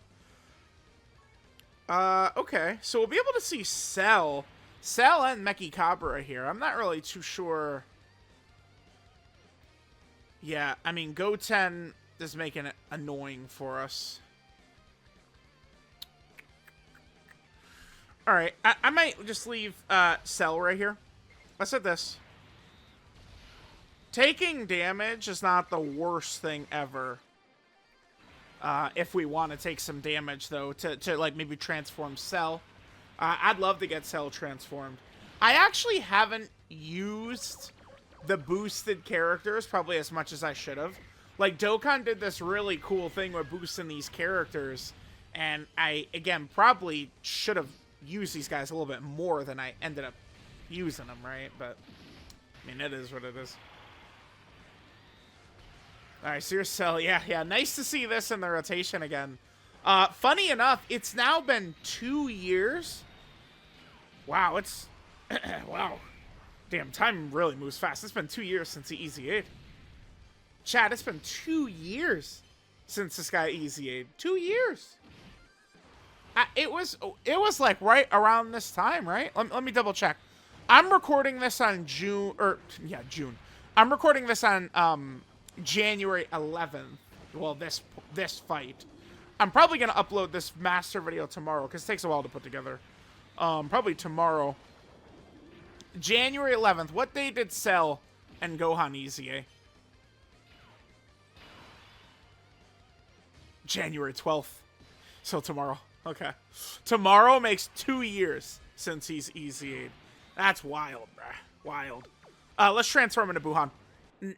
Okay, so we'll be able to see Cell and Meki Cabra here. I'm not really too sure. Yeah, I mean, Goten is making it annoying for us. Alright, I might just leave Cell right here. I said this. Taking damage is not the worst thing ever. If we want to take some damage, though, to like, maybe transform Cell. I'd love to get Cell transformed. I actually haven't used the boosted characters probably as much as I should have. Like, Dokkan did this really cool thing with boosting these characters, and I, again, probably should have used these guys a little bit more than I ended up using them, right? But, I mean, it is what it is. Alright, so here's Cell. Yeah, nice to see this in the rotation again. Funny enough, it's now been 2 years. Wow, it's... wow. Damn, time really moves fast. It's been 2 years since the EZA. Chat, it's been 2 years since this guy EZA'd. 2 years. It was like right around this time, right? Let me double check. I'm recording this on June. I'm recording this on January 11th. Well, this fight. I'm probably gonna upload this master video tomorrow because it takes a while to put together. Probably tomorrow. January 11th. What day did Cell and Gohan EZA? January 12th. So tomorrow. Okay. Tomorrow makes 2 years since he's EZA'd. That's wild, bruh. Wild. Let's transform into Buhan.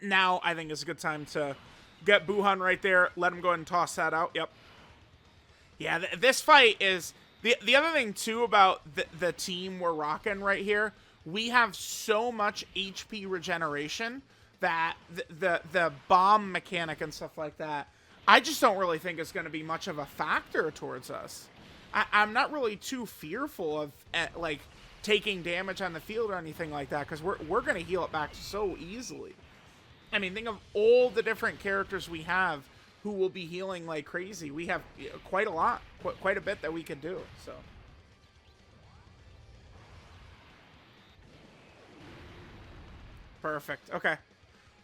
Now I think is a good time to get Buhan right there. Let him go ahead and toss that out. Yep. Yeah, this fight is... The other thing, too, about the team we're rocking right here, we have so much HP regeneration that the bomb mechanic and stuff like that, I just don't really think it's going to be much of a factor towards us. I'm not really too fearful of, like, taking damage on the field or anything like that, because we're going to heal it back so easily. I mean, think of all the different characters we have who will be healing like crazy. We have quite a lot, quite a bit that we can do, so. Perfect, okay.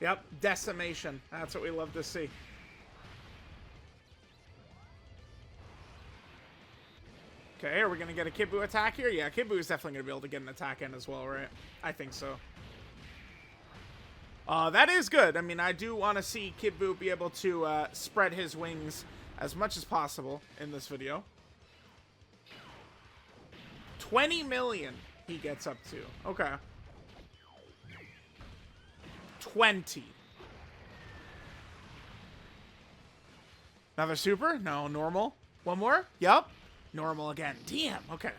Yep, decimation. That's what we love to see. Okay, are we going to get a Kid Buu attack here? Yeah, Kid Buu is definitely going to be able to get an attack in as well, right? I think so. That is good. I mean, I do want to see Kid Buu be able to spread his wings as much as possible in this video. 20 million he gets up to. Okay. 20. Another super? No, normal. One more? Yup. Normal again. Damn. Okay.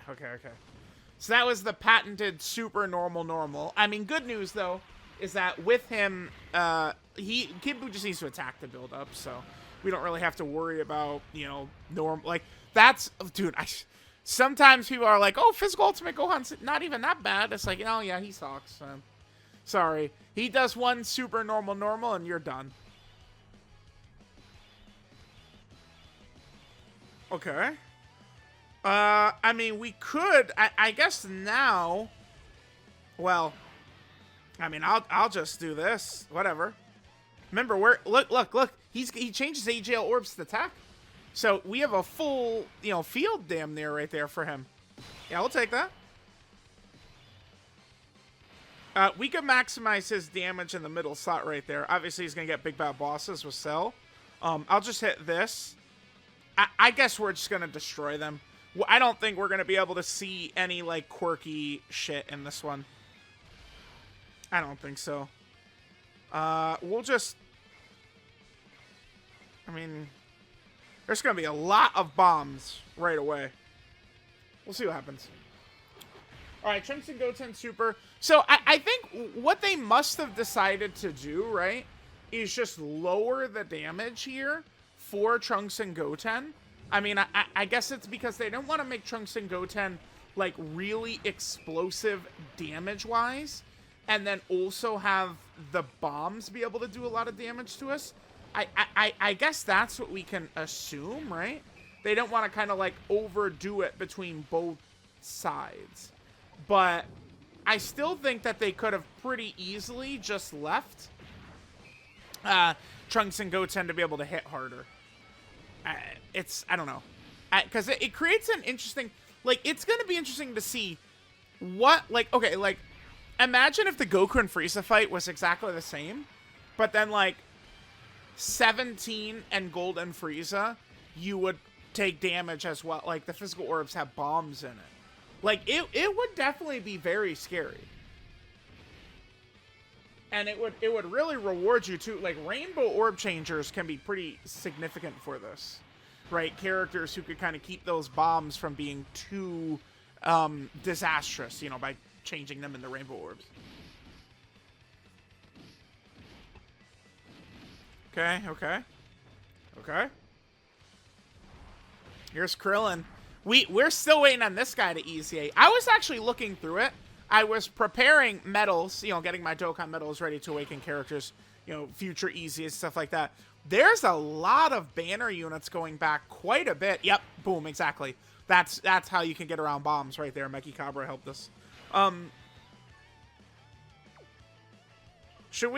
So that was the patented super normal. I mean, good news, though, is that with him, Kid Buu just needs to attack to build up, so we don't really have to worry about, you know, like, that's, dude, sometimes people are like, oh, physical ultimate Gohan's not even that bad. It's like, oh, yeah, he sucks. Sorry. He does one super normal, and you're done. Okay. I mean, we could, I guess now, well, I mean, I'll just do this. Whatever. Remember, look. He changes AGL orbs to attack. So we have a full, you know, field damn near right there for him. Yeah, we'll take that. We could maximize his damage in the middle slot right there. Obviously, he's going to get big bad bosses with Cell. I'll just hit this. I guess we're just going to destroy them. I don't think we're going to be able to see any, like, quirky shit in this one. I don't think so. We'll just... I mean... There's going to be a lot of bombs right away. We'll see what happens. Alright, Trunks and Goten Super. So, I think what they must have decided to do, right, is just lower the damage here for Trunks and Goten. I mean, I guess it's because they don't want to make Trunks and Goten, like, really explosive damage-wise, and then also have the bombs be able to do a lot of damage to us. I guess that's what we can assume, right? They don't want to kind of, like, overdo it between both sides. But I still think that they could have pretty easily just left Trunks and Goten to be able to hit harder. I don't know. Because it creates an interesting... Like, it's going to be interesting to see what... Like, okay, like, imagine if the Goku and Frieza fight was exactly the same, but then, like, 17 and Golden Frieza, you would take damage as well. Like, the physical orbs have bombs in it. Like, it would definitely be very scary. And it would really reward you, too. Like, Rainbow Orb Changers can be pretty significant for this. Right? Characters who could kind of keep those bombs from being too disastrous, you know, by changing them into Rainbow Orbs. Okay. Here's Krillin. We're still waiting on this guy to EZA. I was actually looking through it. I was preparing medals, you know, getting my Dokkan medals ready to awaken characters, you know, future EZAs, stuff like that. There's a lot of banner units going back quite a bit. Yep, boom, exactly. That's how you can get around bombs right there. Meki Cabra helped us. Should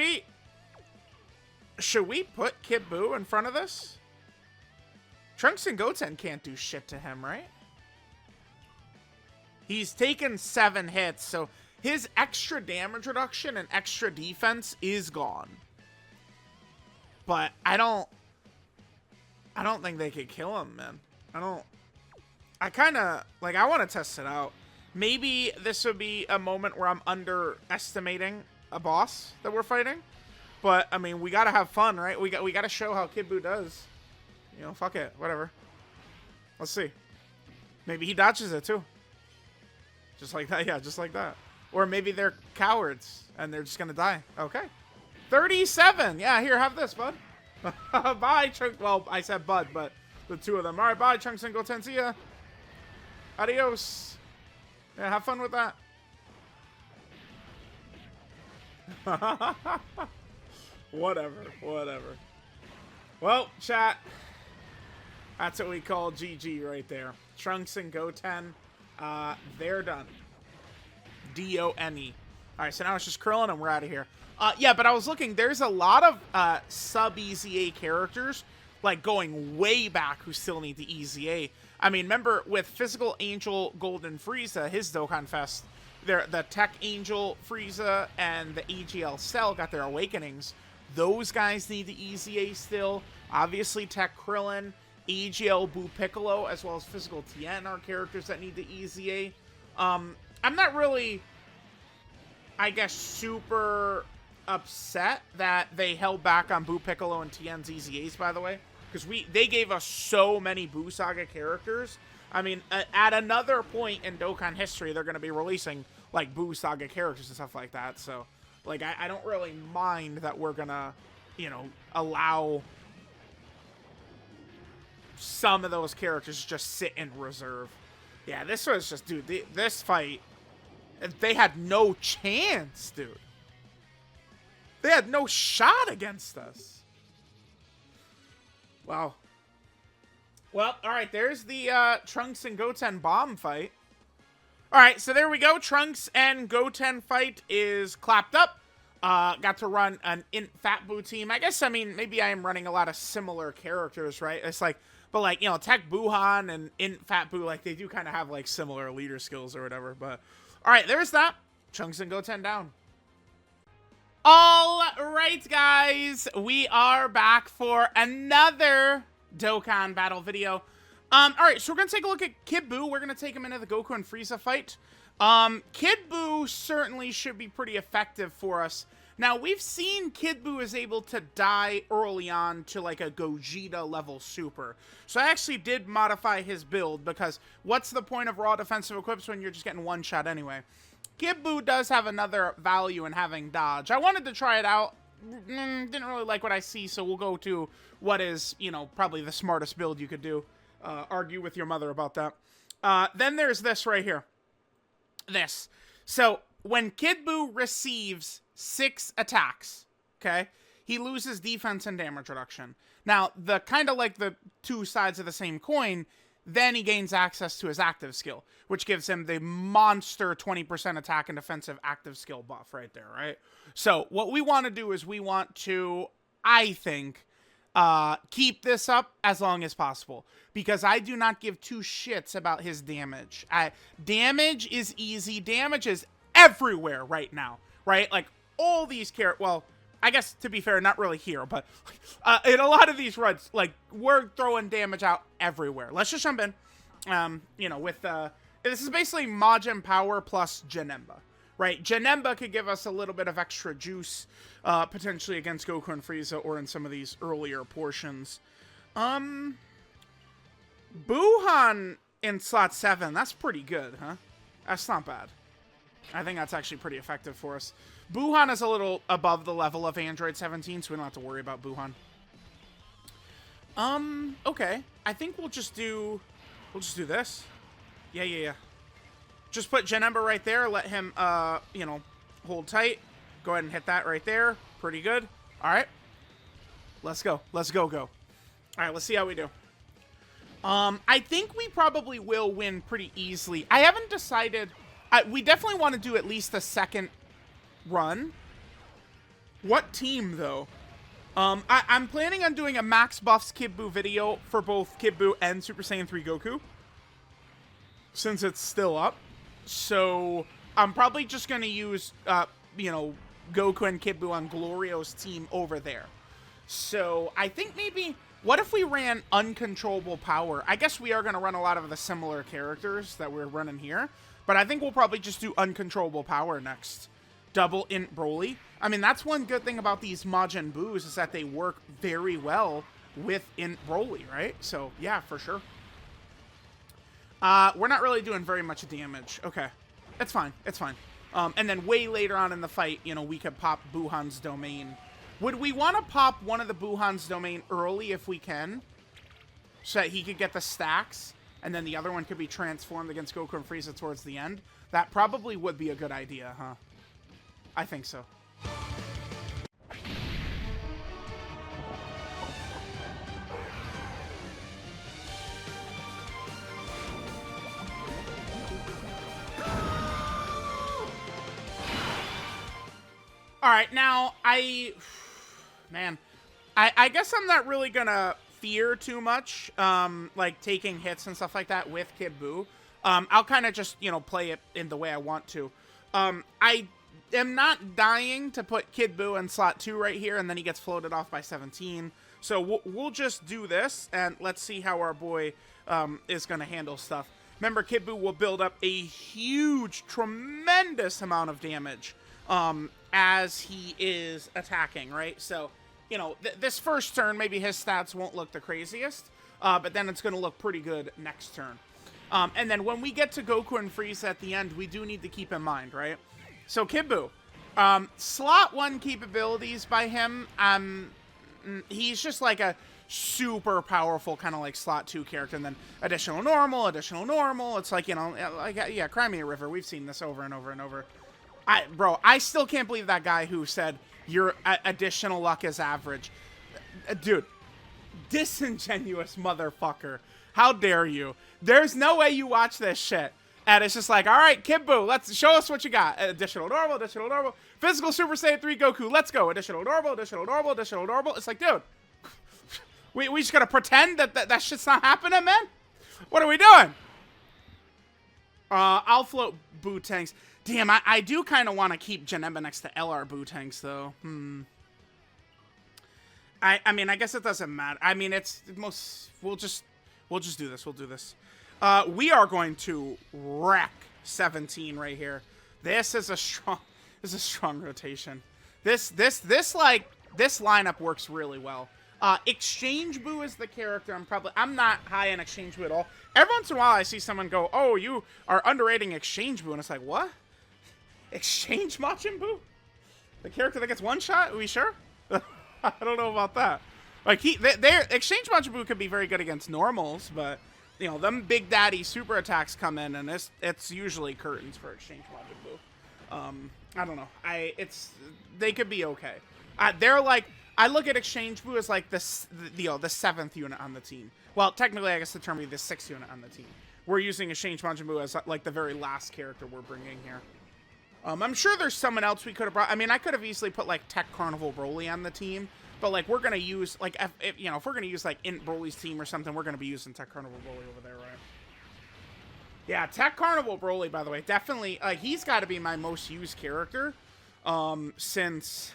we put Kid Buu in front of this? Trunks and Goten can't do shit to him, right? He's taken 7 hits, so his extra damage reduction and extra defense is gone. But I don't think they could kill him, man. I kind of, like, I want to test it out. Maybe this would be a moment where I'm underestimating a boss that we're fighting. But, I mean, we got to have fun, right? We got to show how Kid Buu does. You know, fuck it. Whatever. Let's see. Maybe he dodges it, too. Just like that. Yeah, just like that. Or maybe they're cowards, and they're just going to die. Okay. 37! Yeah, here, have this, bud. Bye, Trunks. Well, I said bud, but the two of them. Alright, bye, Trunks and Goten. See ya. Adios. Yeah, have fun with that. Whatever. Well, chat. That's what we call GG right there. Trunks and Goten, they're done. D-O-N-E. All right, so now it's just Krillin and we're out of here. Yeah, but I was looking. There's a lot of sub-EZA characters, like going way back, who still need the EZA. I mean, remember with Physical Angel Golden Frieza, his Dokkan Fest, the Tech Angel Frieza and the AGL Cell got their awakenings. Those guys need the EZA still. Obviously, Tech Krillin, AGL Buu Piccolo, as well as Physical Tien are characters that need the EZA. I'm not really, I guess, super upset that they held back on Buu Piccolo and Tien's EZAs, by the way, because they gave us so many Buu Saga characters. I mean, at another point in Dokkan history, they're going to be releasing, like, Buu Saga characters and stuff like that, so, like, I don't really mind that we're going to, you know, allow some of those characters to just sit in reserve. Yeah, this was just, dude, this fight, they had no chance, dude. They had no shot against us. Wow. Well, all right, there's the Trunks and Goten bomb fight. All right, so there we go. Trunks and Goten fight is clapped up. Got to run an Int Fat Buu team. I guess, I mean, maybe I am running a lot of similar characters, right? It's like, but like, you know, Tech Buhan and Int Fat Buu, like, they do kind of have, like, similar leader skills or whatever. But, all right, there's that. Trunks and Goten down. All right, guys. We are back for another Dokkan battle video. All right, so we're going to take a look at Kid Buu. We're going to take him into the Goku and Frieza fight. Kid Buu certainly should be pretty effective for us. Now, we've seen Kid Buu is able to die early on to, like, a Gogeta level super. So I actually did modify his build, because what's the point of raw defensive equips when you're just getting one shot anyway? Kid Buu does have another value in having dodge. I wanted to try it out. Didn't really like what I see, so we'll go to what is, you know, probably the smartest build you could do. Argue with your mother about that. Then there's this right here. This. So, when Kid Buu receives 6 attacks, okay, he loses defense and damage reduction. Now, the kind of like the two sides of the same coin, then he gains access to his active skill, which gives him the monster 20% attack and defensive active skill buff right there, right? So, what we want to do is we want to, I think, keep this up as long as possible, because I do not give two shits about his damage. Damage is easy. Damage is everywhere right now, right? Like, all these well, I guess, to be fair, not really here, but in a lot of these runs, like, we're throwing damage out everywhere. Let's just jump in, you know, with, this is basically Majin Power plus Janemba, right? Janemba could give us a little bit of extra juice, potentially against Goku and Frieza, or in some of these earlier portions. Buhan in slot 7, that's pretty good, huh? That's not bad. I think that's actually pretty effective for us. Buhan is a little above the level of Android 17, so we don't have to worry about Buhan. Okay. I think we'll just do this. Yeah. Just put Janemba right there, let him, you know, hold tight. Go ahead and hit that right there. Pretty good. All right. Let's go. Go. All right, let's see how we do. I think we probably will win pretty easily. I haven't decided. We definitely want to do at least a second run. What team, though? I'm planning on doing a Max Buffs Kid Buu video for both Kid Buu and Super Saiyan 3 Goku, since it's still up. So I'm probably just going to use, you know, Goku and Kid Buu on Glorio's team over there. So I think maybe, what if we ran Uncontrollable Power? I guess we are going to run a lot of the similar characters that we're running here, but I think we'll probably just do Uncontrollable Power next. Double Int Broly. I mean, that's one good thing about these Majin Buus, is that they work very well with Int Broly, right? So, yeah, for sure. We're not really doing very much damage. Okay. It's fine. And then way later on in the fight, you know, we could pop Buhan's Domain. Would we want to pop one of the Buhan's Domain early if we can? So that he could get the stacks, and then the other one could be transformed against Goku and Frieza towards the end? That probably would be a good idea, huh? I think so. All right, now man, I guess I'm not really gonna fear too much, like taking hits and stuff like that with Kid Buu. I'll kind of just, play it in the way I want to. I am not dying to put Kid Buu in slot 2 right here, and then he gets floated off by 17. So we'll just do this, and let's see how our boy is going to handle stuff. Remember, Kid Buu will build up a huge, tremendous amount of damage as he is attacking, right? So, this first turn, maybe his stats won't look the craziest, but then it's going to look pretty good next turn. And then when we get to Goku and Frieza at the end, we do need to keep in mind, right? So, Kid Buu. Slot 1 capabilities by him, he's just like a super powerful kind of like slot 2 character, and then additional normal. It's like, yeah, Cry Me a River. We've seen this over and over and over. I still can't believe that guy who said your additional luck is average. Dude, disingenuous motherfucker. How dare you? There's no way you watch this shit. And it's just like, all right, Kid Buu, let's show us what you got. Additional normal. Physical Super Saiyan 3 Goku, let's go. Additional normal. It's like, dude, we just gotta pretend that shit's not happening, man? What are we doing? I'll float Buu tanks. Damn, I do kind of want to keep Janemba next to LR Buu tanks, though. I mean, I guess it doesn't matter. I mean, we'll just do this. We'll do this. We are going to wreck 17 right here. This is a strong rotation. This lineup works really well. Exchange Buu is the character I'm not high on Exchange Buu at all. Every once in a while I see someone go, "Oh, you are underrating Exchange Buu," and it's like, what? Exchange Machin Buu? The character that gets one shot? Are we sure? I don't know about that. Like Exchange Machin Buu could be very good against normals, but them Big Daddy super attacks come in, and it's usually curtains for Exchange Machin Buu. I don't know. They could be okay. They're like, I look at Exchange Buu as like the 7th unit on the team. Well, technically, I guess the term would be the 6th unit on the team. We're using Exchange Machin Buu as like the very last character we're bringing here. I'm sure there's someone else we could have brought. I mean, I could have easily put like Tech Carnival Broly on the team, but like we're gonna use like if we're gonna use like Int Broly's team or something, we're gonna be using Tech Carnival Broly over there, right? Yeah, Tech Carnival Broly, by the way, definitely he's got to be my most used character since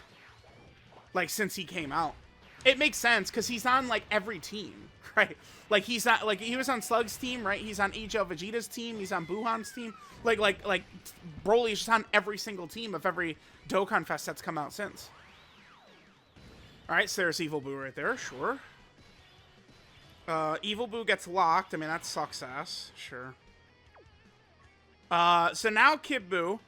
he came out. It makes sense because he's on like every team, right? Like he's not like he was on Slug's team, right? He's on EZA Vegeta's team. He's on Buhan's team. Like Broly's just on every single team of every Dokkan Fest that's come out since. All right, so there's Evil Buu right there, sure. Evil Buu gets locked. I mean, that sucks ass, sure. So now Kid Buu,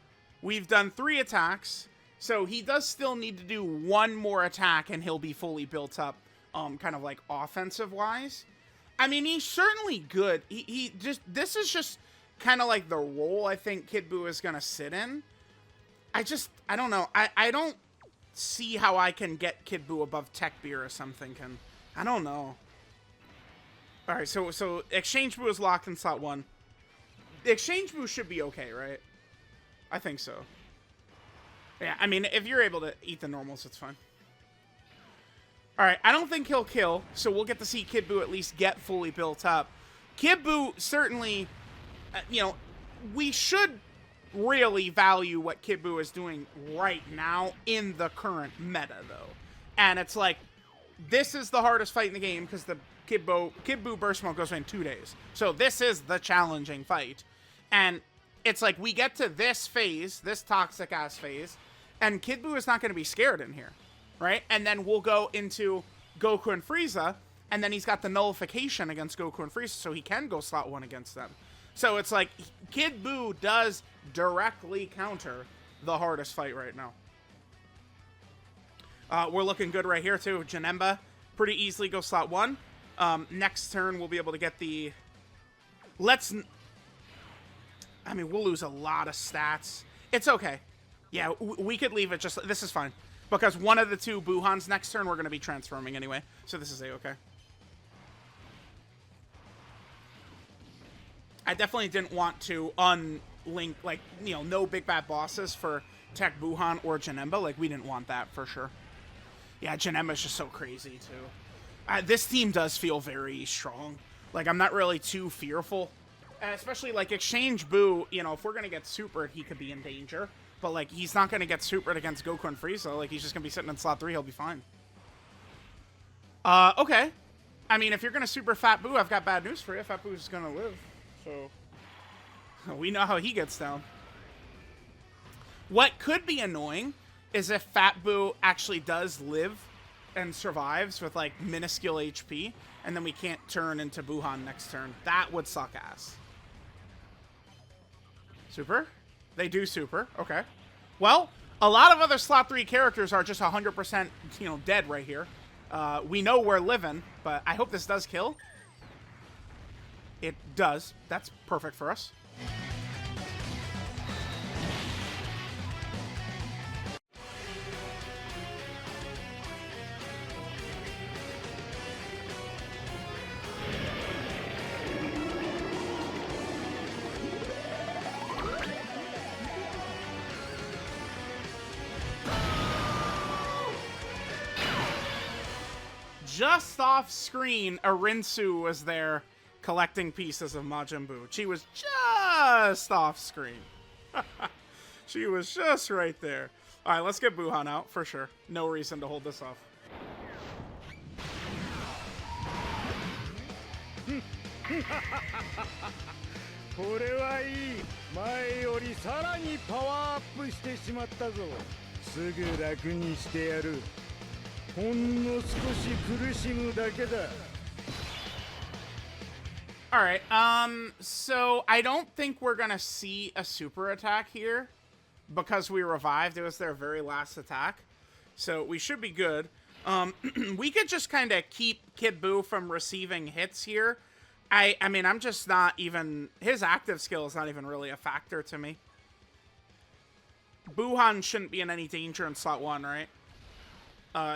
we've done 3 attacks. So he does still need to do 1 more attack and he'll be fully built up, kind of like offensive-wise. I mean, he's certainly good. This is just kind of like the role I think Kid Buu is going to sit in. I don't know. I don't see how I can get Kid Buu above Tech Beer or something. I don't know. All right, so Exchange Buu is locked in slot 1. The Exchange Buu should be okay, right? I think so. Yeah, I mean, if you're able to eat the normals, it's fine. Alright, I don't think he'll kill, so we'll get to see Kid Buu at least get fully built up. Kid Buu certainly, we should really value what Kid Buu is doing right now in the current meta, though. And it's like, this is the hardest fight in the game because the Kid Buu burst mode goes away in 2 days. So this is the challenging fight. And it's like we get to this phase, this toxic ass phase, and Kid Buu is not going to be scared in here, right? And then we'll go into Goku and Frieza, and then he's got the nullification against Goku and Frieza, so he can go slot 1 against them. So it's like Kid Buu does directly counter the hardest fight right now. We're looking good right here too. Janemba pretty easily go slot 1. Next turn we'll be able to get the. I mean, we'll lose a lot of stats. It's okay. Yeah, we could leave it just. This is fine because one of the 2 Buhans next turn we're going to be transforming anyway. So this is a-okay. I definitely didn't want to unlink, like, no big bad bosses for Tech Buhan or Janemba. Like, we didn't want that for sure. Yeah, Janemba's just so crazy, too. This team does feel very strong. Like, I'm not really too fearful. Especially, like, Exchange Buu, you know, if we're going to get supered, he could be in danger. But, like, he's not going to get supered against Goku and Frieza. Like, he's just going to be sitting in slot 3. He'll be fine. Okay. I mean, if you're going to super Fat Buu, I've got bad news for you. Fat Buu's going to live. So, we know how he gets down. What could be annoying is if Fat Buu actually does live and survives with, like, minuscule HP, and then we can't turn into Buhan next turn. That would suck ass. Super? They do super. Okay. Well, a lot of other slot 3 characters are just 100%, you know, dead right here. We know we're living, but I hope this does kill. It does. That's perfect for us. Just off screen, Arinsu was there collecting pieces of Majin Buu. She was just off screen. She was just right there. All right, let's get Buhan out for sure. No reason to hold this off. Alright, so I don't think we're gonna see a super attack here because we revived. It was their very last attack. So we should be good. We could just kind of keep Kid Buu from receiving hits here. I mean, I'm just not even... His active skill is not even really a factor to me. Buhan shouldn't be in any danger in slot 1, right?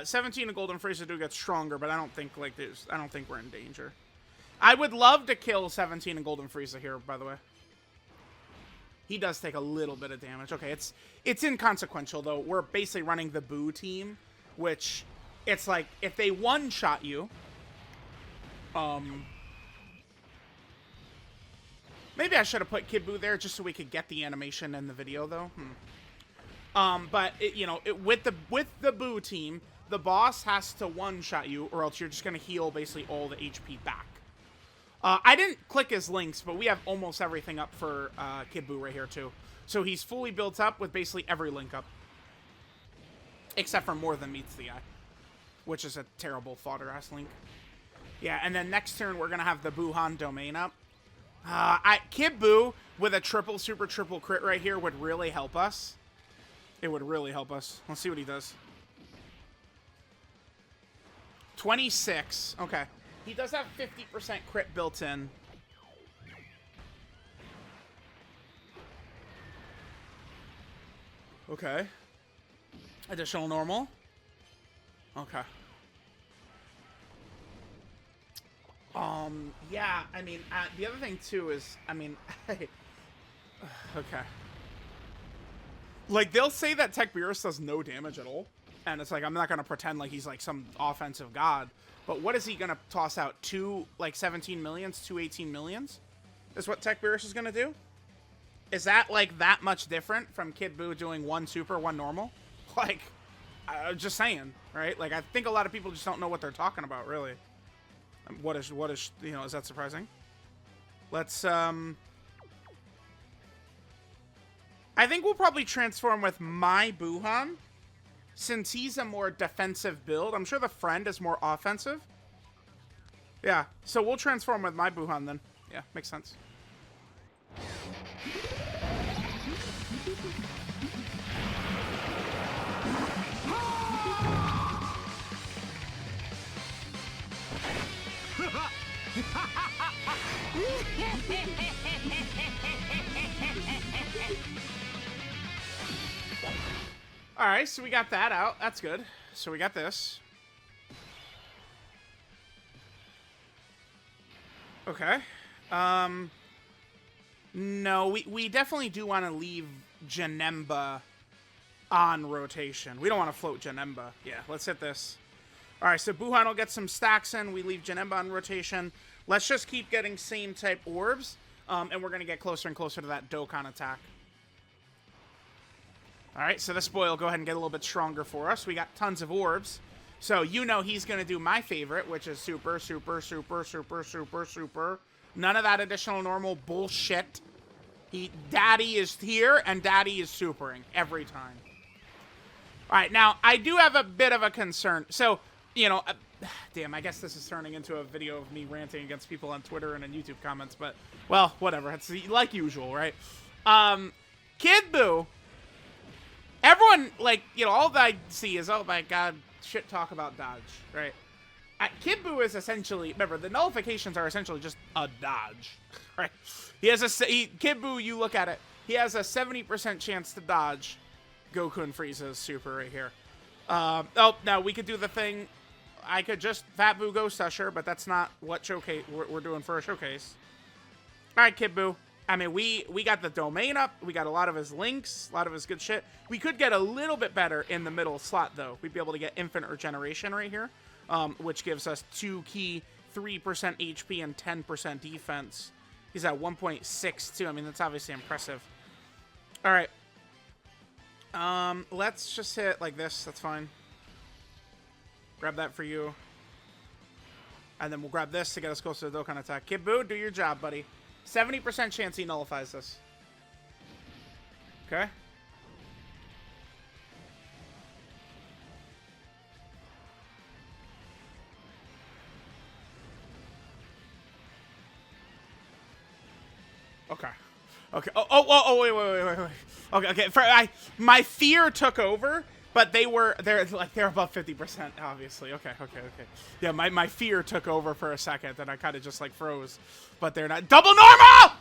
17 and Golden Frieza do get stronger, but I don't think like this. I don't think we're in danger. I would love to kill 17 and Golden Frieza here, by the way. He does take a little bit of damage. Okay, it's inconsequential though. We're basically running the Buu team, which it's like if they one-shot you, maybe I should have put Kid Buu there just so we could get the animation in the video though. But you know, with the Buu team, the boss has to one-shot you, or else you're just gonna heal basically all the HP back. I didn't click his links, but we have almost everything up for Kid Buu right here too. So he's fully built up with basically every link up, except for More Than Meets the Eye, which is a terrible fodder-ass link. Yeah, and then next turn we're gonna have the Buhan domain up. Kid Buu with a super triple crit right here would really help us. It would really help us. Let's see what he does. 26. Okay. He does have 50% crit built in. Okay. Additional normal. Okay. Yeah, I mean, the other thing too is, I mean, okay. Like, they'll say that Tech Beerus does no damage at all. And it's like, I'm not going to pretend like he's like some offensive god. But what is he going to toss out? Two, like, 17 millions? 2 18 millions? Is what Tech Beerus is going to do? Is that, like, that much different from Kid Buu doing 1 super, 1 normal? Like, just saying, right? Like, I think a lot of people just don't know what they're talking about, really. What is, you know, is that surprising? Let's, I think we'll probably transform with my Buhan, since he's a more defensive build. I'm sure the friend is more offensive. Yeah, so we'll transform with my Buhan then. Yeah, makes sense. Alright, so we got that out. That's good. So we got this. Okay. No, we definitely do want to leave Janemba on rotation. We don't want to float Janemba. Yeah, let's hit this. All right, so Gohan will get some stacks in. We leave Janemba on rotation. Let's just keep getting same type orbs, and we're going to get closer and closer to that Dokkan attack. All right, so this boy will go ahead and get a little bit stronger for us. We got tons of orbs. So you know he's going to do my favorite, which is super, super, super, super, super, super. None of that additional normal bullshit. Daddy is here, and Daddy is supering every time. All right, now, I do have a bit of a concern. So, you know, damn, I guess this is turning into a video of me ranting against people on Twitter and in YouTube comments, but, well, whatever. It's like usual, right? Kid Buu, everyone, like, you know, all that I see is, oh my god, shit talk about dodge, right? Kid Buu is essentially, remember, the nullifications are essentially just a dodge, right? Kid Buu, you look at it, he has a 70% chance to dodge Goku and Frieza's super right here. Oh, now we could do the thing. I could just Fat Buu Ghost Usher, but that's not what showcase we're doing for a showcase. All right, Kid Buu. I mean, we got the domain up. We got a lot of his links, a lot of his good shit. We could get a little bit better in the middle slot, though. We'd be able to get infinite regeneration right here, which gives us 2 key, 3% HP, and 10% defense. He's at 1.62. I mean, that's obviously impressive. All right. Let's just hit like this. That's fine. Grab that for you. And then we'll grab this to get us closer to the Dokkan attack. Kid Buu, do your job, buddy. 70% chance he nullifies this. Okay. Okay. Okay. Oh, wait. Okay. My fear took over, but they're above 50%, obviously. Okay. Yeah, my fear took over for a second, and I kind of just like froze. But they're not double normal.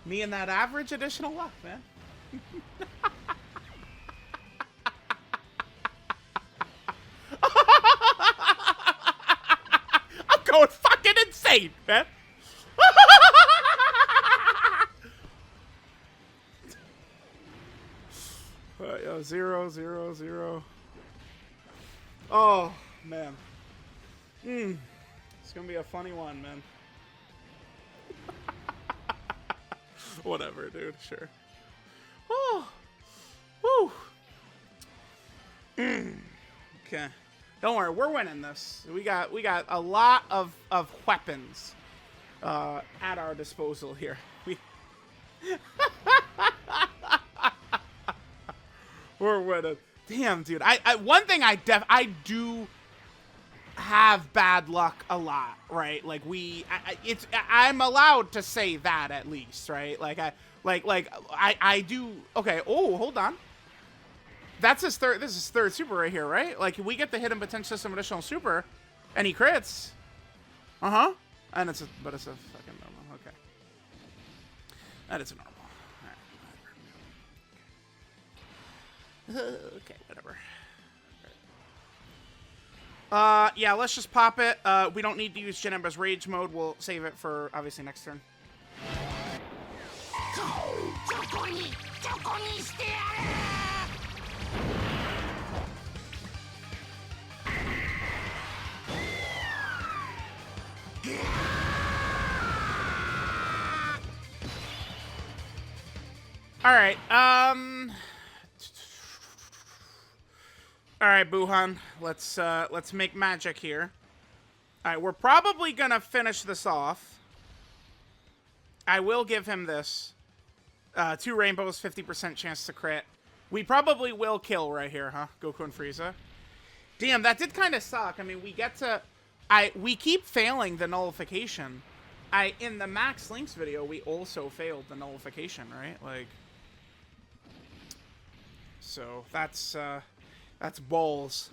Me and that average additional luck, man. I'm going fucking insane, man. Yo, 0, 0, 0. Oh, man. It's gonna be a funny one, man. Whatever, dude. Sure. Oh. Woo. Okay. Don't worry, we're winning this. We got a lot of weapons at our disposal here. We're winning. Damn, dude. One thing I do have bad luck a lot, right? Like I'm allowed to say that at least, right? I do. Okay. Oh, hold on. That's his third. This is his third super right here, right? Like we get the hidden potential system additional super, and he crits. And it's a fucking normal. Okay. That is a normal. Okay, whatever. Yeah, let's just pop it. We don't need to use Janemba's rage mode. We'll save it for obviously next turn. All right. All right, Gohan. Let's make magic here. All right, we're probably gonna finish this off. I will give him this. 2 rainbows, 50% chance to crit. We probably will kill right here, huh? Goku and Frieza. Damn, that did kind of suck. I mean, we keep failing the nullification. In the Max Links video, we also failed the nullification, right? Like, so that's balls.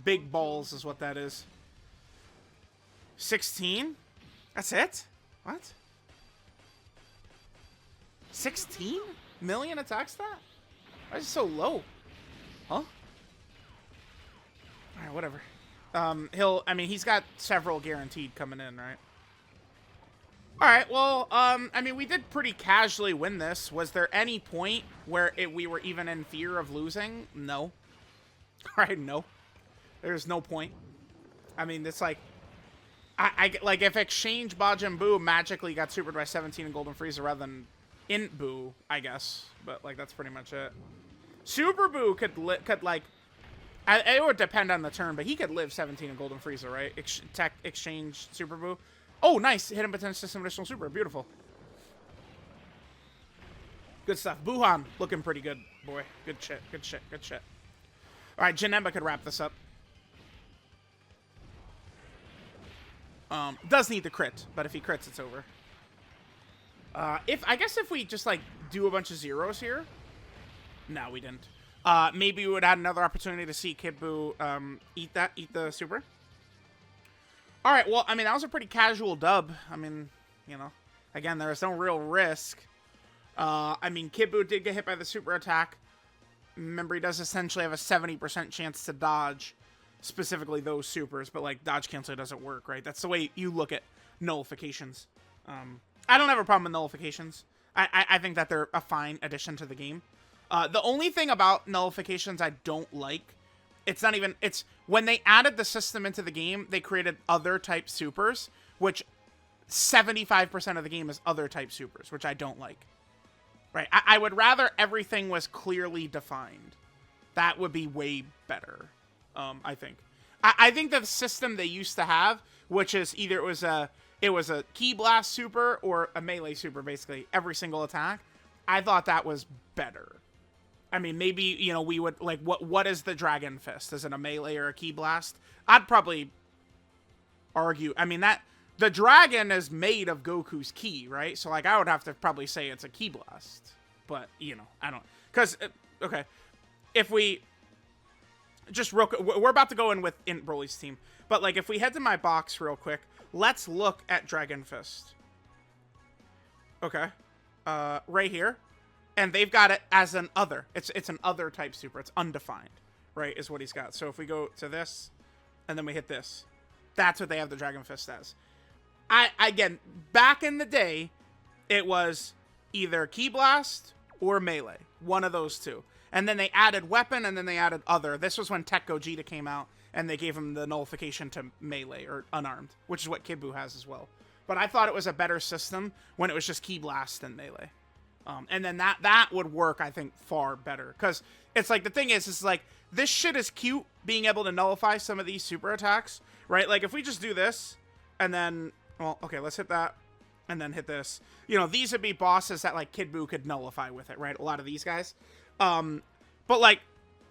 Big balls is what that is. 16? That's it? What? 16 million attack stat? Why is it so low? Huh? Alright, whatever. He's got several guaranteed coming in, right? All right, well, I mean, we did pretty casually win this. Was there any point where we were even in fear of losing? No. All right, no. There's no point. I mean, it's like, like, if Exchange Bajin Buu magically got supered by 17 and Golden Frieza rather than Int Buu, I guess. But, like, that's pretty much it. Super Buu could like, it would depend on the turn, but he could live 17 and Golden Frieza, right? Exchange Super Buu. Oh, nice. Hidden potential system additional super. Beautiful. Good stuff. Gohan looking pretty good, boy. Good shit. Good shit. Good shit. All right, Janemba could wrap this up. Does need the crit, but if he crits, it's over. I guess if we just like do a bunch of zeros here. No, we didn't. Maybe we would add another opportunity to see Kid Buu eat the super. All right, well, I mean, that was a pretty casual dub. I mean, you know, again, there was no real risk. I mean, Kid Buu did get hit by the super attack. Remember, he does essentially have a 70% chance to dodge, specifically those supers, but, like, dodge cancel doesn't work, right? That's the way you look at nullifications. I don't have a problem with nullifications. I think that they're a fine addition to the game. The only thing about nullifications I don't like, it's when they added the system into the game, they created other type supers, which 75% of the game is other type supers, which I don't like. Right? I would rather everything was clearly defined. That would be way better, I think. I think the system they used to have, which is either it was a Ki Blast super or a melee super, basically, every single attack, I thought that was better. I mean, maybe, you know, we would, like, what is the Dragon Fist? Is it a melee or a Ki Blast? I'd probably argue, I mean, the dragon is made of Goku's ki, right? So, like, I would have to probably say it's a Ki Blast. But, you know, I don't, because, okay, if we, just real quick, we're about to go in with Broly's team, but, like, if we head to my box real quick, let's look at Dragon Fist. Okay. Right here. And they've got it as an other. It's an other type super. It's undefined, right, is what he's got. So if we go to this, and then we hit this, that's what they have the Dragon Fist as. Again, back in the day, it was either Ki Blast or melee. One of those two. And then they added weapon, and then they added other. This was when Tech Gogeta came out, and they gave him the nullification to melee, or unarmed, which is what Kid Buu has as well. But I thought it was a better system when it was just Ki Blast and melee. And then that would work, I think, far better. Because it's like, the thing is like, this shit is cute, being able to nullify some of these super attacks, right? Like, if we just do this, and then, well, okay, let's hit that, and then hit this. You know, these would be bosses that, like, Kid Buu could nullify with it, right? A lot of these guys. But, like,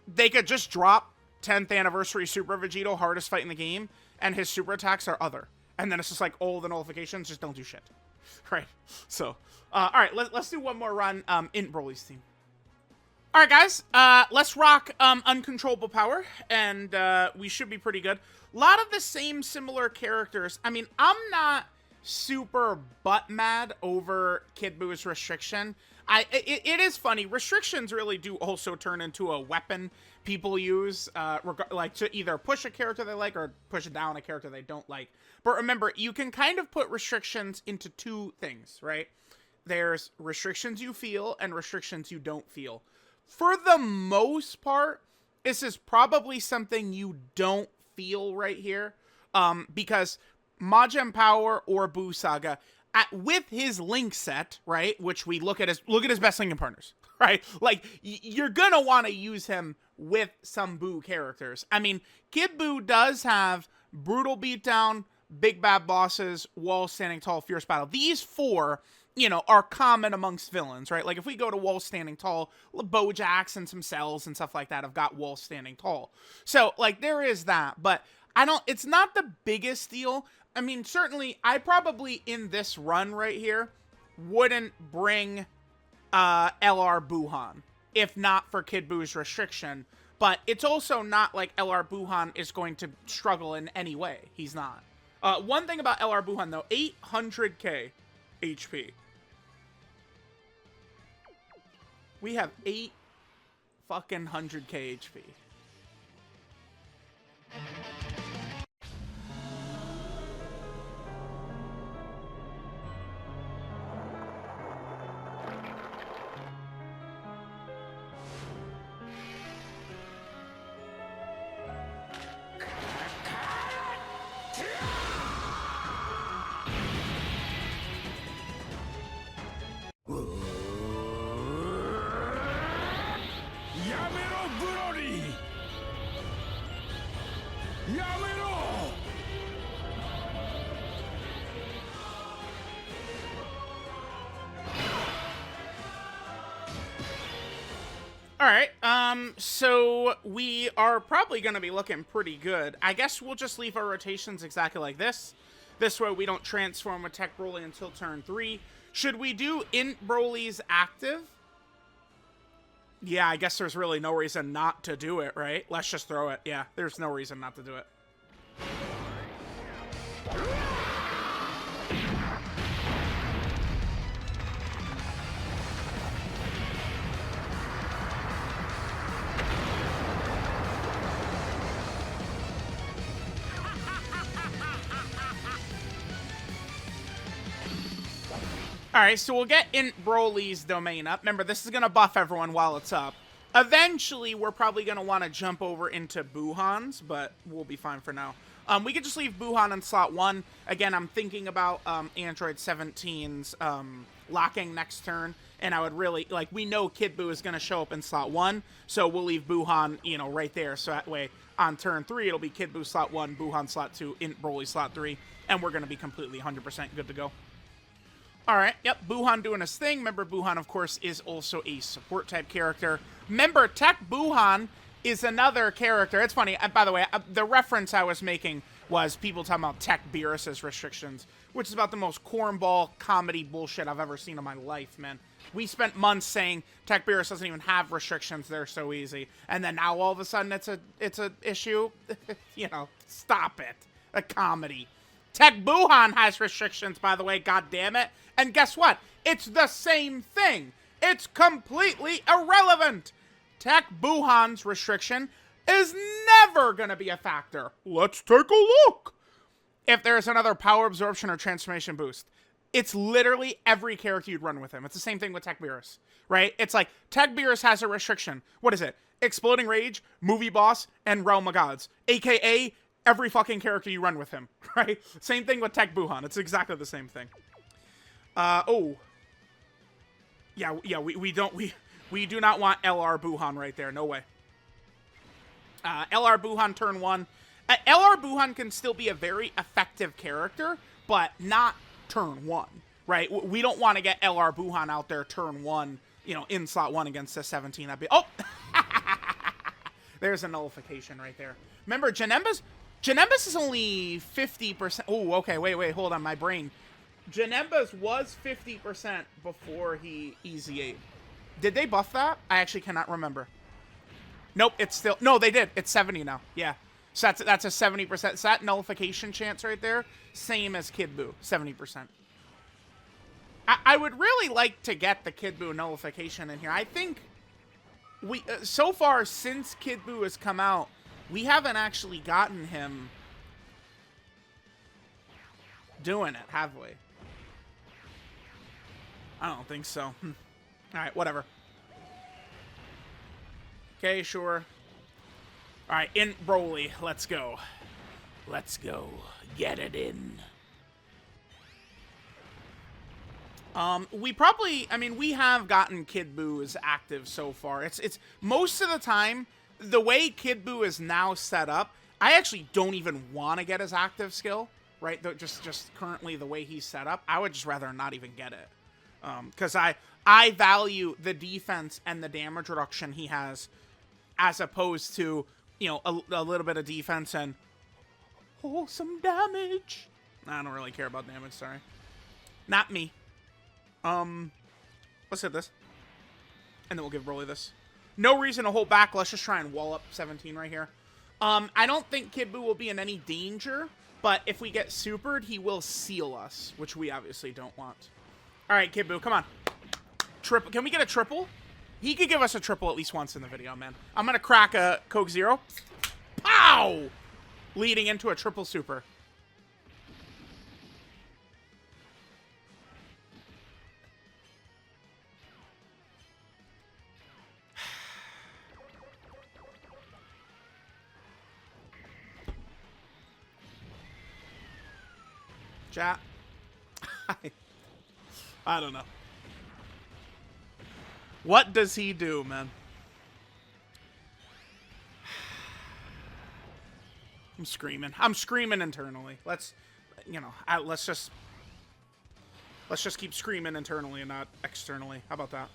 they could just drop 10th Anniversary Super Vegeta, hardest fight in the game, and his super attacks are other. And then it's just like, all the nullifications just don't do shit. Right? So, all right, let's do one more run in Broly's team. All right, guys, let's rock Uncontrollable Power, and we should be pretty good. A lot of the same similar characters. I mean, I'm not super butt mad over Kid Buu's restriction. It is funny. Restrictions really do also turn into a weapon people use, like, to either push a character they like or push down a character they don't like. But remember, you can kind of put restrictions into two things, right? There's restrictions you feel and restrictions you don't feel. For the most part, this is probably something you don't feel right here, because Majin Power or Buu Saga, with his link set, right, which we look at his best linking partners, right? Like, you're gonna want to use him with some Buu characters. I mean, Kid Buu does have Brutal Beatdown, Big Bad Bosses, Wall Standing Tall, Fierce Battle. These four, you know, are common amongst villains, right? Like, if we go to Wall Standing Tall, Bojacks and some Cells and stuff like that have got Wall Standing Tall. So, like, there is that, but it's not the biggest deal. I mean, certainly, I probably, in this run right here, wouldn't bring LR Buhan, if not for Kid Buu's restriction. But it's also not like LR Buhan is going to struggle in any way. He's not. One thing about LR Buhan, though, 800k HP. We have 8 fucking 100k HP. All right, so we are probably going to be looking pretty good. I guess we'll just leave our rotations exactly like this. This way we don't transform with Tech Broly until turn 3. Should we do Int Broly's active? Yeah, I guess there's really no reason not to do it, right? Let's just throw it. Yeah, there's no reason not to do it. Alright, so we'll get Int Broly's domain up. Remember, this is going to buff everyone while it's up. Eventually, we're probably going to want to jump over into Buhan's, but we'll be fine for now. We could just leave Buhan in slot 1. Again, I'm thinking about Android 17's locking next turn, and I would really, like, we know Kid Buu is going to show up in slot 1, so we'll leave Buhan, you know, right there, so that way, on turn 3, it'll be Kid Buu slot 1, Buhan slot 2, Int Broly slot 3, and we're going to be completely 100% good to go. Alright, yep, Buhan doing his thing. Remember, Buhan, of course, is also a support-type character. Remember, Tech Buhan is another character. It's funny, by the way, the reference I was making was people talking about Tech Beerus's restrictions, which is about the most cornball comedy bullshit I've ever seen in my life, man. We spent months saying Tech Beerus doesn't even have restrictions, they're so easy. And then now all of a sudden it's a issue? You know, stop it. A comedy. Tech Buhan has restrictions, by the way, god damn it. And guess what? It's the same thing. It's completely irrelevant. Tech Buhan's restriction is never going to be a factor. Let's take a look. If there's another power absorption or transformation boost, it's literally every character you'd run with him. It's the same thing with Tech Beerus, right? It's like, Tech Beerus has a restriction. What is it? Exploding Rage, Movie Boss, and Realm of Gods. AKA every fucking character you run with him, right? Same thing with Tech Buhan. It's exactly the same thing. Oh. Yeah, we do not want LR Buhan right there. No way. LR Buhan turn 1. LR Buhan can still be a very effective character, but not turn 1, right? We don't want to get LR Buhan out there turn 1, you know, in slot 1 against the 17. That'd be... Oh! There's a nullification right there. Remember, Janemba's is only 50%. Oh, okay, wait, hold on, my brain. Janemba's was 50% before he EZA'd. Did they buff that? I actually cannot remember. Nope, it's still... No, they did. It's 70 now. Yeah. So that's a 70%. So that nullification chance right there, same as Kid Buu, 70%. I would really like to get the Kid Buu nullification in here. I think we... so far, since Kid Buu has come out, we haven't actually gotten him doing it, have we? I don't think so. Alright, whatever. Okay, sure. Alright, Int Broly, let's go. Let's go. Get it in. We probably, I mean, we have gotten Kid Buu as active so far. It's most of the time, the way Kid Buu is now set up, I actually don't even want to get his active skill, right? Just currently the way he's set up, I would just rather not even get it. Because I value the defense and the damage reduction he has as opposed to, you know, a little bit of defense and, oh, some damage. I don't really care about damage, sorry. Not me. Let's hit this. And then we'll give Broly this. No reason to hold back. Let's just try and wall up 17 right here. I don't think Kid Buu will be in any danger, but if we get supered, he will seal us, which we obviously don't want. All right, Kid Buu, come on. Triple. Can we get a triple? He could give us a triple at least once in the video, man. I'm going to crack a Coke Zero. Pow! Leading into a triple super. Chat. I don't know. What does he do, man? I'm screaming. I'm screaming internally. Let's, you know, let's just keep screaming internally and not externally. How about that?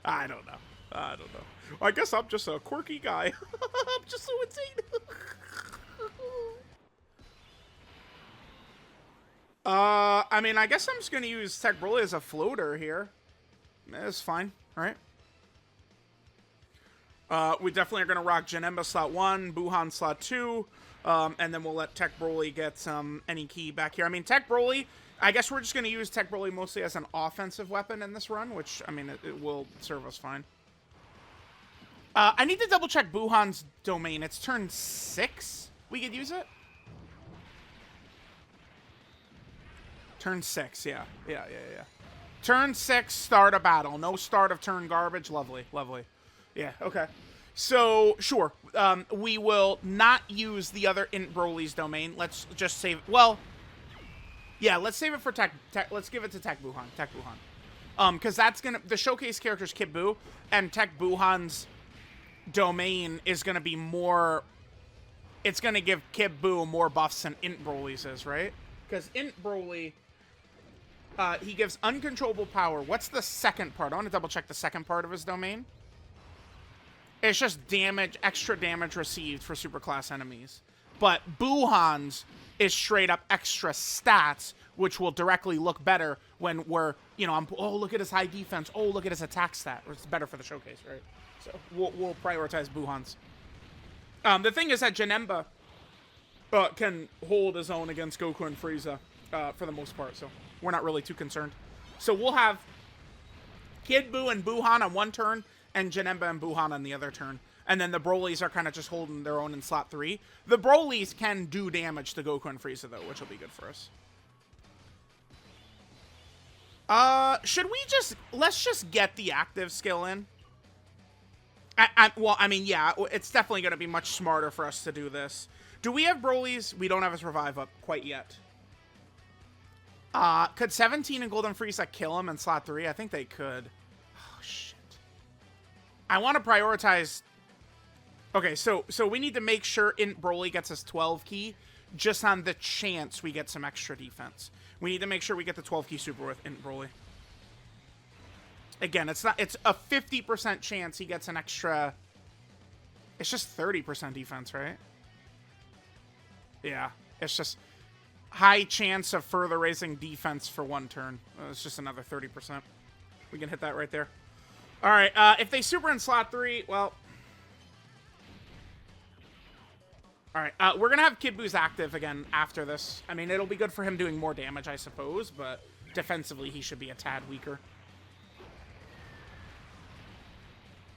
I don't know. I don't know. I guess I'm just a quirky guy. I'm just so insane. I mean, I guess I'm just gonna use Tech Broly as a floater here. That's fine, right? We definitely are gonna rock Janemba slot 1, Buhan slot 2, and then we'll let Tech Broly get any key back here. I mean, Tech Broly, I guess we're just gonna use Tech Broly mostly as an offensive weapon in this run, which, I mean, it will serve us fine. I need to double check Buhan's domain. It's turn 6. We could use it. Turn 6, yeah. Yeah. Turn 6, start a battle. No start of turn garbage. Lovely. Yeah, okay. So, sure. We will not use the other Int Broly's domain. Let's just save... Well, yeah, let's save it for Tech... Let's give it to Tech Buhan. Because that's gonna... The showcase character's Kid Buu, and Tech Buhan's domain is gonna be more... It's gonna give Kid Buu more buffs than Int Broly's is, right? Because Int Broly... he gives uncontrollable power. What's the second part? I want to double check the second part of his domain. It's just damage, extra damage received for superclass enemies. But Buhan's is straight up extra stats, which will directly look better when we're, you know, oh, look at his high defense. Oh, look at his attack stat. It's better for the showcase, right? So we'll prioritize Buhan's. The thing is that Janemba can hold his own against Goku and Frieza for the most part, so we're not really too concerned. So we'll have Kid Buu and Buhan on one turn, and Janemba and Buhan on the other turn. And then the Brolys are kind of just holding their own in slot 3. The Brolys can do damage to Goku and Frieza, though, which will be good for us. Should we just... Let's just get the active skill in. Well, I mean, yeah, it's definitely going to be much smarter for us to do this. Do we have Brolys? We don't have his revive up quite yet. Could 17 and Golden Frieza kill him in slot 3? I think they could. Oh, shit. I want to prioritize... Okay, so we need to make sure Int Broly gets us 12 key, just on the chance we get some extra defense. We need to make sure we get the 12 key super with Int Broly. Again, it's a 50% chance he gets an extra... It's just 30% defense, right? Yeah, it's just high chance of further raising defense for one turn. It's just another 30%. We can hit that right there. All right, if they super in slot 3, well... All right, we're going to have Kid Buu's active again after this. I mean, it'll be good for him doing more damage, I suppose, but defensively, he should be a tad weaker.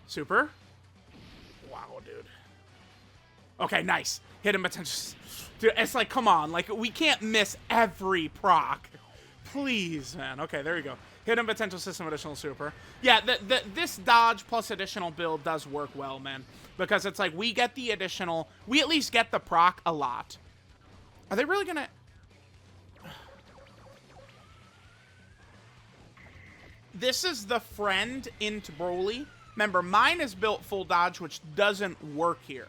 Super. Wow, dude. Okay, nice. Hidden potential. Dude, it's like, come on. Like, we can't miss every proc. Please, man. Okay, there you go. Hidden potential system additional super. Yeah, this dodge plus additional build does work well, man. Because it's like, we get the additional... We at least get the proc a lot. Are they really gonna... This is the friend into Broly. Remember, mine is built full dodge, which doesn't work here.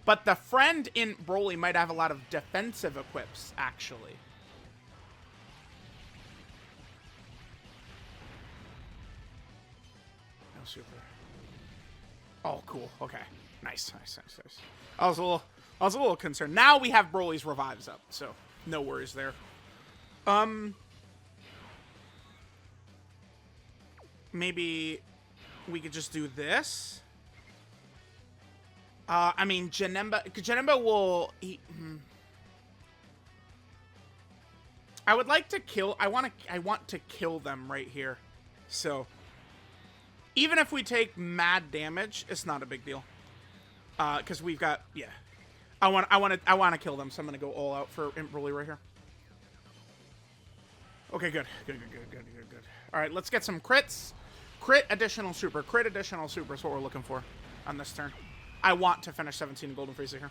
But the friend in Broly might have a lot of defensive equips, actually. No super. Oh, cool. Okay. Nice. I was a little concerned. Now we have Broly's revives up, so no worries there. Maybe we could just do this. I mean, Janemba will... I would like to kill... I want to kill them right here. So, even if we take mad damage, it's not a big deal. Because we've got... Yeah. I want to kill them, so I'm going to go all out for Imp Broly right here. Okay, good. All right, let's get some crits. Crit additional super. Crit additional super is what we're looking for on this turn. I want to finish 17 Golden Frieza here.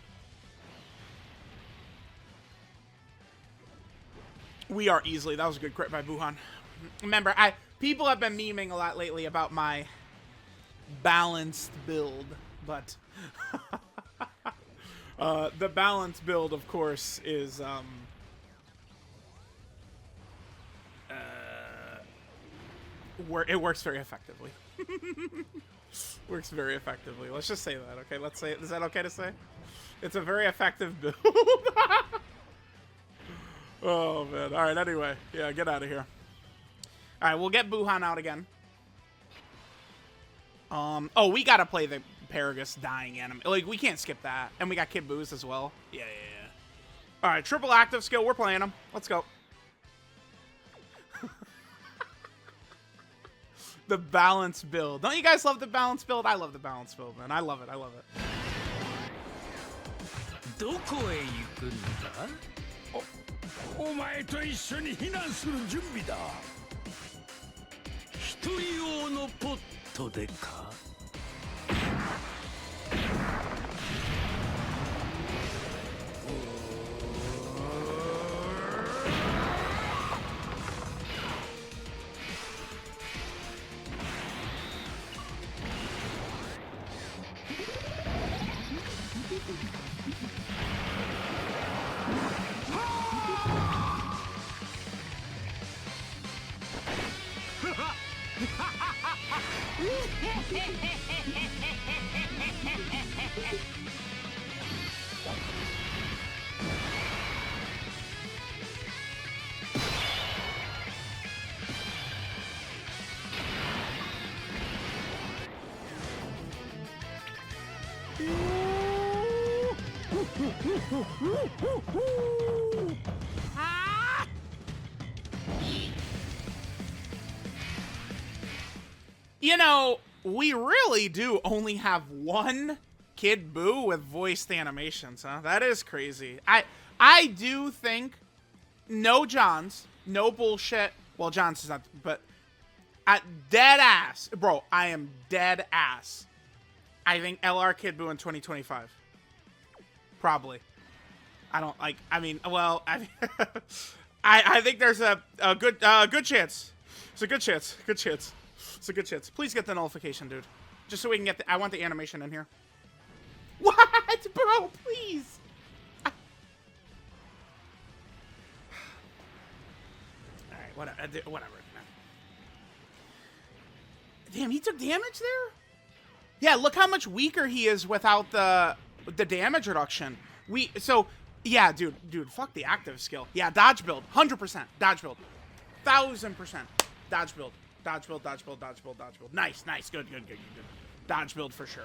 We are easily. That was a good crit by Buhan. Remember, people have been memeing a lot lately about my balanced build, but the balanced build, of course, is it works very effectively. Works very effectively. Let's just say that, okay? Let's say it. Is that okay to say? It's a very effective build. Oh, man. All right, anyway. Yeah, get out of here. All right, we'll get Gohan out again. Oh, we got to play the Paragus dying anime. Like, we can't skip that. And we got Kid Boo's as well. Yeah. All right, triple active skill. We're playing them. Let's go. The balance build. Don't you guys love the balance build? I love the balance build, man. I love it. I love it. どこへ行くんだ? お前と一緒に避難する準備だ。一人用のポットでか? You know, we really do only have one Kid Buu with voiced animations, huh? That is crazy. I do think no Johns, no bullshit. Well, Johns is not, but dead ass. Bro, I am dead ass. I think LR Kid Buu in 2025. Probably. I don't like, I mean, well, I think there's a good chance. It's a good chance. Good chance. It's a good chance. Please get the nullification, dude. Just so we can get the, I want the animation in here. What? Bro, please. Alright, whatever, man. Damn, he took damage there? Yeah, look how much weaker he is without the damage reduction. Yeah, dude, fuck the active skill. Yeah, dodge build, 100%. Dodge build, 1000%. Dodge build. Dodge build. Nice. Good. Dodge build for sure.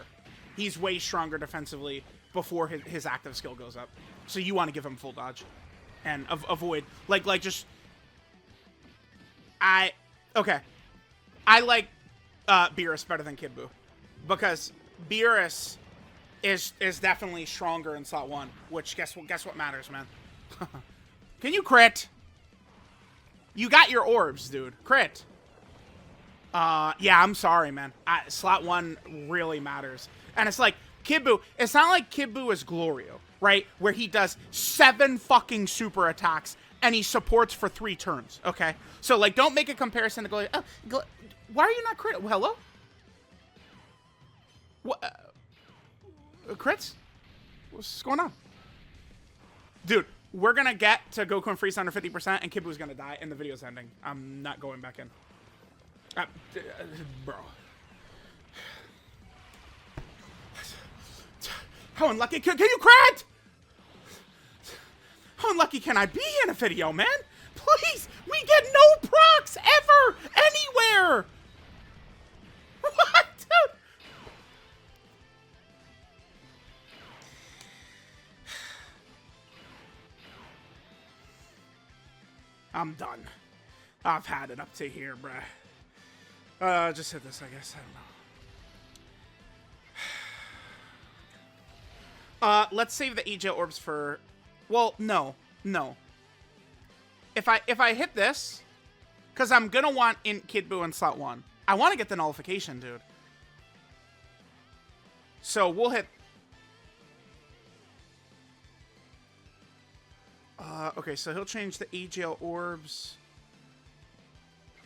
He's way stronger defensively before his active skill goes up. So you want to give him full dodge. And avoid. Okay. I like Beerus better than Kid Buu. Because Beerus is definitely stronger in slot 1. Which, guess what matters, man? Can you crit? You got your orbs, dude. Crit. Yeah, I'm sorry, man. Slot 1 really matters. And it's like, Kid Buu, it's not like Kid Buu is Glorio, right? Where he does 7 fucking super attacks and he supports for 3 turns, okay? So, like, don't make a comparison to Glorio. Oh, why are you not crit? Hello? What? Crits? What's going on? Dude, we're gonna get to Goku and Frieza under 50% and Kid Buu's gonna die and the video's ending. I'm not going back in. Bro. How unlucky can you crit? How unlucky can I be in a video, man? Please, we get no procs ever, anywhere. What, dude? I'm done. I've had it up to here, bruh. Just hit this, I guess. I don't know. Let's save the EJ orbs for... Well, no. If I hit this, because I'm gonna want in Kid Buu in slot 1. I want to get the nullification, dude. So we'll hit... Okay, so he'll change the EGL orbs.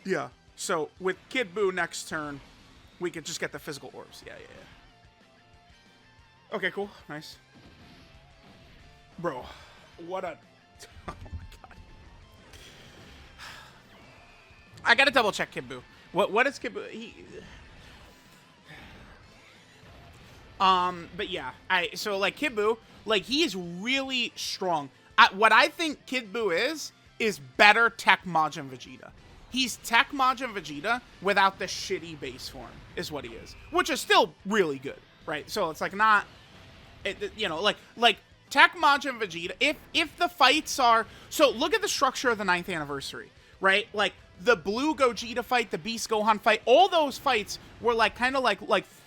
Yeah. So, with Kid Buu next turn, we could just get the physical orbs. Yeah. Okay, cool. Nice. Bro, what a... Oh, my God. I gotta double-check Kid Buu. What is Kid Buu? But yeah, so like Kid Buu, like he is really strong. What I think Kid Buu is better Tech Majin Vegeta. He's Tech Majin Vegeta without the shitty base form, is what he is, which is still really good, right? So it's like not, you know, like Tech Majin Vegeta. If the fights are so, look at the structure of the 9th anniversary, right? Like the Blue Gogeta fight, the Beast Gohan fight, all those fights were like kind of like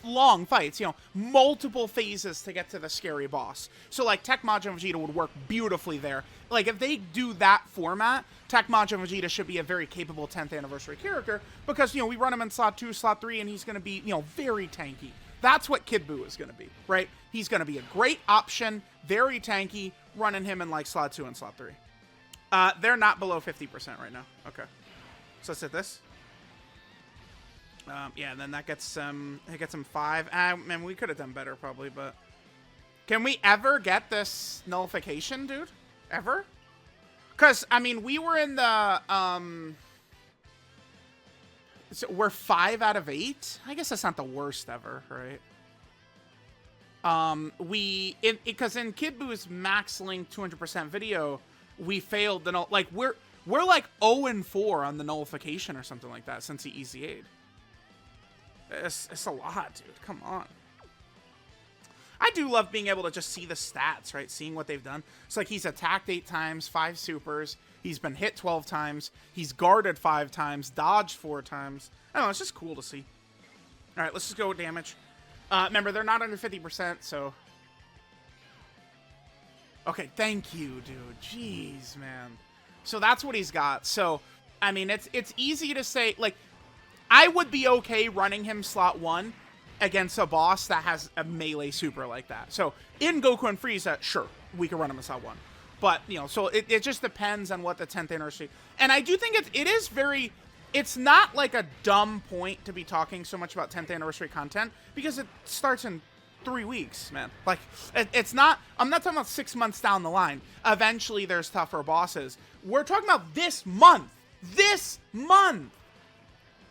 long fights, you know, multiple phases to get to the scary boss. So like Tech Majin Vegeta would work beautifully there. Like if they do that format, Tech Majin Vegeta should be a very capable 10th anniversary character because, you know, we run him in slot 2, slot 3, and he's going to be, you know, very tanky. That's what Kid Buu is going to be, right? He's going to be a great option, very tanky, running him in like slot 2 and slot 3. They're not below 50% right now. Okay. So let's hit this. Yeah, and then that gets it gets him 5. Man, we could have done better probably, but can we ever get this nullification, dude? Ever? Because I mean, we were in the so we're 5 out of 8. I guess that's not the worst ever, right? Because in Kid Buu's Max Link 200% video, we failed the like we're like 0-4 on the nullification or something like that since he EZA'd. It's a lot, dude. Come on. I do love being able to just see the stats, right? Seeing what they've done. It's like he's attacked 8 times, 5 supers. He's been hit 12 times. He's guarded 5 times, dodged 4 times. I don't know. It's just cool to see. All right, let's just go with damage. Remember, they're not under 50%, so... Okay, thank you, dude. Jeez, man. So that's what he's got. So, I mean, it's easy to say, like, I would be okay running him slot 1 against a boss that has a melee super like that. So, in Goku and Frieza, sure, we can run him in slot 1. But, you know, so it just depends on what the 10th anniversary... And I do think it is very... It's not like a dumb point to be talking so much about 10th anniversary content, because it starts in 3 weeks, man. Like, it's not... I'm not talking about 6 months down the line. Eventually, there's tougher bosses. We're talking about this month. This month!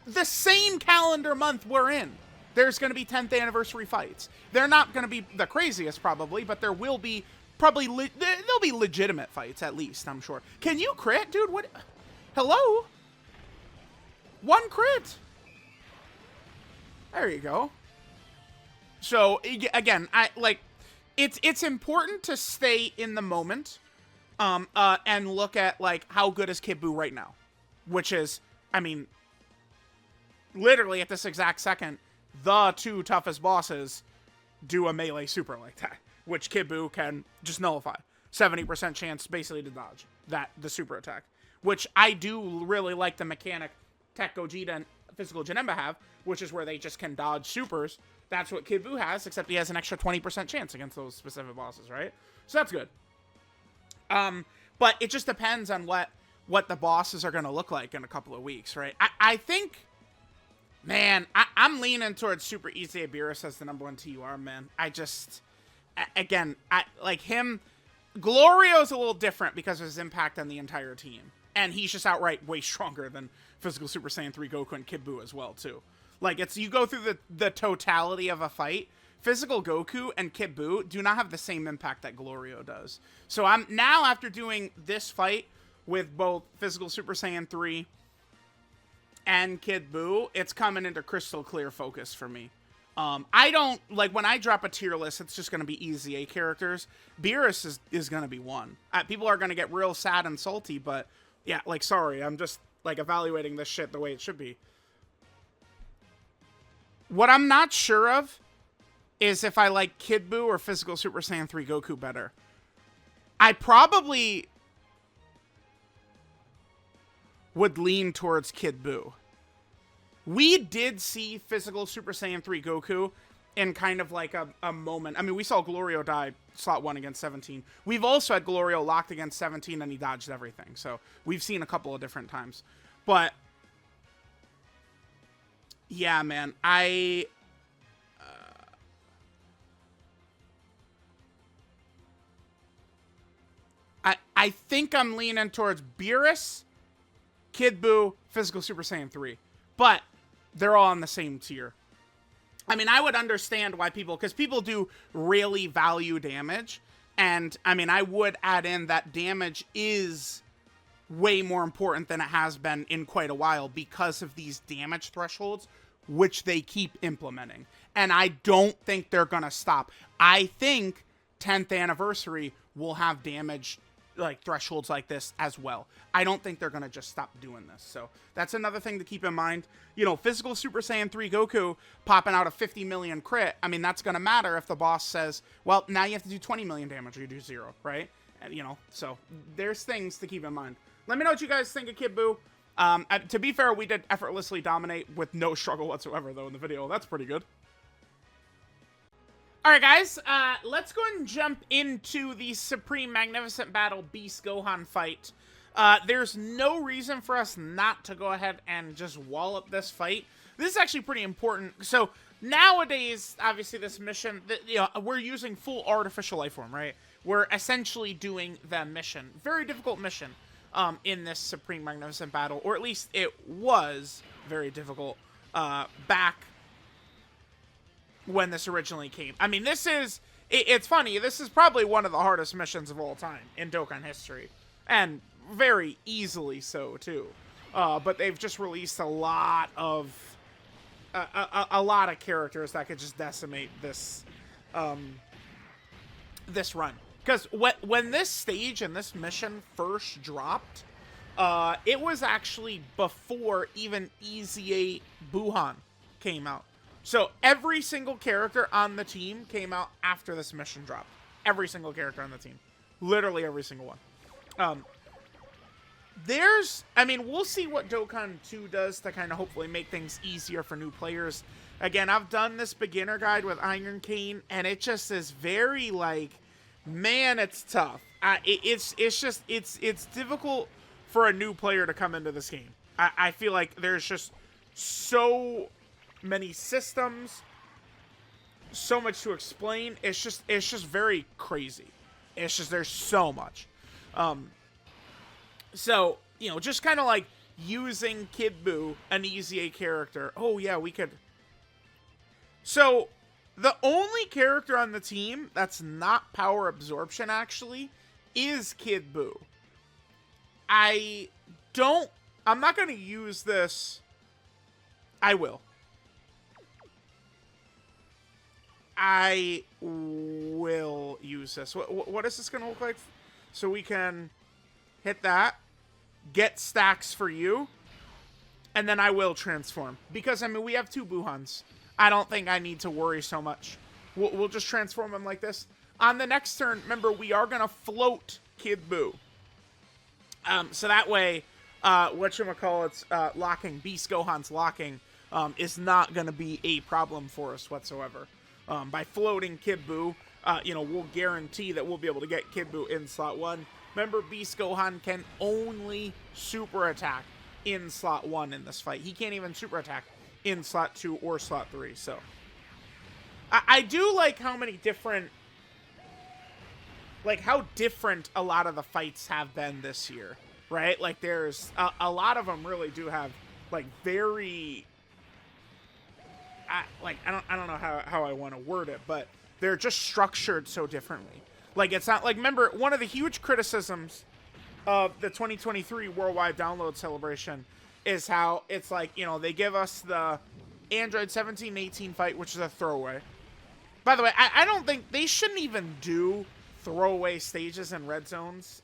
The same calendar month we're in. There's going to be 10th anniversary fights. They're not going to be the craziest, probably, but there will be probably... there'll be legitimate fights, at least, I'm sure. Can you crit, dude? What? Hello? 1 crit. There you go. So, again, it's important to stay in the moment, and look at, like, how good is Kid Buu right now? Which is, I mean, literally at this exact second, the 2 toughest bosses do a melee super like that, which Kid Buu can just nullify. 70% chance basically to dodge the super attack, which I do really like the mechanic Tech Gogeta and Physical Janemba have, which is where they just can dodge supers. That's what Kid Buu has, except he has an extra 20% chance against those specific bosses, right? So that's good. But it just depends on what the bosses are going to look like in a couple of weeks, right? I think, man, I'm leaning towards Super EZA Beerus as the #1 TUR, man. I just, again, I like him. Glorio's a little different because of his impact on the entire team. And he's just outright way stronger than Physical Super Saiyan 3 Goku and Kid Buu as well, too. Like, it's, you go through the totality of a fight, Physical Goku and Kid Buu do not have the same impact that Glorio does. So I'm now, after doing this fight with both Physical Super Saiyan 3 and Kid Buu, it's coming into crystal clear focus for me. I don't, like, when I drop a tier list, it's just going to be EZA characters. Beerus is going to be one. People are going to get real sad and salty, but, yeah, like, sorry, I'm just, like, evaluating this shit the way it should be. What I'm not sure of is if I like Kid Buu or Physical Super Saiyan 3 Goku better. I probably would lean towards Kid Buu. We did see Physical Super Saiyan 3 Goku in kind of like a moment. I mean, we saw Glorio die slot 1 against 17. We've also had Glorio locked against 17 and he dodged everything. So we've seen a couple of different times. But yeah, man, I think I'm leaning towards Beerus, Kid Buu, Physical Super Saiyan 3. But they're all on the same tier. I mean, I would understand why people, because people do really value damage. And, I mean, I would add in that damage is way more important than it has been in quite a while because of these damage thresholds, which they keep implementing. And I don't think they're going to stop. I think 10th anniversary will have damage like thresholds like this as well. I don't think they're going to just stop doing this. So that's another thing to keep in mind. You know, physical Super Saiyan 3 Goku popping out a 50 million crit. I mean, that's going to matter if the boss says, well, now you have to do 20 million damage or you do 0, right? And, you know, so there's things to keep in mind. Let me know what you guys think of Kid Buu. To be fair, we did effortlessly dominate with no struggle whatsoever, though, in the video. That's pretty good. Alright, guys, let's go ahead and jump into the Supreme Magnificent Battle Beast Gohan fight. There's no reason for us not to go ahead and just wallop this fight. This is actually pretty important. So, nowadays, obviously, this mission, you know, we're using full artificial life form, right? We're essentially doing the mission. Very difficult mission in this Supreme Magnificent Battle, or at least it was very difficult back when this originally came. I mean, this is, it's funny, this is probably one of the hardest missions of all time in Dokkan history. And very easily so, too. But they've just released a lot of, a lot of characters that could just decimate this, this run. Because when this stage and this mission first dropped, it was actually before even EZA Buhan came out. So every single character on the team came out after this mission dropped. Every single character on the team. Literally every single one. I mean, we'll see what Dokkan 2 does to kind of hopefully make things easier for new players. Again, I've done this beginner guide with Iron Cane, and it just is very, like, man, it's tough. It's difficult for a new player to come into this game. I feel like there's just so many systems, so much to explain. It's just very crazy. It's just, there's so much. So, you know, just kind of like using Kid Buu, an EZA character. Oh yeah, we could. So the only character on the team that's not power absorption actually is Kid Buu. I'm not going to use this. I will. I will use this. What is this going to look like? So we can hit that, get stacks for you, and then I will transform. Because, I mean, we have 2 Buhans. I don't think I need to worry so much. We'll just transform them like this. On the next turn, remember, we are going to float Kid Buu. So that way, whatchamacallit's locking, Beast Gohan's locking, is not going to be a problem for us whatsoever. By floating Kid Buu, you know, we'll guarantee that we'll be able to get Kid Buu in slot 1. Remember, Beast Gohan can only super attack in slot 1 in this fight. He can't even super attack in slot 2 or slot 3, so. I do like how many different, like how different a lot of the fights have been this year, right? Like there's, a lot of them really do have, like, very, I don't know how I want to word it, but they're just structured so differently. Like, it's not, like, remember, one of the huge criticisms of the 2023 Worldwide Download Celebration is how it's like, you know, they give us the Android 17-18 fight, which is a throwaway. By the way, I don't think they shouldn't even do throwaway stages in red zones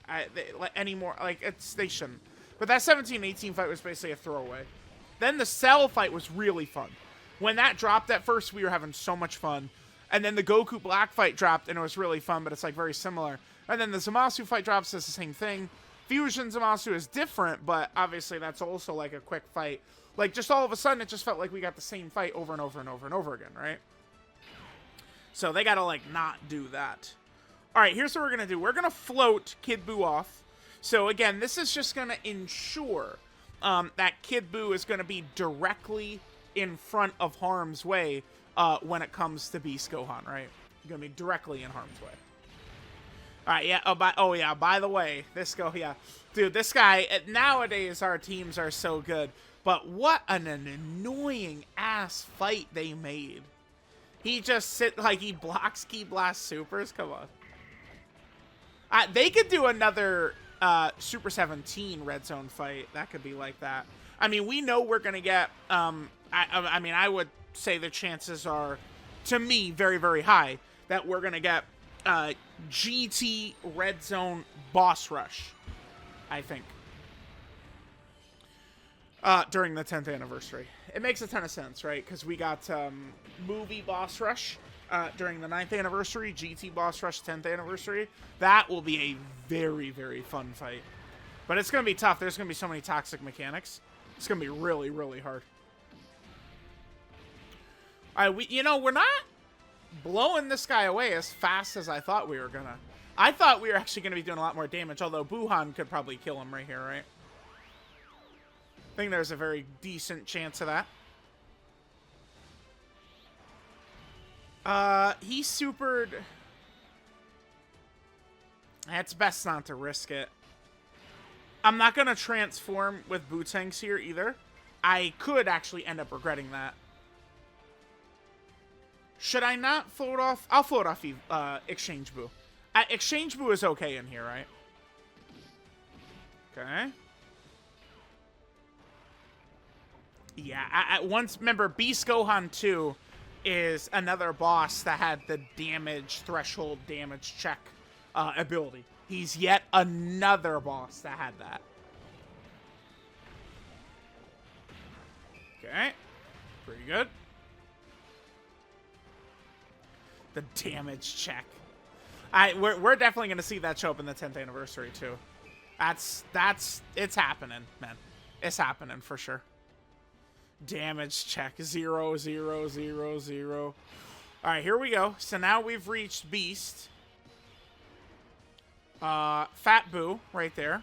anymore. Like, they shouldn't. But that 17-18 fight was basically a throwaway. Then the Cell fight was really fun. When that dropped at first, we were having so much fun. And then the Goku Black fight dropped, and it was really fun, but it's, like, very similar. And then the Zamasu fight drops, it's the same thing. Fusion Zamasu is different, but obviously that's also, like, a quick fight. Like, just all of a sudden, it just felt like we got the same fight over and over and over and over again, right? So they gotta, like, not do that. Alright, here's what we're gonna do. We're gonna float Kid Buu off. So, again, this is just gonna ensure that Kid Buu is gonna be directly in front of harm's way when it comes to Beast Gohan, right? Gonna be directly in harm's way. Alright, yeah. By the way, dude, this guy, nowadays our teams are so good. But what an annoying ass fight they made. He just he blocks Ki Blast supers. Come on. They could do another Super 17 Red Zone fight. That could be like that. I mean, we know we're gonna get. I mean, I would say the chances are, to me, very, very high that we're gonna get GT Red Zone Boss Rush. I think. During the 10th anniversary. It makes a ton of sense, right? Because we got movie Boss Rush during the 9th anniversary, GT Boss Rush 10th anniversary. That will be a very, very fun fight. But it's going to be tough. There's going to be so many toxic mechanics. It's going to be really, really hard. All right, we're not blowing this guy away as fast as I thought we were going to. I thought we were actually going to be doing a lot more damage, although Gohan could probably kill him right here, right? I think there's a very decent chance of that. He supered. It's best not to risk it. I'm not going to transform with Bootangs here either. I could actually end up regretting that. Should I not float off? I'll float off Exchange Boo. Exchange Boo is okay in here, right? Okay. Yeah, remember, Beast Gohan 2 is another boss that had the damage threshold damage check ability. He's yet another boss that had that. Okay, pretty good. The damage check. We're definitely going to see that show up in the 10th anniversary, too. It's happening, man. It's happening for sure. Damage check 0, 0, 0, 0. All right, here we go. So now we've reached Beast. Fat Boo right there.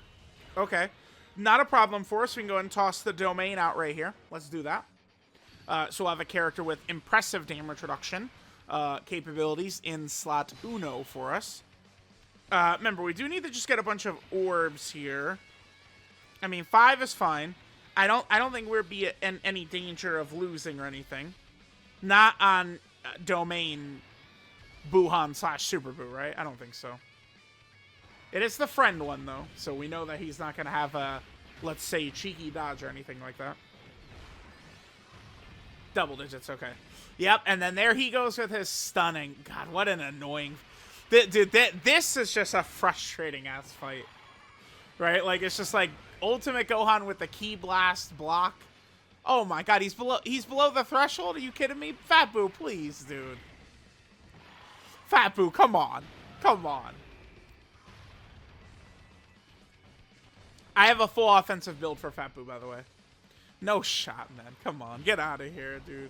Okay, not a problem for us. We can go ahead and toss the domain out right here. Let's do that. So we'll have a character with impressive damage reduction capabilities in slot Uno for us. Remember, we do need to just get a bunch of orbs here. I mean, 5 is fine. I don't think we'll be in any danger of losing or anything. Not on domain Buhan / Super Boo, right? I don't think so. It is the friend one, though, so we know that he's not going to have a, let's say, cheeky dodge or anything like that. Double digits, okay. Yep, and then there he goes with his stunning. God, what an annoying... Dude, this is just a frustrating-ass fight. Right? Like, it's just like Ultimate Gohan with the Ki Blast block. Oh my god, he's below the threshold? Are you kidding me? Fat Boo, please, dude. Fat Boo, come on. Come on. I have a full offensive build for Fat Boo, by the way. No shot, man. Come on. Get out of here, dude.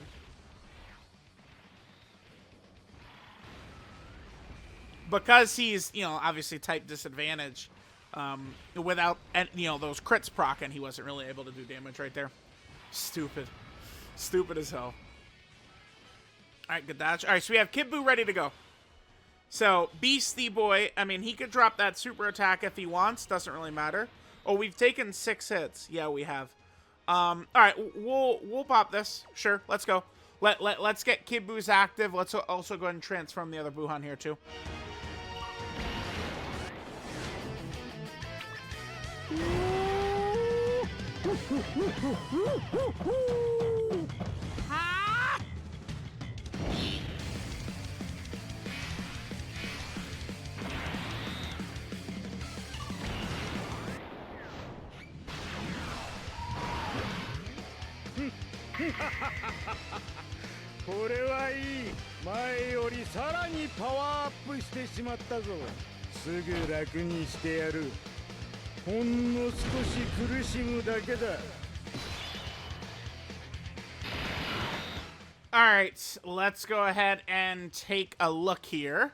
Because he's, obviously type disadvantage, without, those crits proc, and he wasn't really able to do damage right there. Stupid. Stupid as hell. Alright, good dodge. Alright, so we have Kid Buu ready to go. So, Beastie Boy, I mean, he could drop that super attack if he wants. Doesn't really matter. Oh, we've taken 6 hits. Yeah, we have. Alright, we'll pop this. Sure, let's go. Let's get Kid Buu's active. Let's also go ahead and transform the other Buhan here, too.これはいい。前よりさらにパワーアップしてしまったぞ。すぐ楽にしてやる。ほんの少し苦しむだけだ。Alright, let's go ahead and take a look here.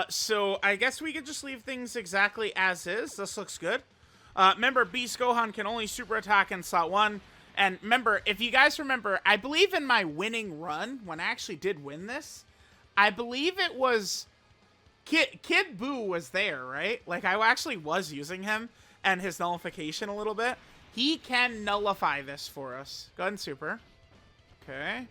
So I guess we could just leave things exactly as is. This looks good. Remember, Beast Gohan can only super attack in slot 1. And remember, if you guys remember, I believe in my winning run, when I actually did win this, I believe it was Kid Buu was there, right? Like, I actually was using him and his nullification a little bit. He can nullify this for us. Go ahead and super. Okay.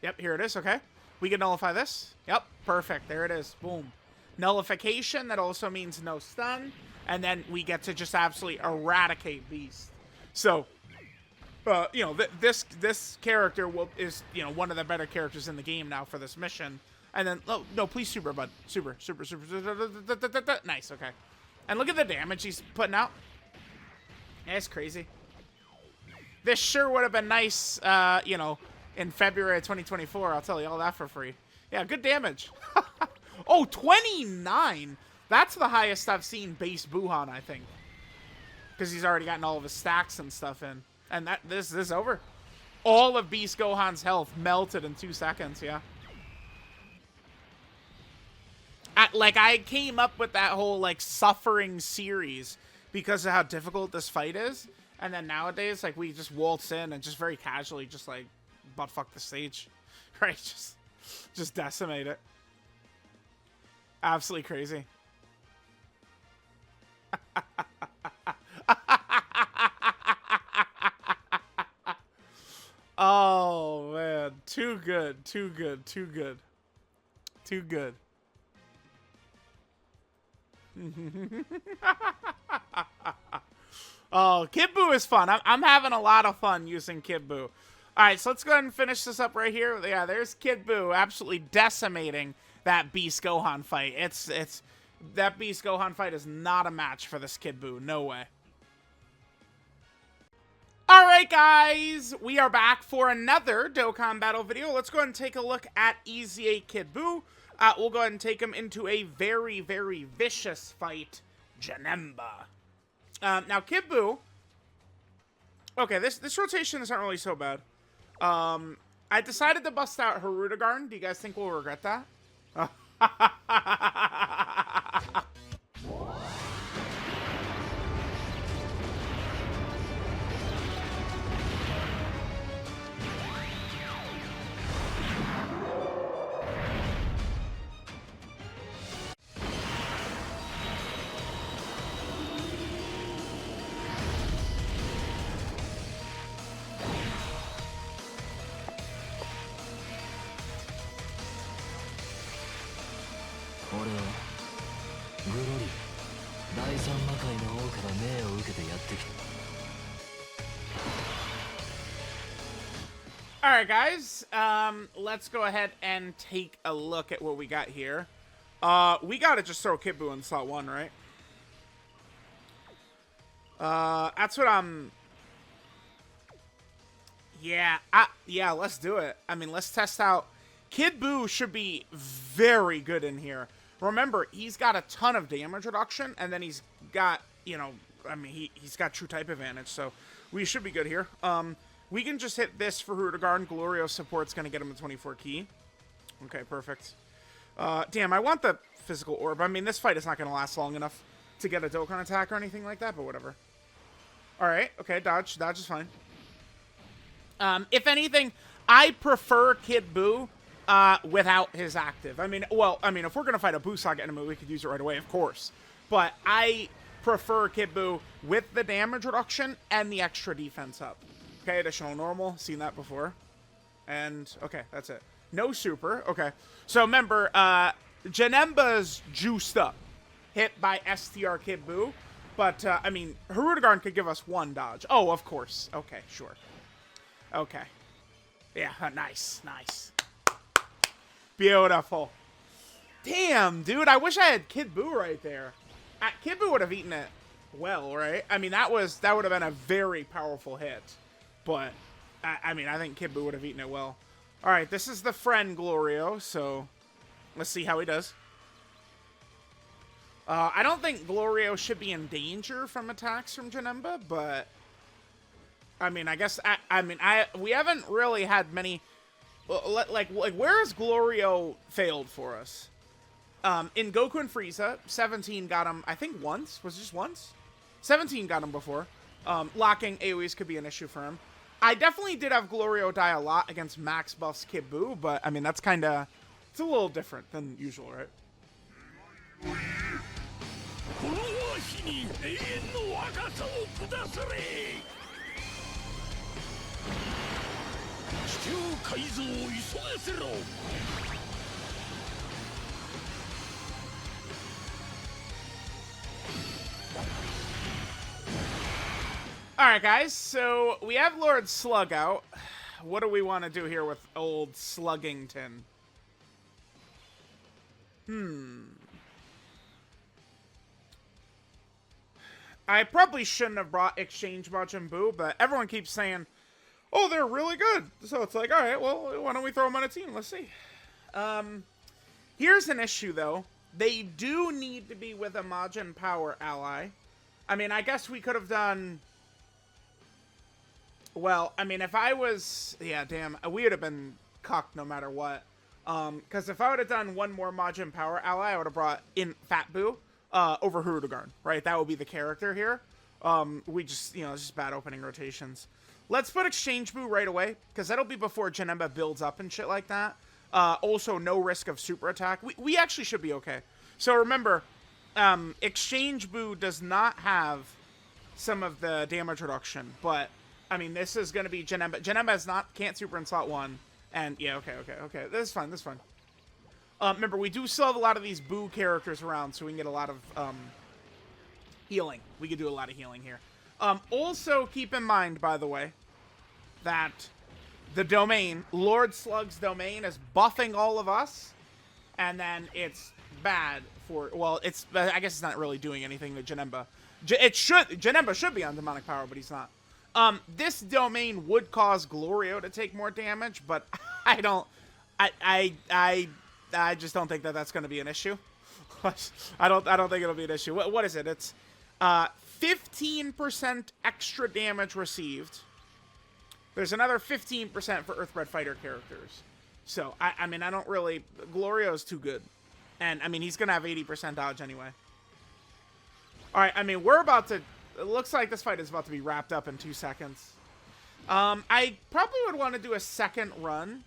Yep, here it is. Okay. We can nullify this. Yep, perfect. There it is. Boom. Nullification. That also means no stun. And then we get to just absolutely eradicate Beast. So, you know, this character is, you know, one of the better characters in the game now for this mission. And then, oh, no, please super, bud. Super. Nice, okay. And look at the damage he's putting out. Yeah, it's crazy. This sure would have been nice, you know, in February of 2024. I'll tell you all that for free. Yeah, good damage. Oh, 29. That's the highest I've seen base Gohan, I think. Because he's already gotten all of his stacks and stuff in. And this is over. All of Beast Gohan's health melted in 2 seconds, yeah. Like, I came up with that whole, like, suffering series because of how difficult this fight is. And then nowadays, like, we just waltz in and just very casually just, like, butt-fuck the stage. Right? Just decimate it. Absolutely crazy. Oh, man. Too good. Too good. Too good. Too good. Oh, Kid Buu is fun. I'm having a lot of fun using Kid Buu. Alright, so let's go ahead and finish this up right here. Yeah, there's Kid Buu absolutely decimating that Beast Gohan fight. That Beast Gohan fight is not a match for this Kid Buu. No way. Alright, guys. We are back for another Dokkan Battle video. Let's go ahead and take a look at EZA Kid Buu. We'll go ahead and take him into a very, very vicious fight, Janemba. Now, Kid Buu... Okay, this rotation isn't really so bad. I decided to bust out Heroine. Do you guys think we'll regret that? Alright, guys, let's go ahead and take a look at what we got here. We gotta just throw Kid Buu in slot 1, right? That's what I'm... Yeah, let's do it. I mean, let's test out... Kid Buu should be very good in here. Remember, he's got a ton of damage reduction, and then he's got, you know, I mean, he's got true type advantage, so we should be good here. We can just hit this for Heroine. Glorio support's going to get him the 24 key. Okay, perfect. Damn, I want the physical orb. I mean, this fight is not going to last long enough to get a Dokkan attack or anything like that, but whatever. Alright, okay, dodge. Dodge is fine. If anything, I prefer Kid Buu without his active. I mean, well, if we're going to fight a Busag enemy, we could use it right away, of course. But I prefer Kid Buu with the damage reduction and the extra defense up. Okay, additional normal. Seen that before. And, okay, that's it. No super. Okay. So, remember, Janemba's juiced up. Hit by STR Kid Buu. But, I mean, Heroine could give us 1 dodge. Oh, of course. Okay, sure. Okay. Yeah, nice. Nice. Beautiful. Damn, dude. I wish I had Kid Buu right there. Kid Buu would have eaten it well, right? I mean, that would have been a very powerful hit. But, I mean, I think Kid Buu would have eaten it well. Alright, this is the friend Glorio, so let's see how he does. I don't think Glorio should be in danger from attacks from Janemba, but... I mean, I guess... we haven't really had many... Like, where has Glorio failed for us? In Goku and Frieza, 17 got him, I think, once. Was it just once? 17 got him before. Locking AoEs could be an issue for him. I definitely did have Glorio die a lot against Max Buff's Kid Buu, but, I mean, that's kind of... It's a little different than usual, right? に永遠の若さを下され。地球改造を急がせろ。Alright, guys, so we have Lord Slug out. What do we want to do here with old Sluggington? I probably shouldn't have brought Exchange Majin Buu, but everyone keeps saying, oh, they're really good. So it's like, alright, well, why don't we throw them on a team? Let's see. Here's an issue, though. They do need to be with a Majin Power ally. I mean, I guess we could have done... Well, I mean, if I was... Yeah, damn. We would have been cucked no matter what. Because if I would have done one more Majin Power ally, I would have brought in Fat Buu over Hirudegarn, right? That would be the character here. We just, you know, it's just bad opening rotations. Let's put Exchange Buu right away, because that'll be before Janemba builds up and shit like that. Also, no risk of super attack. We actually should be okay. So remember, Exchange Buu does not have some of the damage reduction, but... I mean, this is going to be Janemba. Janemba can't super in slot 1. And, yeah, okay. This is fine, remember, we do still have a lot of these Buu characters around, so we can get a lot of, healing. We can do a lot of healing here. Also, keep in mind, by the way, that the domain, Lord Slug's domain, is buffing all of us, and then it's bad for, well, I guess it's not really doing anything to Janemba. Janemba should be on demonic power, but he's not. This domain would cause Glorio to take more damage, but I just don't think that that's going to be an issue. I don't think it'll be an issue. What is it? It's 15% extra damage received. There's another 15% for Earthbred Fighter characters. So, I mean, I don't really... Glorio's too good. And, I mean, he's going to have 80% dodge anyway. Alright, I mean, we're about to... It looks like this fight is about to be wrapped up in 2 seconds. I probably would want to do a second run.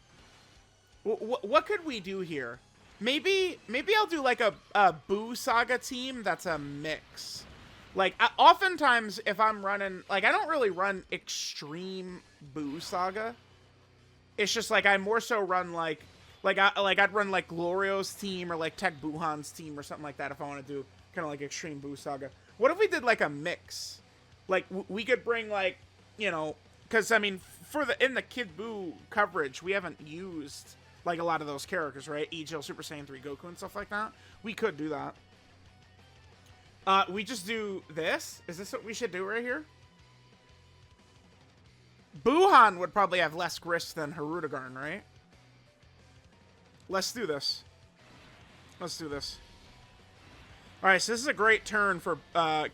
What could we do here? Maybe I'll do like a Buu Saga team that's a mix. Like, oftentimes if I'm running... Like, I don't really run extreme Buu Saga. It's just like I more so run like I'd run like Glorio's team or like Tech Buhan's team or something like that if I want to do kind of like extreme Buu Saga. What if we did, like, a mix? Like, we could bring, like, you know... Because, I mean, in the Kid Buu coverage, we haven't used, like, a lot of those characters, right? EZA, Super Saiyan 3 Goku and stuff like that. We could do that. We just do this? Is this what we should do right here? Buhan would probably have less grist than Hirudegarn, right? Let's do this. Alright, so this is a great turn for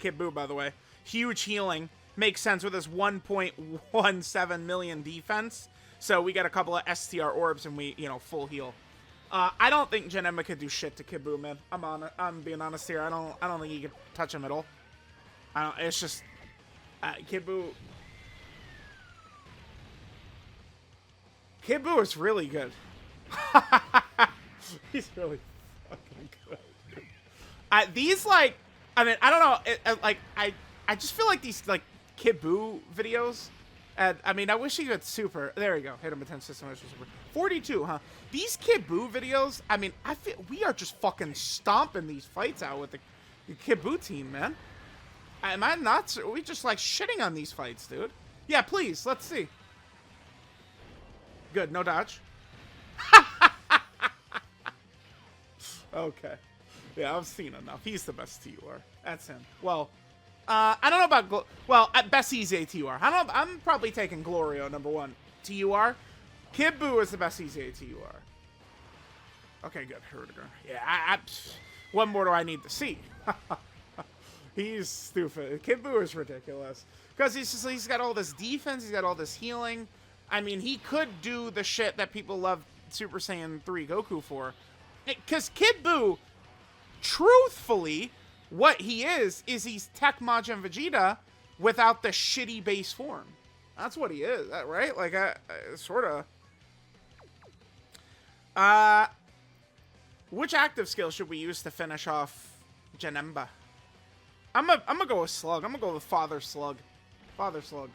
Kid Buu, by the way. Huge healing. Makes sense with his 1.17 million defense. So we got a couple of STR orbs and we, you know, full heal. I don't think Janemba could do shit to Kid Buu, man. I'm being honest here. I don't think he could touch him at all. It's just... Kid Buu... Kid Buu is really good. He's really fucking good. These, like, I mean, I don't know, I just feel like these, like, Kid Buu videos, and, I mean, I wish he could super, there you go, hit him with 10 system, super, 42, huh? These Kid Buu videos, I mean, I feel, we are just fucking stomping these fights out with the Kid Buu team, man. Am I nuts? Are we just, like, shitting on these fights, dude? Yeah, please, let's see. Good, no dodge. Okay. Yeah, I've seen enough. He's the best TUR. That's him. Well, I don't know about... at best EZA TUR. I don't know. I'm probably taking Glorio, number 1. TUR. Kid Buu is the best EZA TUR. Okay, good. Hirudegarn. Yeah, what more do I need to see? He's stupid. Kid Buu is ridiculous. Because he's got all this defense. He's got all this healing. I mean, he could do the shit that people love Super Saiyan 3 Goku for. Because Kid Buu... Truthfully, what he is he's Tech Majin Vegeta without the shitty base form. That's what he is, right? Like, sort of. Which active skill should we use to finish off Janemba? I'm gonna go with Slug. I'm gonna go with Father Slug. Father Slug.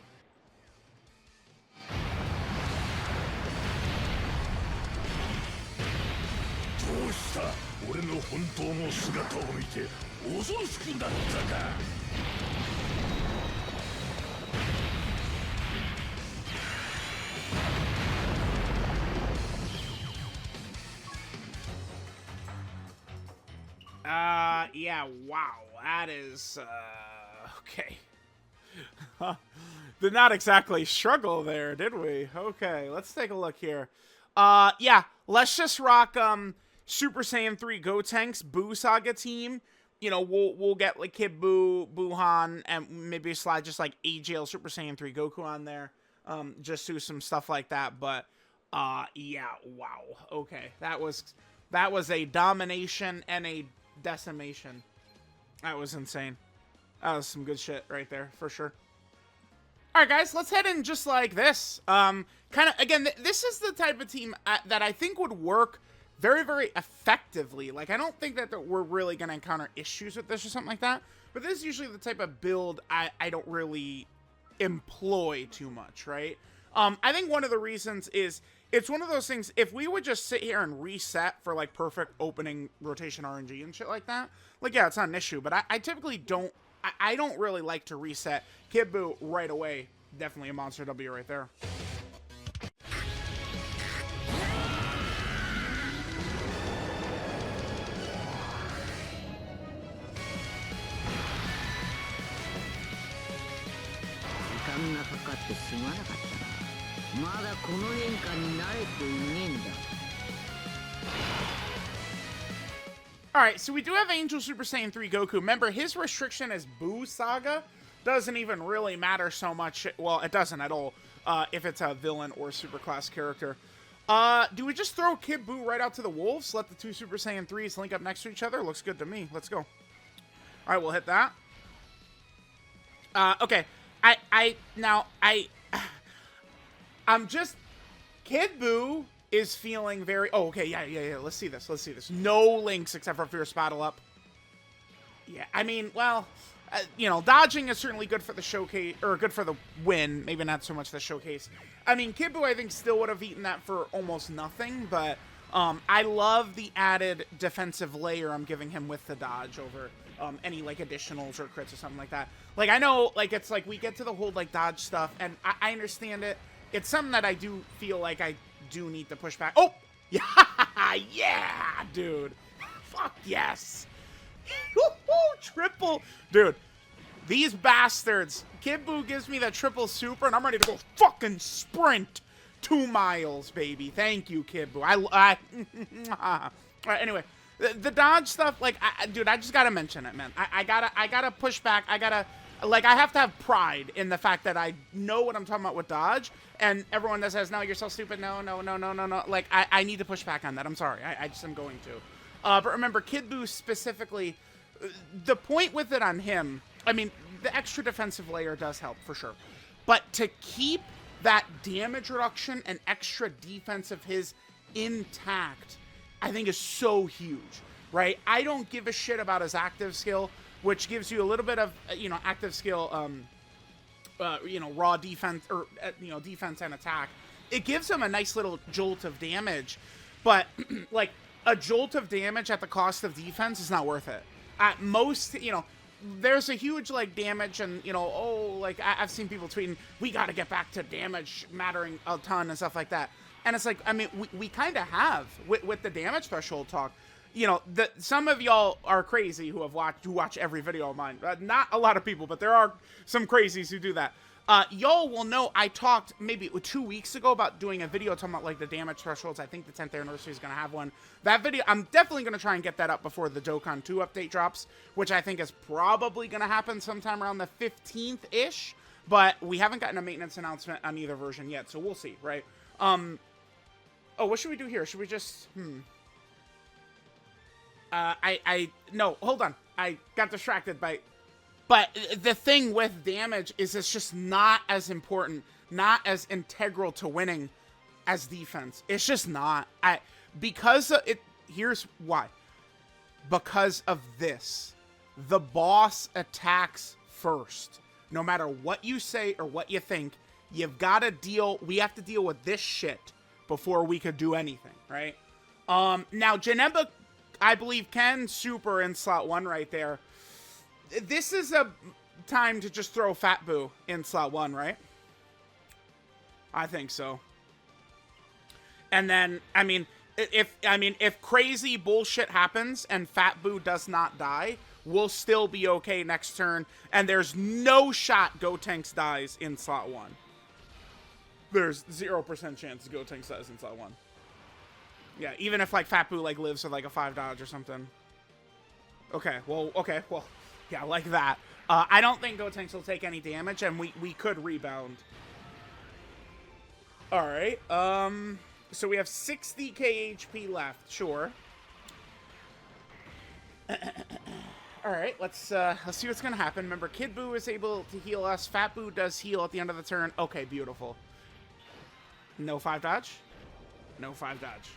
どうした俺の本当の姿を見て恐ろしくなったか Yeah, wow, that is, okay. Did not exactly struggle there, did we? Okay, let's take a look here. Yeah, let's just rock, Super Saiyan 3 Gotenks, Buu Saga team. You know, we'll get, like, Kid Buu, Gohan, and maybe slide just, like, AGL Super Saiyan 3 Goku on there. Just do some stuff like that, but, yeah, wow. Okay, that was a domination and a decimation. That was insane. That was some good shit right there, for sure. Alright, guys, let's head in just like this. Kind of, again, this is the type of team that I think would work very, very effectively. Like, I don't think that we're really going to encounter issues with this or something like that. But this is usually the type of build I don't really employ too much, right? I think one of the reasons is it's one of those things, if we would just sit here and reset for, like, perfect opening rotation RNG and shit like that, like, yeah, it's not an issue. But I typically don't, I don't really like to reset Kid Buu right away. Definitely a monster W right there. Alright, so we do have Angel Super Saiyan 3 Goku. Remember, his restriction is Buu Saga. Doesn't even really matter so much. Well, it doesn't at all if it's a villain or superclass character. Do we just throw Kid Buu right out to the wolves? Let the two Super Saiyan 3s link up next to each other? Looks good to me. Let's go. Alright, we'll hit that. Okay. I'm just... Kid Buu is feeling very... Oh, okay, yeah. Let's see this. No links except for Fierce Battle Up. Yeah, I mean, well... you know, dodging is certainly good for the showcase, or good for the win. Maybe not so much the showcase. I mean, Kid Buu, I think, still would have eaten that for almost nothing, but I love the added defensive layer I'm giving him with the dodge over any, like, additionals or crits or something like that. Like, I know, like, it's like we get to the whole, like, dodge stuff, and I understand it. It's something that I do feel like I do need to push back. Oh! Yeah! Yeah, dude! Fuck yes! Triple. Dude, these bastards. Kid Buu gives me that triple super, and I'm ready to go fucking sprint 2 miles, baby. Thank you, Kid Buu. All right, anyway, the dodge stuff, like, dude, I just gotta mention it, man. I gotta push back. I have to have pride in the fact that I know what I'm talking about with dodge, and everyone that says, no, you're so stupid, no. Like, I need to push back on that. I'm sorry. I just am going to. But remember, Kid Buu specifically, the point with it on him, I mean, the extra defensive layer does help, for sure. But to keep that damage reduction and extra defense of his intact, I think is so huge, right? I don't give a shit about his active skill, which gives you a little bit of, you know, active skill, you know, raw defense, or, you know, defense and attack. It gives him a nice little jolt of damage, but, like, a jolt of damage at the cost of defense is not worth it. At most, you know, there's a huge, like, damage and, you know, oh, like, I've seen people tweeting, we got to get back to damage mattering a ton and stuff like that. And it's like, I mean, we kind of have with the damage threshold talk. You know, some of y'all are crazy who watch every video of mine. Not a lot of people, but there are some crazies who do that. Y'all will know I talked maybe 2 weeks ago about doing a video talking about, like, the damage thresholds. I think the 10th anniversary is going to have one. That video, I'm definitely going to try and get that up before the Dokkan 2 update drops, which I think is probably going to happen sometime around the 15th-ish, but we haven't gotten a maintenance announcement on either version yet, so we'll see, right? Oh, what should we do here? Should we just, no, hold on. I got distracted by... But the thing with damage is it's just not as important, not as integral to winning as defense. It's just not. Because of it, here's why. Because of this. the boss attacks first. No matter what you say or what you think, you've got to deal, we have to deal with this shit before we could do anything, right? Now, Janemba, I believe, can super in slot 1 right there. This is a time to just throw Fat Boo in slot 1, right? I think so. And then, I mean, if crazy bullshit happens and Fat Boo does not die, we'll still be okay next turn. And there's no shot Gotenks dies in slot 1. There's 0% chance Gotenks dies in slot 1. Yeah, even if, like, Fat Boo, like, lives with, like, a 5 dodge or something. Okay, well, yeah, like that. I don't think Gotenks will take any damage, and we could rebound. Alright, so we have 60k HP left, sure. Alright, let's see what's gonna happen. Remember, Kid Boo is able to heal us. Fat Boo does heal at the end of the turn. Okay, beautiful. No 5 dodge? No 5 dodge.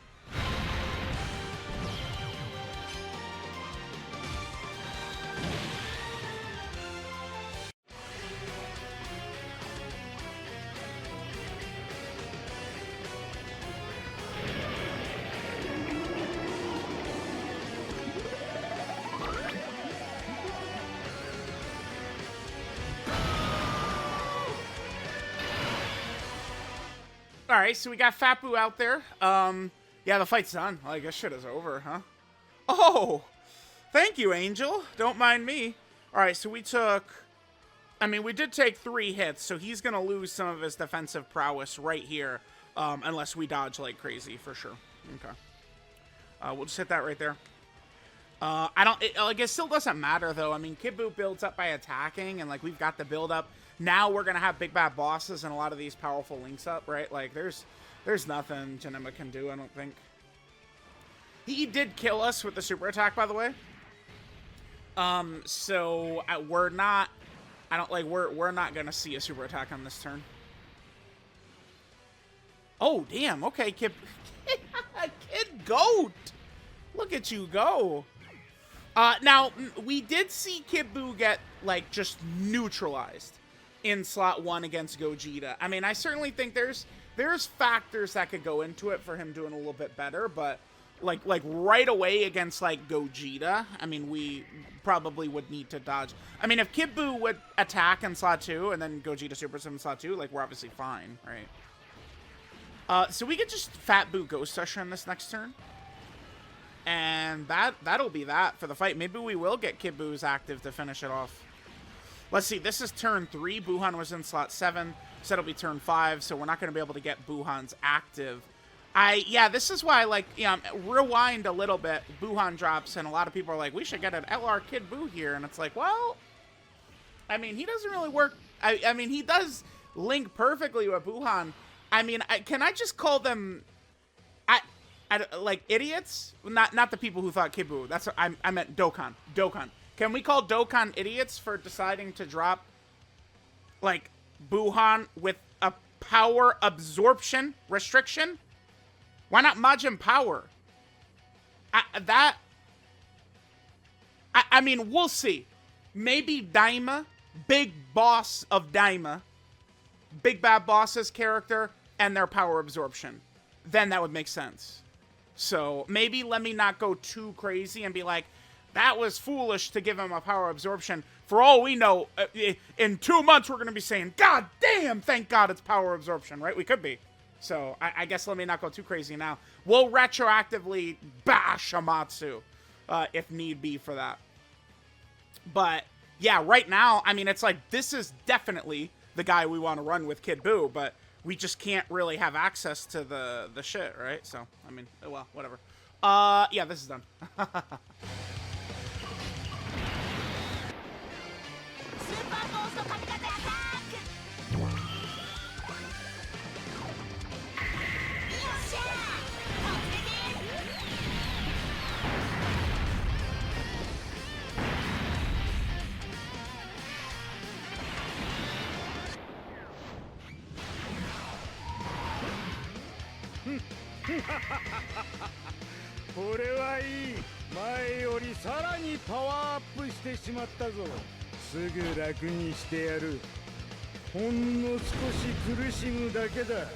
Alright, so we got Fat Boo out there. Yeah, the fight's done. Well, I guess shit is over, huh? Oh! Thank you, Angel. Don't mind me. Alright, so we took... I mean, we did take 3 hits, so he's gonna lose some of his defensive prowess right here. Unless we dodge like crazy, for sure. Okay. We'll just hit that right there. It still doesn't matter, though. I mean, Kid Boo builds up by attacking, and, like, we've got the build up. Now we're going to have big bad bosses and a lot of these powerful links up, right? Like, there's nothing Janemba can do, I don't think. He did kill us with the super attack, by the way. So we're not... we're not going to see a super attack on this turn. Oh, damn. Okay, Kid Goat! Look at you go. Now, we did see Kid Boo get, like, just neutralized in slot 1 against Gogeta. I mean, I certainly think there's factors that could go into it for him doing a little bit better, but like right away against like Gogeta, I mean, we probably would need to dodge. I mean, if Kid Boo would attack in slot 2 and then Gogeta supers him in slot 2, like, we're obviously fine, right? So we could just Fat Boo Ghost Usher in this next turn. And that'll be that for the fight. Maybe we will get Kid Boo's active to finish it off. Let's see, this is turn 3. Buhan was in slot 7. So it'll be turn 5, so we're not going to be able to get Buhan's active. Yeah, this is why, like, rewind a little bit. Buhan drops, and a lot of people are like, we should get an LR Kid Boo here. And it's like, well, I mean, he doesn't really work. I mean, he does link perfectly with Buhan. I mean, can I just call them, like, idiots? Not the people who thought Kid Boo. That's what I meant Dokkan. Dokkan. Can we call Dokkan idiots for deciding to drop, like, Buhan with a power absorption restriction? Why not Majin Power? I mean, we'll see. Maybe Daima, big boss of Daima, big bad boss's character, and their power absorption. Then that would make sense. So maybe let me not go too crazy and be like, that was foolish to give him a power absorption. For all we know, in 2 months we're going to be saying, God damn, thank God it's power absorption, right? We could be. So I guess let me not go too crazy now. We'll retroactively bash Amatsu if need be for that. But yeah, right now, I mean, it's like, this is definitely the guy we want to run with Kid Boo, but we just can't really have access to the shit, right? So, I mean, well, whatever. Yeah, this is done. これはいい。前よりさらにパワーアップしてしまったぞ。すぐ楽にしてやる。ほんの少し苦しむだけだ。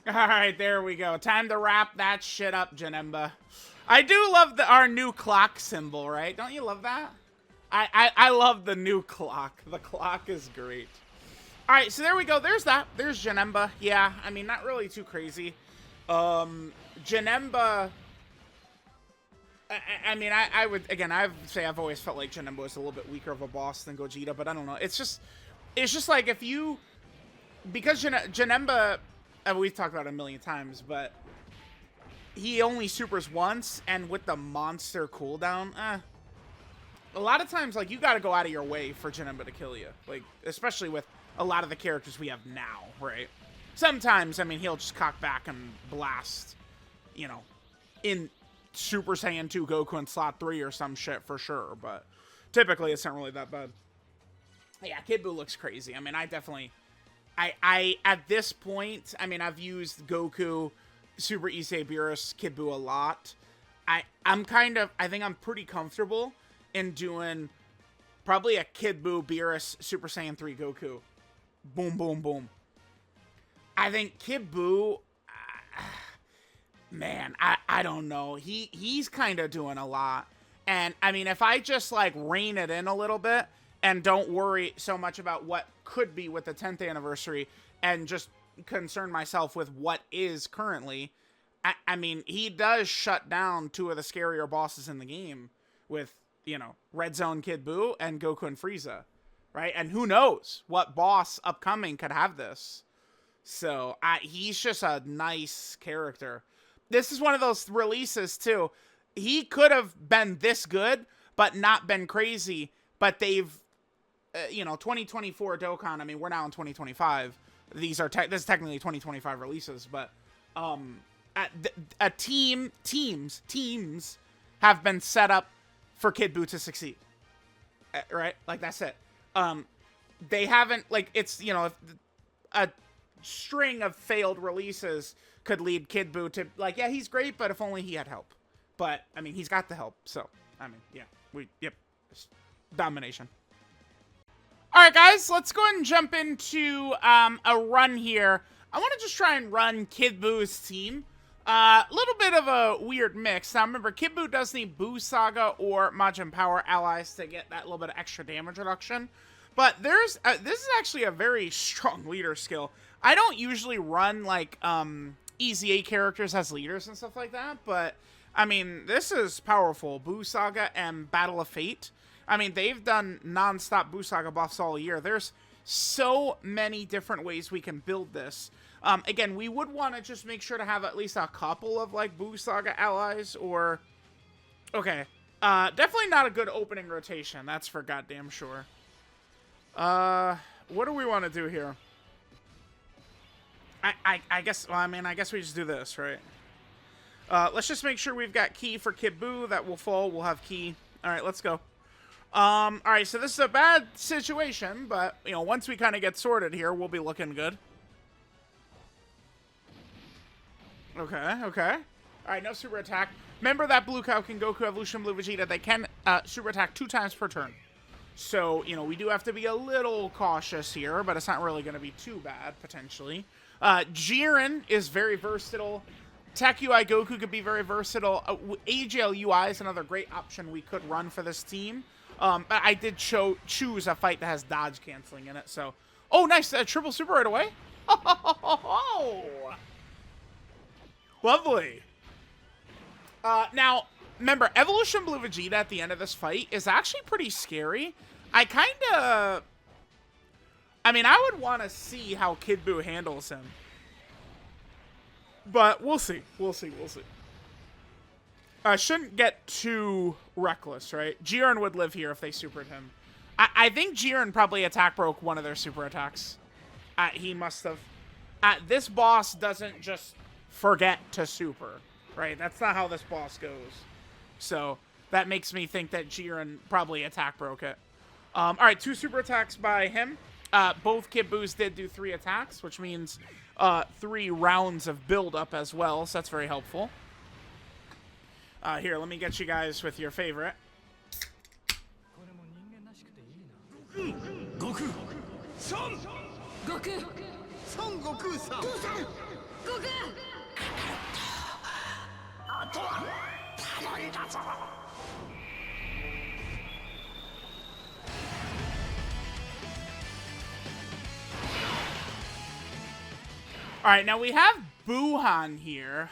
Alright, there we go. Time to wrap that shit up, Janemba. I do love our new clock symbol, right? Don't you love that? I love the new clock. The clock is great. Alright, so there we go. There's that. There's Janemba. Yeah, I mean, not really too crazy. Janemba... I mean, I would say I've always felt like Janemba was a little bit weaker of a boss than Gogeta, but I don't know. It's just like if you... Because Janemba... we've talked about it a million times, but he only supers once, and with the monster cooldown, a lot of times, like, you gotta go out of your way for Janemba to kill you. Like, especially with a lot of the characters we have now, right? Sometimes, I mean, he'll just cock back and blast, you know, in Super Saiyan 2 Goku in slot 3 or some shit for sure, but typically it's not really that bad. Yeah, Kid Buu looks crazy. I mean, I definitely... I at this point, I mean, I've used Goku, Super EZA Beerus, Kid Buu a lot. I think I'm pretty comfortable in doing probably a Kid Buu, Beerus, Super Saiyan 3 Goku. Boom, boom, boom. I think Kid Buu, man, I don't know. He's kind of doing a lot. And, I mean, if I just, like, rein it in a little bit and don't worry so much about what could be with the 10th anniversary and just concern myself with what is currently, I mean, he does shut down two of the scarier bosses in the game with, you know, Red Zone Kid Buu and Goku and Frieza, right? And who knows what boss upcoming could have this. So, he's just a nice character. This is one of those releases, too. He could have been this good, but not been crazy, but they've, you know, 2024 Dokkan, I mean, we're now in 2025. This is technically 2025 releases, but teams have been set up for Kid Buu to succeed. Right? Like, that's it. They haven't, like, it's, you know, a string of failed releases could lead Kid Buu to, like, yeah, he's great, but if only he had help. But, I mean, he's got the help, so, I mean, yeah, domination. Alright, guys, let's go ahead and jump into a run here. I want to just try and run Kid Buu's team. A little bit of a weird mix. Now, remember, Kid Buu does need Buu Saga or Majin Power allies to get that little bit of extra damage reduction. But this is actually a very strong leader skill. I don't usually run, like, EZA characters as leaders and stuff like that, but, I mean, this is powerful. Buu Saga and Battle of Fate. I mean, they've done non-stop Buu Saga buffs all year. There's so many different ways we can build this. Again, we would want to just make sure to have at least a couple of, like, Buu Saga allies, or... Okay. Definitely not a good opening rotation. That's for goddamn sure. What do we want to do here? I guess, well, I mean, I guess we just do this, right? Let's just make sure we've got Ki for Kid Buu. That will fall. We'll have Ki. All right, let's go. Alright, so this is a bad situation, but, you know, once we kind of get sorted here, we'll be looking good. Okay. Alright, no super attack. Remember that Blue Cow can Goku Evolution Blue Vegeta. They can super attack 2 times per turn. So, you know, we do have to be a little cautious here, but it's not really going to be too bad, potentially. Jiren is very versatile. Tech UI Goku could be very versatile. AGL UI is another great option we could run for this team. But I did choose a fight that has dodge canceling in it, so... Oh, nice! Triple super right away? Oh! Lovely. Now, remember, Evolution Blue Vegeta at the end of this fight is actually pretty scary. I mean, I would want to see how Kid Buu handles him. But we'll see. We'll see. Shouldn't get too reckless, right? Jiren would live here if they supered him. I think Jiren probably attack broke one of their super attacks. He must have. This boss doesn't just forget to super, right? That's not how this boss goes. So that makes me think that Jiren probably attack broke it. All right, 2 super attacks by him. Both Kid Boos did do 3 attacks, which means 3 rounds of build-up as well, so that's very helpful. Here, let me get you guys with your favorite. Goku! Son! Goku! Son Goku-san! Goku! All right, now we have Buhan here.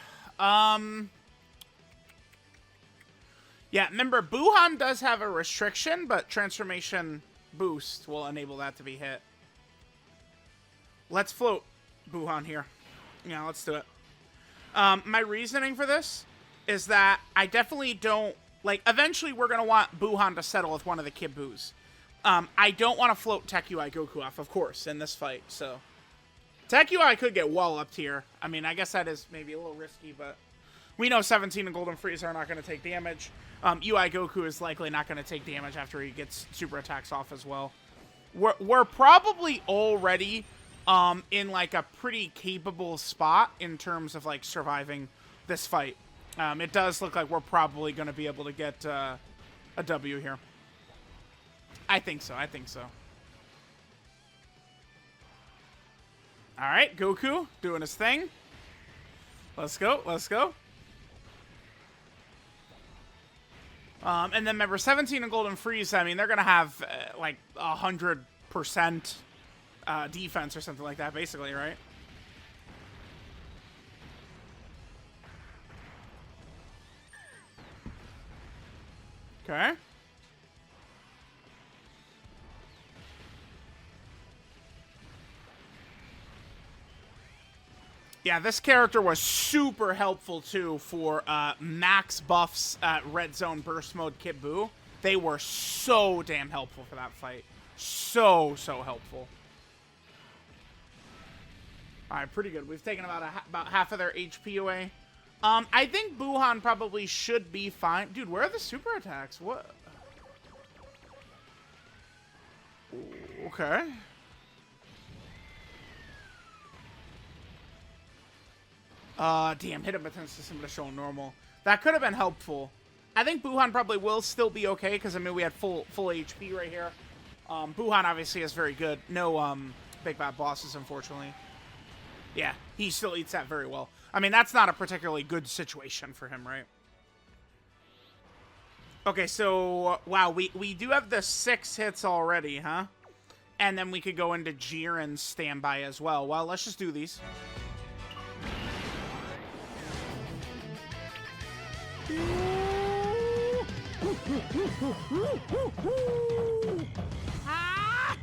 Yeah, remember, Buhan does have a restriction, but transformation boost will enable that to be hit. Let's float Buhan here. Yeah, let's do it. My reasoning for this is that I definitely don't... Like, eventually we're going to want Buhan to settle with one of the Kid Boos. I don't want to float Tech UI Goku off, of course, in this fight, so... Tech UI could get walloped here. I mean, I guess that is maybe a little risky, but... We know 17 and Golden Frieza are not going to take damage. UI Goku is likely not going to take damage after he gets super attacks off as well. We're probably already in, like, a pretty capable spot in terms of, like, surviving this fight. It does look like we're probably going to be able to get a W here. I think so. I think so. All right, Goku doing his thing. Let's go. Let's go. And then remember, 17 and Golden Frieza, I mean, they're going to have, like, 100% defense or something like that, basically, right? Okay. Yeah, this character was super helpful, too, for max buffs at Red Zone Burst Mode Kid Buu. They were so damn helpful for that fight. So helpful. All right, pretty good. We've taken about half of their HP away. I think Buhan probably should be fine. Dude, where are the super attacks? What? Okay. Damn, hit him attempts system to show normal. That could have been helpful. I think Buhan probably will still be okay, because, I mean, we had full HP right here. Buhan obviously is very good. No, big bad bosses, unfortunately. Yeah, he still eats that very well. I mean, that's not a particularly good situation for him, right? Okay, so, wow, we do have the 6 hits already, huh? And then we could go into Jiren's standby as well. Well, let's just do these. Ah!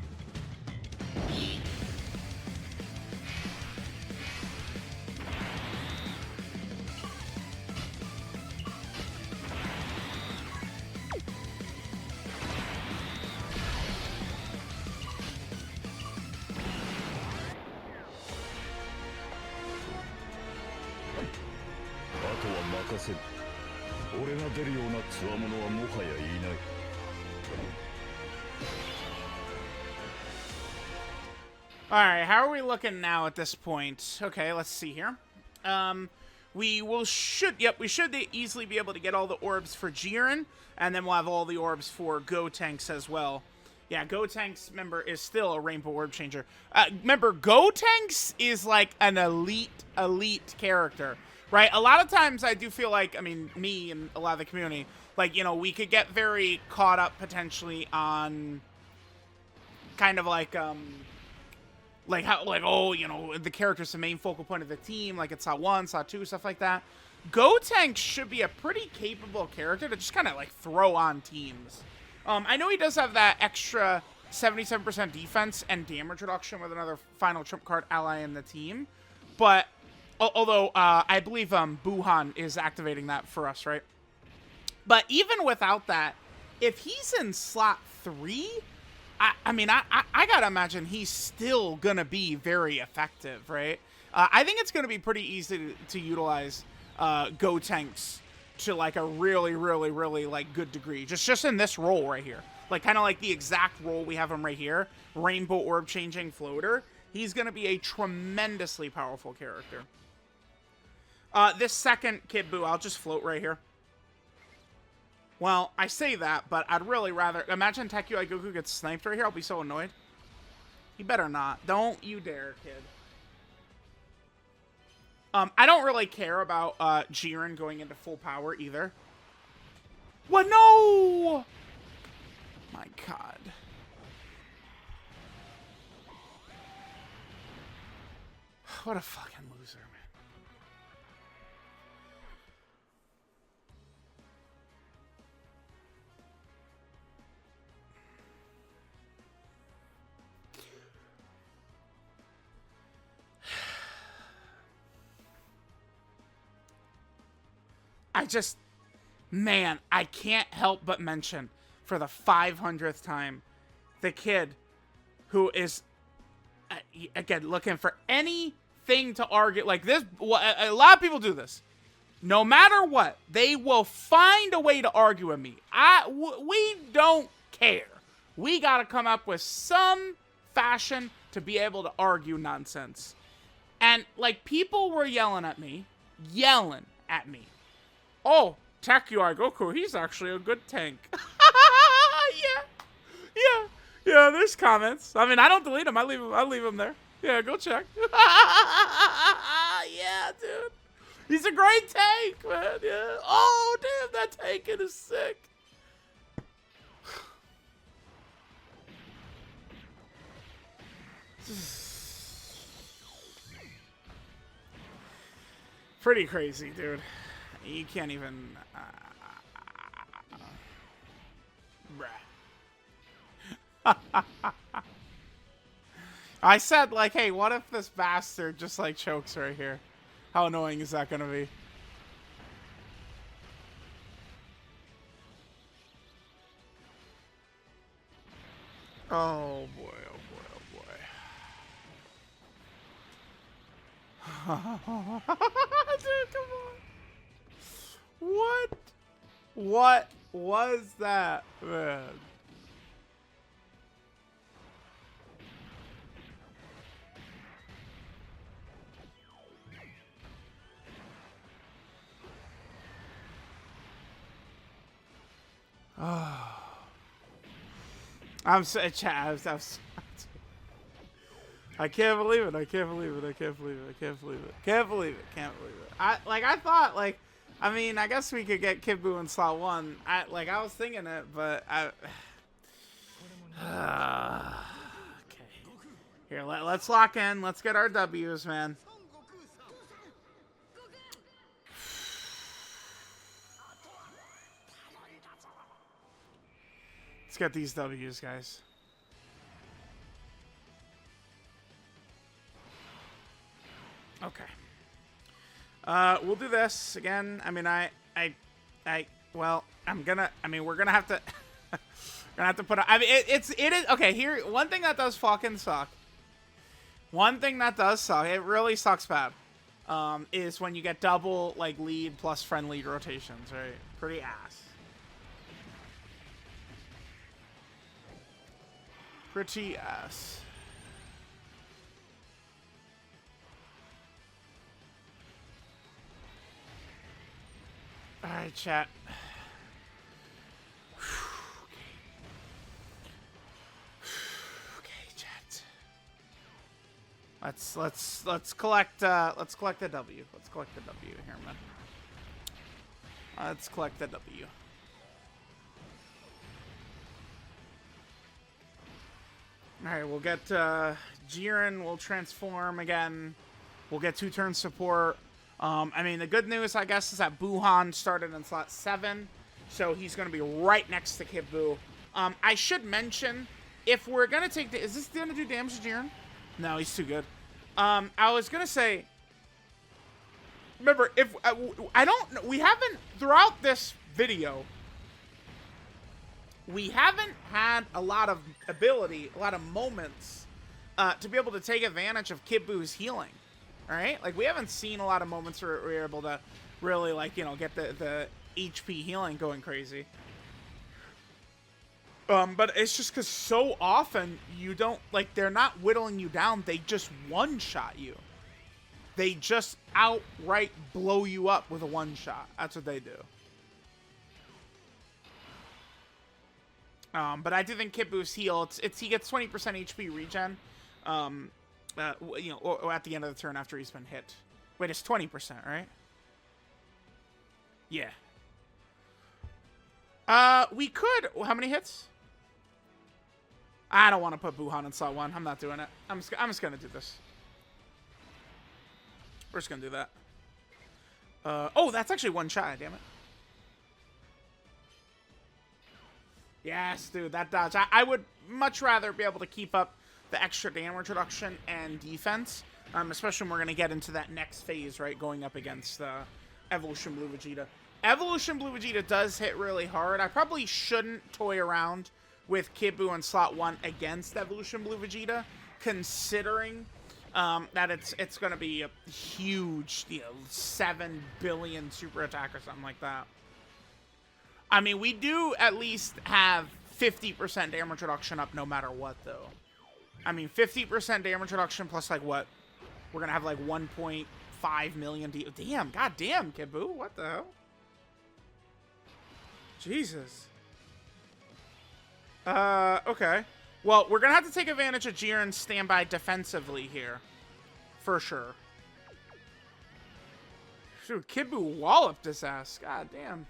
Alright, how are we looking now at this point? Okay, let's see here. We should easily be able to get all the orbs for Jiren, and then we'll have all the orbs for Gotenks as well. Yeah, Gotenks, remember, is still a Rainbow Orb Changer. Remember, Gotenks is like an elite character, right? A lot of times I do feel like, I mean, me and a lot of the community, like, you know, we could get very caught up potentially on kind of like how, like, oh, you know, the character's the main focal point of the team, like it's SA1, SA2, stuff like that. Gotenks should be a pretty capable character to just kind of, like, throw on teams. I know he does have that extra 77% defense and damage reduction with another final trump card ally in the team, but although I believe Buhan is activating that for us, right? But even without that, if he's in slot 3, I mean, I gotta imagine he's still gonna be very effective, right? I think it's gonna be pretty easy to utilize Gotenks to like a really, really, really like good degree. Just in this role right here. Like kind of like the exact role we have him right here. Rainbow Orb changing floater. He's gonna be a tremendously powerful character. This second Kid Buu, I'll just float right here. Well, I say that, but I'd really rather... Imagine Tekui Goku gets sniped right here. I'll be so annoyed. You better not. Don't you dare, kid. I don't really care about Jiren going into full power either. What? No! My God. What a fucking loser, man. Man, I can't help but mention for the 500th time the kid who is, again, looking for anything to argue. Like this, a lot of people do this. No matter what, they will find a way to argue with me. We don't care. We got to come up with some fashion to be able to argue nonsense. And, like, people were yelling at me. Oh, Tekui Goku, he's actually a good tank. Yeah, there's comments. I mean, I don't delete them. I leave them there. Yeah, go check. Yeah, dude. He's a great tank, man. Yeah. Oh, damn, that tanking is sick. Pretty crazy, dude. You can't even... bruh. I said, like, hey, what if this bastard just, like, chokes right here? How annoying is that gonna be? Oh, boy, oh, boy, oh, boy. Dude, come on. What was that, man? Oh. I'm so I can't believe it. I can't believe it. I can't believe it. I can't believe it. Can't believe it. Can't believe it. I thought, like, I mean, I guess we could get Kid Buu in slot 1. I was thinking it, but okay. Here, let's lock in. Let's get our W's, man. Let's get these W's, guys. Okay. We'll do this again. I mean, well, we're gonna have to, put. I mean, it is okay. Here, one thing that does fucking suck. One thing that does suck. It really sucks bad. Is when you get double like lead plus friend lead rotations, right? Pretty ass. Pretty ass. Alright, chat. Okay, chat. Let's collect the W. Let's collect the W here, man. Let's collect the W. Alright, we'll get Jiren will transform again. We'll get 2-turn support. I mean, the good news, I guess, is that Gohan started in slot 7, so he's going to be right next to Kid Buu. I should mention, if we're going to take the... Is this going to do damage to Jiren? No, he's too good. I was going to say... Remember, if... I don't... We haven't... Throughout this video, we haven't had a lot of ability, a lot of moments to be able to take advantage of Kid Buu's healing. All right? Like, we haven't seen a lot of moments where we're able to really, like, you know, get the HP healing going crazy. But it's just because so often you don't, like, they're not whittling you down. They just one-shot you. They just outright blow you up with a one-shot. That's what they do. But I do think Kid Buu's heal, he gets 20% HP regen, you know, or at the end of the turn after he's been hit. Wait, it's 20%, right? Yeah. We could, how many hits? I don't want to put Gohan in slot 1. I'm not doing it. I'm just gonna do this. We're just gonna do that. Oh, that's actually one shot, damn it. Yes, dude, that dodge. I would much rather be able to keep up the extra damage reduction and defense, especially when we're going to get into that next phase, right, going up against Evolution Blue Vegeta. Evolution Blue Vegeta does hit really hard. I probably shouldn't toy around with Kid Buu in slot 1 against Evolution Blue Vegeta, considering that it's going to be a huge, you know, 7 billion super attack or something like that. I mean, we do at least have 50% damage reduction up no matter what, though. I mean, 50% damage reduction plus, like, what? We're going to have, like, 1.5 million... Damn, goddamn, Kid Buu. What the hell? Jesus. Okay. Well, we're going to have to take advantage of Jiren's standby defensively here. For sure. Dude, Kid Buu walloped his ass. God damn.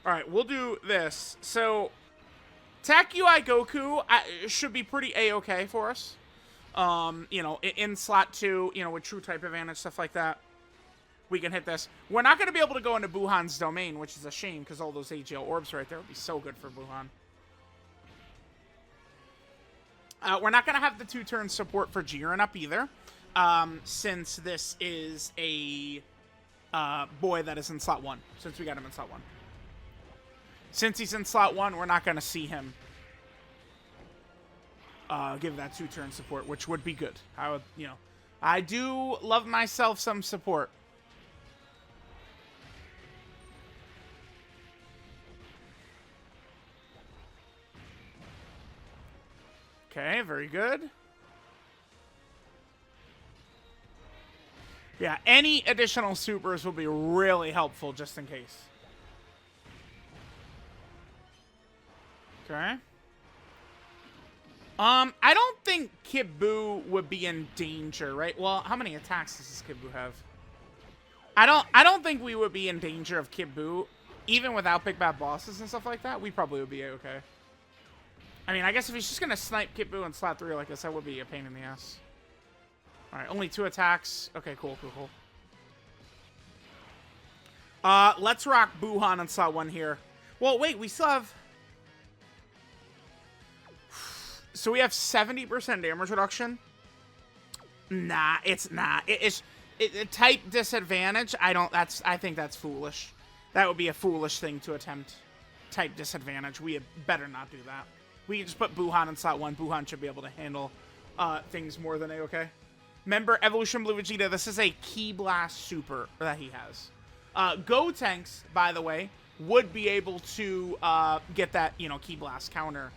Alright, we'll do this. So, Tech UI Goku should be pretty A-okay for us. You know, in slot 2, you know, with true type advantage, stuff like that. We can hit this. We're not going to be able to go into Buhan's domain, which is a shame, because all those AGL orbs right there would be so good for Gohan. We're not going to have the 2-turn support for Jiren up either, since this is a boy that is in slot 1, since we got him in slot 1. Since he's in slot 1, we're not going to see him give that 2-turn support, which would be good. I would, you know, I do love myself some support. Okay, very good. Yeah, any additional supers will be really helpful just in case. Okay. I don't think Kid Buu would be in danger, right? Well, how many attacks does this Kid Buu have? I don't think we would be in danger of Kid Buu, even without big bad bosses and stuff like that. We probably would be okay. I mean, I guess if he's just gonna snipe Kid Buu in slot 3 like this, that would be a pain in the ass. All right, only 2 attacks. Okay, cool. Let's rock Gohan in slot 1 here. Well, wait, we still have. So we have 70% damage reduction. Nah, it's not. It's type disadvantage. I think that's foolish. That would be a foolish thing to attempt. Type disadvantage. We had better not do that. We can just put Gohan in slot 1. Gohan should be able to handle things more than A-okay. Remember, Evolution Blue Vegeta, this is a Ki Blast super that he has. Gotenks, by the way, would be able to get that, you know, Ki Blast counter.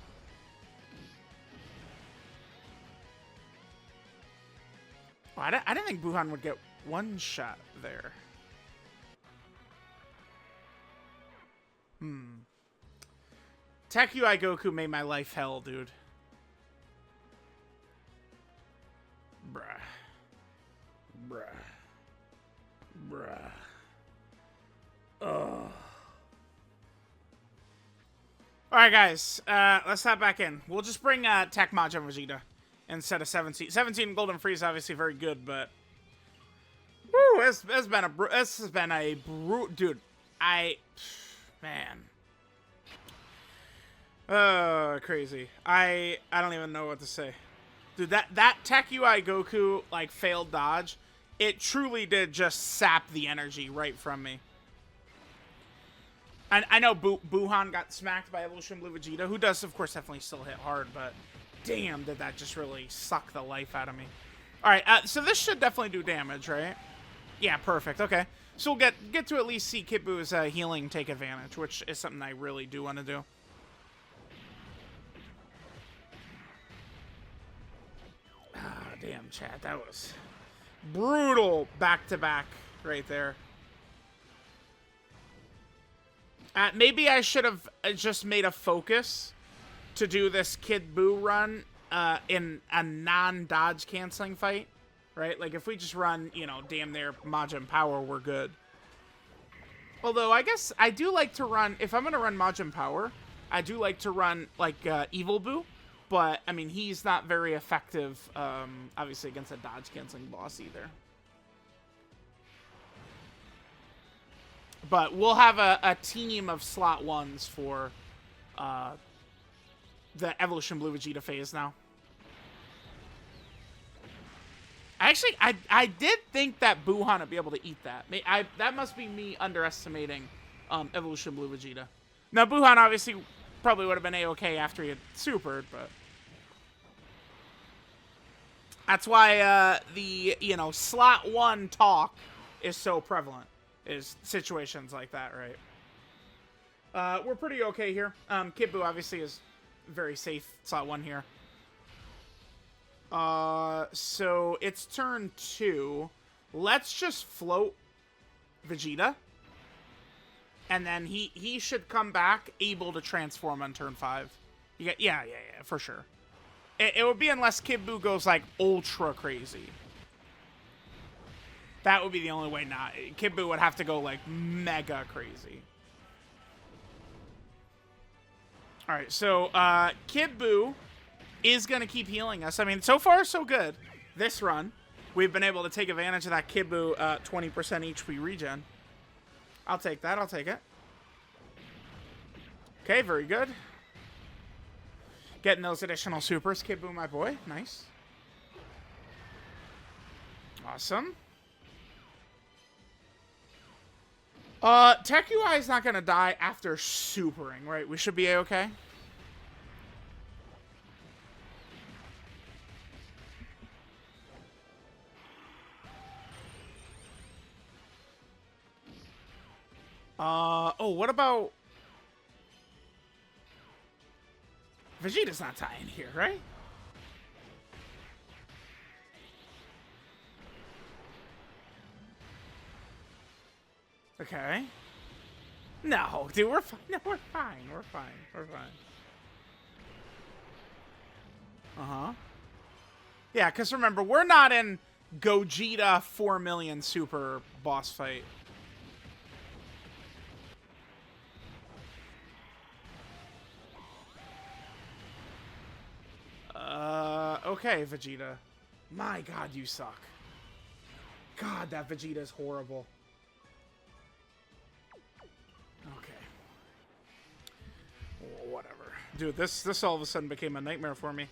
Oh, I didn't think Gohan would get one shot there. Tech UI Goku made my life hell, dude. Bruh. Ugh. Alright, guys. Let's hop back in. We'll just bring Tech Majin Vegeta instead of 17. 17 Golden Frieza, obviously very good, but... Woo, this has been a dude, man. Crazy. I don't even know what to say. Dude, that Tech UI Goku, like, failed dodge, it truly did just sap the energy right from me. I know Gohan got smacked by Evolution Blue Vegeta, who does, of course, definitely still hit hard, but damn, did that just really suck the life out of me. All right, so this should definitely do damage, right? Yeah, perfect. Okay, so we'll get to at least see Kid Boo's healing take advantage, which is something I really do want to do. Ah, damn, chat, that was brutal back-to-back right there. Maybe I should have just made a focus to do this Kid Buu run in a non-dodge canceling fight, right? Like, if we just run, you know, damn near Majin Power, we're good. Although, I guess I do like to run, if I'm going to run Majin Power, I do like to run, like, Evil Buu. But, I mean, he's not very effective, obviously, against a dodge canceling boss either. But we'll have a team of slot ones for the Evolution Blue Vegeta phase now. Actually, I did think that Gohan would be able to eat that. That must be me underestimating Evolution Blue Vegeta. Now, Gohan obviously probably would have been A-okay after he had supered, but... That's why the, you know, slot one talk is so prevalent. Is situations like that, right? We're pretty okay here. Kid Buu obviously is very safe. Slot one here. So it's turn 2. Let's just float Vegeta. And then he should come back able to transform on turn 5. Yeah, for sure. It would be unless Kid Buu goes, like, ultra crazy. That would be the only way not. Kid Buu would have to go, like, mega crazy. Alright, so, Kid Buu is going to keep healing us. I mean, so far, so good. This run, we've been able to take advantage of that Kid Buu 20% HP regen. I'll take that. I'll take it. Okay, very good. Getting those additional supers. Kid Buu, my boy. Nice. Awesome. Tech UI is not going to die after supering, right? We should be A-okay. Oh, what about... Vegeta's not dying here, right? Okay. No, dude, we're fine. No, we're fine. We're fine. We're fine. Uh-huh. Yeah, because remember, we're not in Gogeta 4 million super boss fight. Okay, Vegeta. My God, you suck. God, that Vegeta is horrible. Okay. Whatever. Dude, this all of a sudden became a nightmare for me.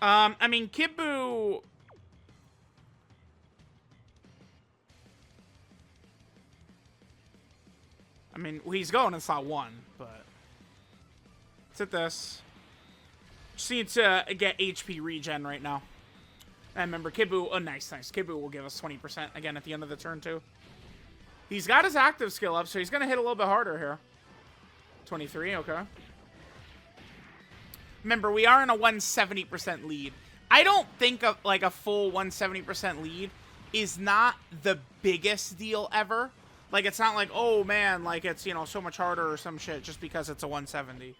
I mean, Kid Buu... I mean, he's going in slot 1, but... Let's hit this. Just need to get HP regen right now. And remember, Kid Buu... Oh, nice. Kid Buu will give us 20% again at the end of the turn, too. He's got his active skill up, so he's going to hit a little bit harder here. 23, okay. Remember, we are in a 170% lead. I don't think of, like, a full 170% lead is not the biggest deal ever. Like, it's not like, oh, man, like, it's, you know, so much harder or some shit just because it's a 170.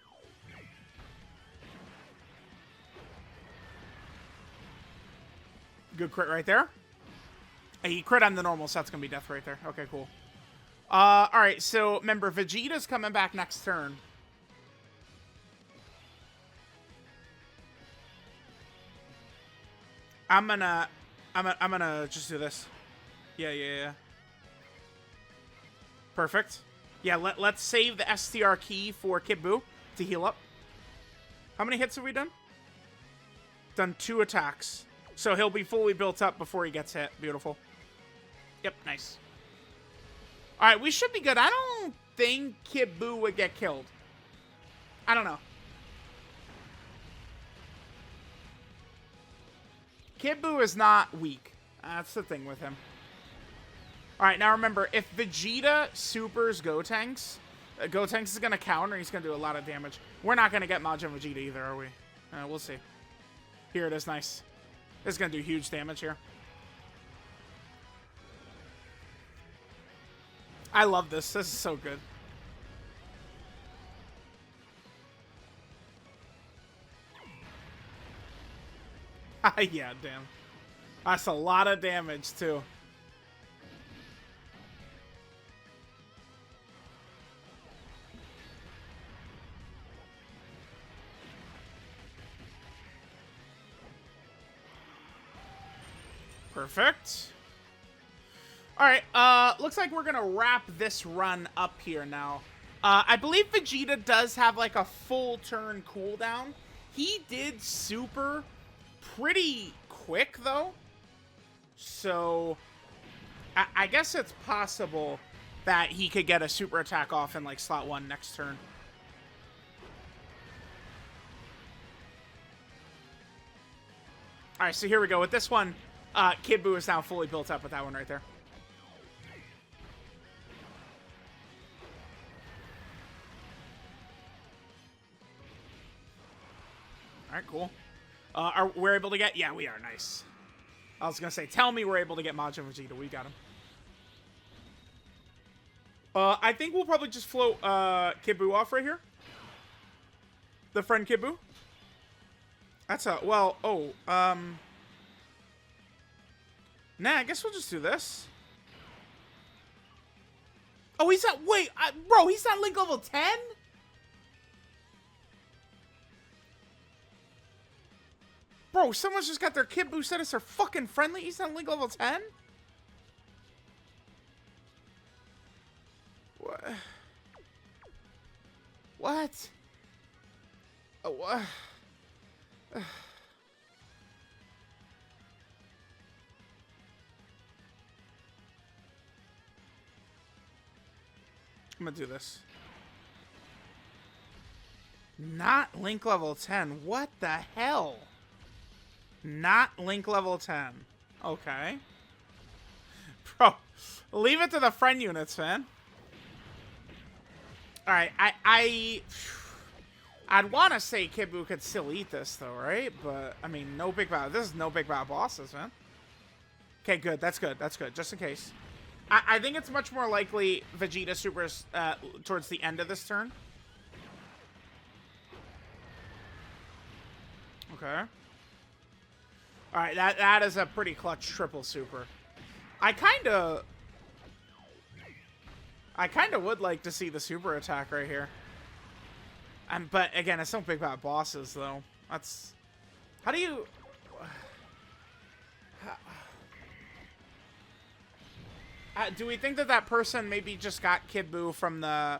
Good crit right there. Hey, he crit on the normal, so that's going to be death right there. Okay, cool. Alright, so remember, Vegeta's coming back next turn. I'm gonna just do this. Yeah. Perfect. Yeah, let's save the STR key for Kid Buu to heal up. How many hits have we done? Done 2 attacks. So he'll be fully built up before he gets hit. Beautiful. Yep, nice. Alright, we should be good. I don't think Kid Buu would get killed. I don't know. Kid Buu is not weak. That's the thing with him. Alright, now remember, if Vegeta supers Gotenks, Gotenks is going to counter. He's going to do a lot of damage. We're not going to get Majin Vegeta either, are we? We'll see. Here it is. Nice. This is going to do huge damage here. I love this. This is so good. Yeah, damn. That's a lot of damage, too. Perfect. Alright, looks like we're gonna wrap this run up here now. I believe Vegeta does have like a full turn cooldown. He did super pretty quick though. So I guess it's possible that he could get a super attack off in like slot 1 next turn. Alright, so here we go. With this one, Kid Buu is now fully built up with that one right there. Alright, cool. We're able to get... Yeah, we are. Nice. I was going to say, tell me we're able to get Majin Vegeta. We got him. I think we'll probably just float Kid Buu off right here. The friend Kid Buu. That's a... Well, nah, I guess we'll just do this. Oh, he's not... Wait, bro, he's not Link level 10? Bro, someone's just got their Kid Buu set as their fucking friendly. He's not Link level 10? What? What? Oh, what? I'm gonna do this. Not Link level 10. What the hell? Not Link level 10. Okay. Bro, leave it to the friend units, man. Alright, I'd want to say Kid Buu could still eat this, though, right? But, I mean, no big bad. This is no big bad bosses, man. Okay, good. That's good. That's good. Just in case. I think it's much more likely Vegeta supers towards the end of this turn. Okay. Alright, that is a pretty clutch triple super. I kind of would like to see the super attack right here. But again, it's no big bad bosses, though. That's... How do you... do we think that that person maybe just got Kid Buu from the...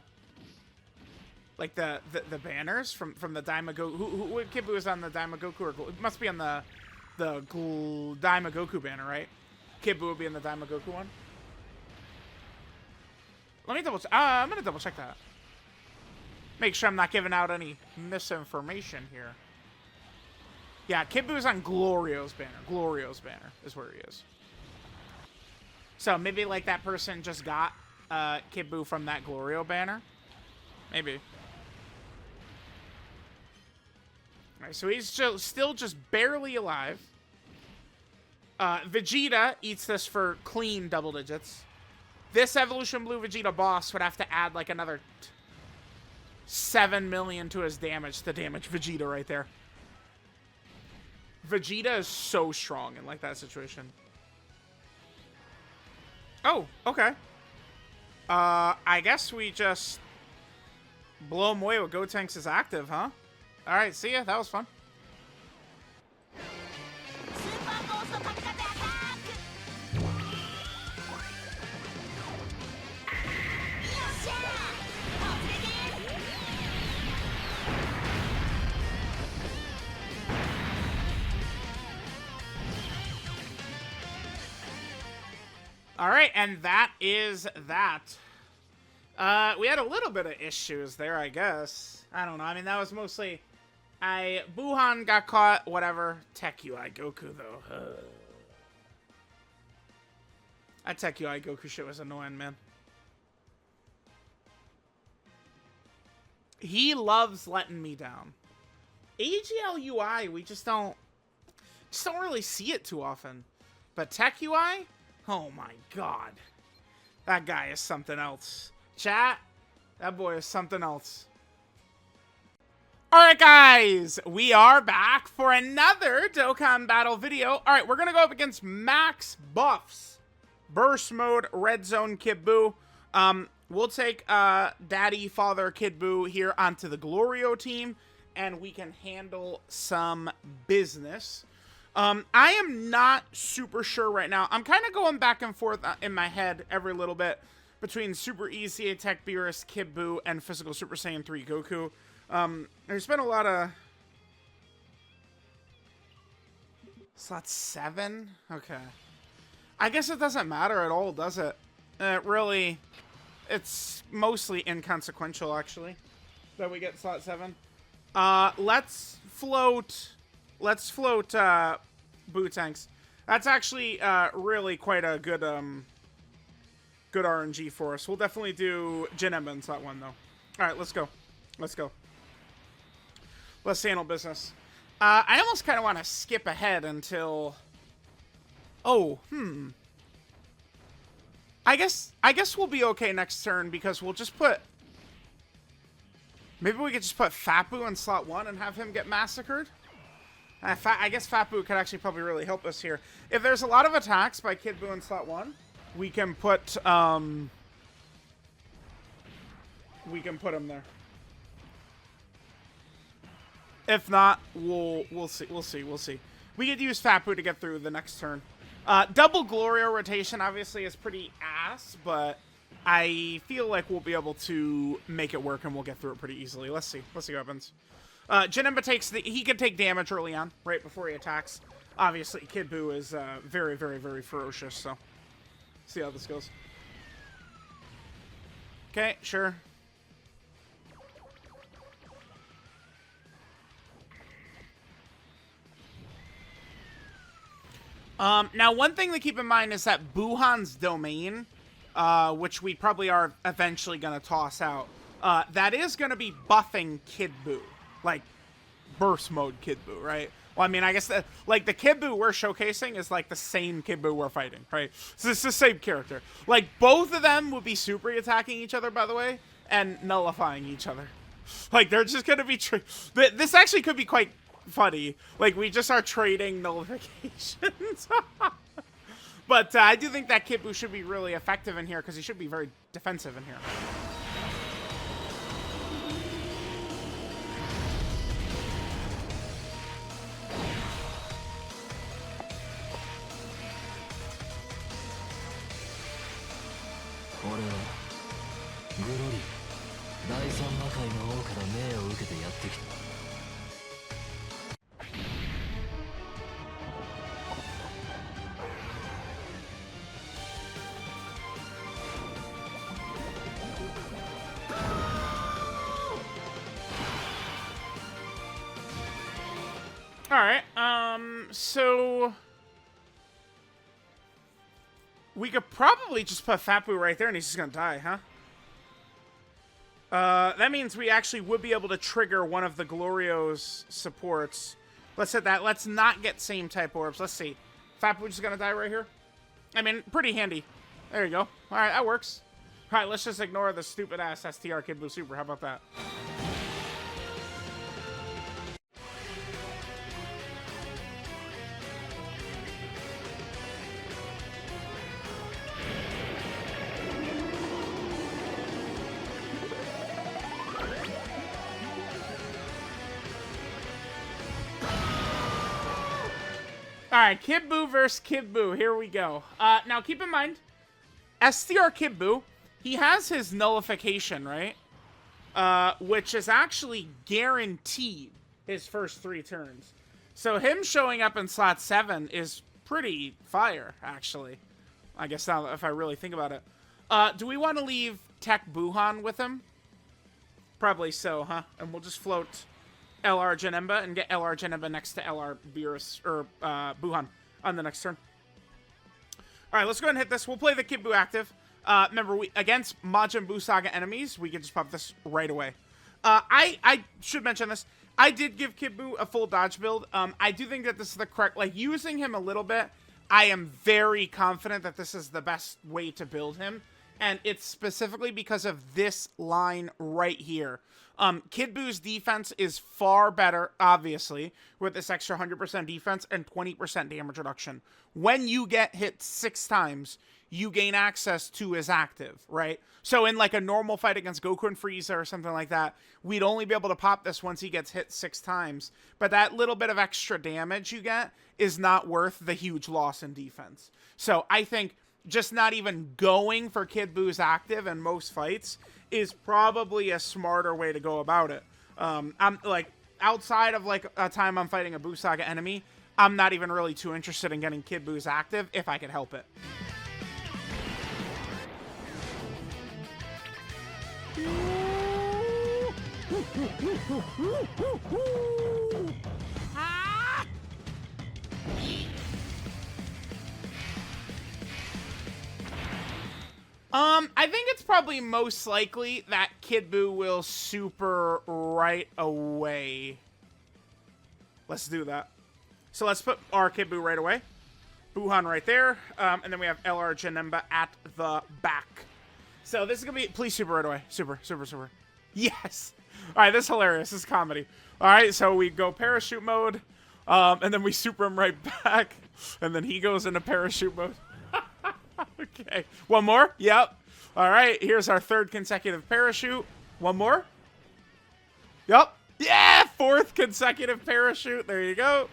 Like, the banners? From the Daima Goku... Who Kid Buu is on the Daima Goku? Or, it must be on the Daima Goku banner, right? Kid Buu would be in the Daima Goku one. Let me double check. I'm going to double check that. Make sure I'm not giving out any misinformation here. Yeah, Kid Buu is on Glorio's banner. Glorio's banner is where he is. So maybe like that person just got Kid Buu from that Glorio banner. Maybe. Alright, so he's still just barely alive. Vegeta eats this for clean double digits. This Evolution Blue Vegeta boss would have to add like another 7 million to his damage to damage Vegeta right there. Vegeta is so strong in like that situation. Oh, okay. I guess we just blow him away with Gotenks is active, huh? Alright, see ya. That was fun. All right, and that is that. We had a little bit of issues there, I guess. I don't know. I mean, that was mostly... Gohan got caught, whatever. Tech UI Goku, though. That Tech UI Goku shit was annoying, man. He loves letting me down. AGL UI, we just don't really see it too often. But Tech UI? Oh my god. That guy is something else. Chat, that boy is something else. Alright guys, we are back for another Dokkan Battle video. Alright, we're gonna go up against Max Buffs. Burst Mode, Red Zone Kid Buu. We'll take Daddy, Father, Kid Buu here onto the Glorio team, and we can handle some business. I am not super sure right now. I'm kind of going back and forth in my head every little bit between Super EZA Tech Beerus, Kid Buu, and Physical Super Saiyan 3 Goku. There's been a lot of... Slot 7? Okay. I guess it doesn't matter at all, does it? Really... It's mostly inconsequential, actually, that we get slot 7. Let's float Buu tanks. That's actually really quite a good good RNG for us. We'll definitely do Janemba in slot 1 though. All right, let's go. Let's handle business. I almost kind of want to skip ahead until. Oh, I guess we'll be okay next turn because we'll just put... Maybe we could just put Fat Buu in slot 1 and have him get massacred? I guess Fat Buu could actually probably really help us here. If there's a lot of attacks by Kid Buu in slot 1, we can put him there. If not, we'll see. We could use Fat Buu to get through the next turn. Double Glorio rotation obviously is pretty ass, but I feel like we'll be able to make it work and we'll get through it pretty easily. Let's see what happens. Janemba he can take damage early on, right before he attacks. Obviously, Kid Buu is very, very, very ferocious, so see how this goes. Okay, sure. Now, one thing to keep in mind is that Buhan's domain, which we probably are eventually going to toss out, that is going to be buffing Kid Buu. Like, burst mode Kid Buu, right? Well, I mean, I guess, the Kid Buu we're showcasing is, like, the same Kid Buu we're fighting, right? So it's the same character. Like, both of them would be super attacking each other, by the way, and nullifying each other. Like, they're just going to be... This actually could be quite... funny. Like, we just are trading nullifications. But I do think that Kid Buu should be really effective in here because he should be very defensive in here. Alright, so... We could probably just put Fat Buu right there and he's just gonna die, huh? That means we actually would be able to trigger one of the Glorio's supports. Let's hit that. Let's not get same type orbs. Let's see. Fat Buu just gonna die right here? I mean, pretty handy. There you go. Alright, that works. Alright, let's just ignore the stupid-ass STR Kid Buu Super. How about that? Alright, Kid Buu versus Kid Buu. Here we go. Now, keep in mind, STR Kid Buu, he has his nullification, right? Which is actually guaranteed his first 3 turns. So him showing up in slot 7 is pretty fire, actually. I guess now, if I really think about it. Do we want to leave Tech Buhan with him? Probably so, huh? And we'll just float LR Janemba and get LR Janemba next to LR Beerus, or Buhan on the next turn. Alright, let's go ahead and hit this. We'll play the Kid Buu active. Remember, against Majin Buu Saga enemies, we can just pop this right away. I should mention this. I did give Kid Buu a full dodge build. I do think that this is the correct, like, using him a little bit, I am very confident that this is the best way to build him. And it's specifically because of this line right here. Kid Buu's defense is far better, obviously, with this extra 100% defense and 20% damage reduction. When you get hit 6 times, you gain access to his active, right? So in like a normal fight against Goku and Frieza or something like that, we'd only be able to pop this once he gets hit 6 times. But that little bit of extra damage you get is not worth the huge loss in defense. So I think just not even going for Kid Buu's active in most fights is probably a smarter way to go about it. I'm like, outside of like a time I'm fighting a Buu Saga enemy, I'm not even really too interested in getting Kid Buu's active if I could help it. I think it's probably most likely that Kid Buu will super right away. Let's do that. So let's put our Kid Buu right away. Buhan right there. And then we have LR Janemba at the back. So this is going to be... Please super right away. Super, super, super. Yes! Alright, this is hilarious. This is comedy. Alright, so we go parachute mode. And then we super him right back. And then he goes into parachute mode. Okay. One more? Yep. Alright, here's our 3rd consecutive parachute. One more? Yep. Yeah! 4th consecutive parachute. There you go.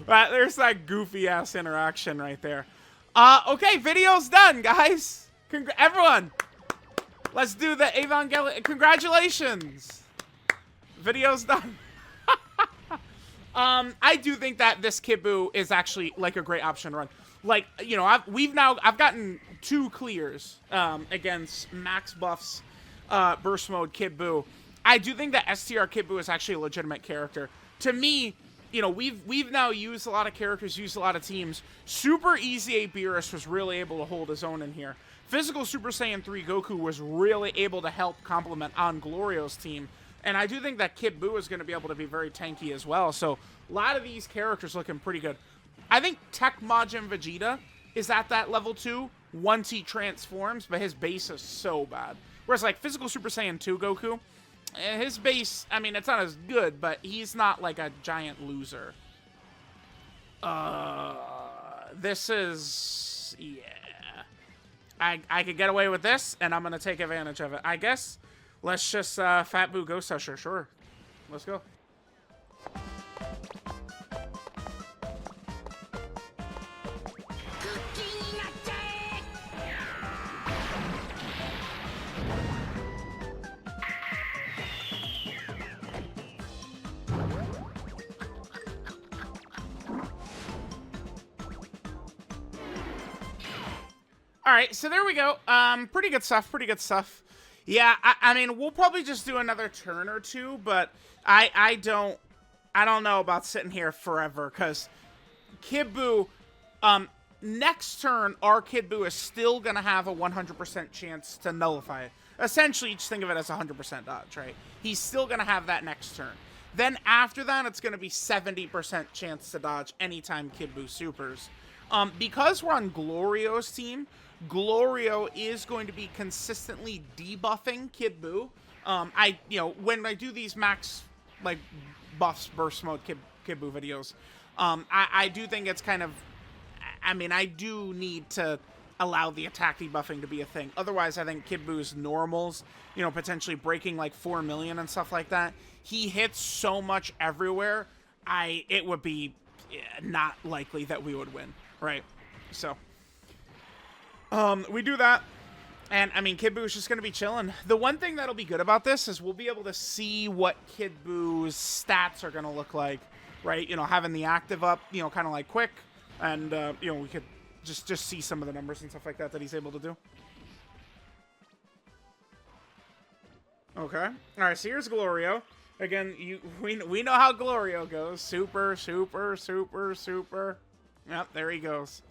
There's that goofy-ass interaction right there. Okay, video's done, guys. Everyone, let's do the Evangelion. Congratulations. Video's done. I do think that this Kid Buu is actually, like, a great option to run. Like, you know, I've gotten 2 clears against Max Buff's Burst Mode Kid Buu. I do think that STR Kid Buu is actually a legitimate character. To me, you know, we've now used a lot of characters, used a lot of teams. Super EZA Beerus was really able to hold his own in here. Physical Super Saiyan 3 Goku was really able to help complement on Glorio's team. And I do think that Kid Buu is going to be able to be very tanky as well. So a lot of these characters looking pretty good. I think Tech Majin Vegeta is at that level too once he transforms, but his base is so bad. Whereas like Physical Super Saiyan 2 Goku, his base, I mean, it's not as good, but he's not like a giant loser. This is, yeah. I could get away with this, and I'm going to take advantage of it. I guess let's just Fat Buu Ghost Usher. Sure. Let's go. All right, so there we go. Pretty good stuff, pretty good stuff. Yeah, I mean, we'll probably just do another turn or 2, but I don't know about sitting here forever, because Kid Buu, next turn, our Kid Buu is still going to have a 100% chance to nullify it. Essentially, just think of it as 100% dodge, right? He's still going to have that next turn. Then after that, it's going to be 70% chance to dodge anytime Kid Buu supers. Because we're on Glorio's team, Glorio is going to be consistently debuffing Kid Buu. You know, when I do these max, like, buffs, burst mode Kid Buu videos, I do think it's kind of, I mean, I do need to allow the attack debuffing to be a thing. Otherwise, I think Kid Buu's normals, you know, potentially breaking like 4 million and stuff like that, he hits so much everywhere, it would be not likely that we would win, right? So, we do that, and, I mean, Kid Buu's just going to be chilling. The one thing that'll be good about this is we'll be able to see what Kid Buu's stats are going to look like, right? You know, having the active up, you know, kind of like quick, and, you know, we could just see some of the numbers and stuff like that he's able to do. Okay. All right, so here's Glorio. Again, we know how Glorio goes. Super, super, super, super. Yep, there he goes.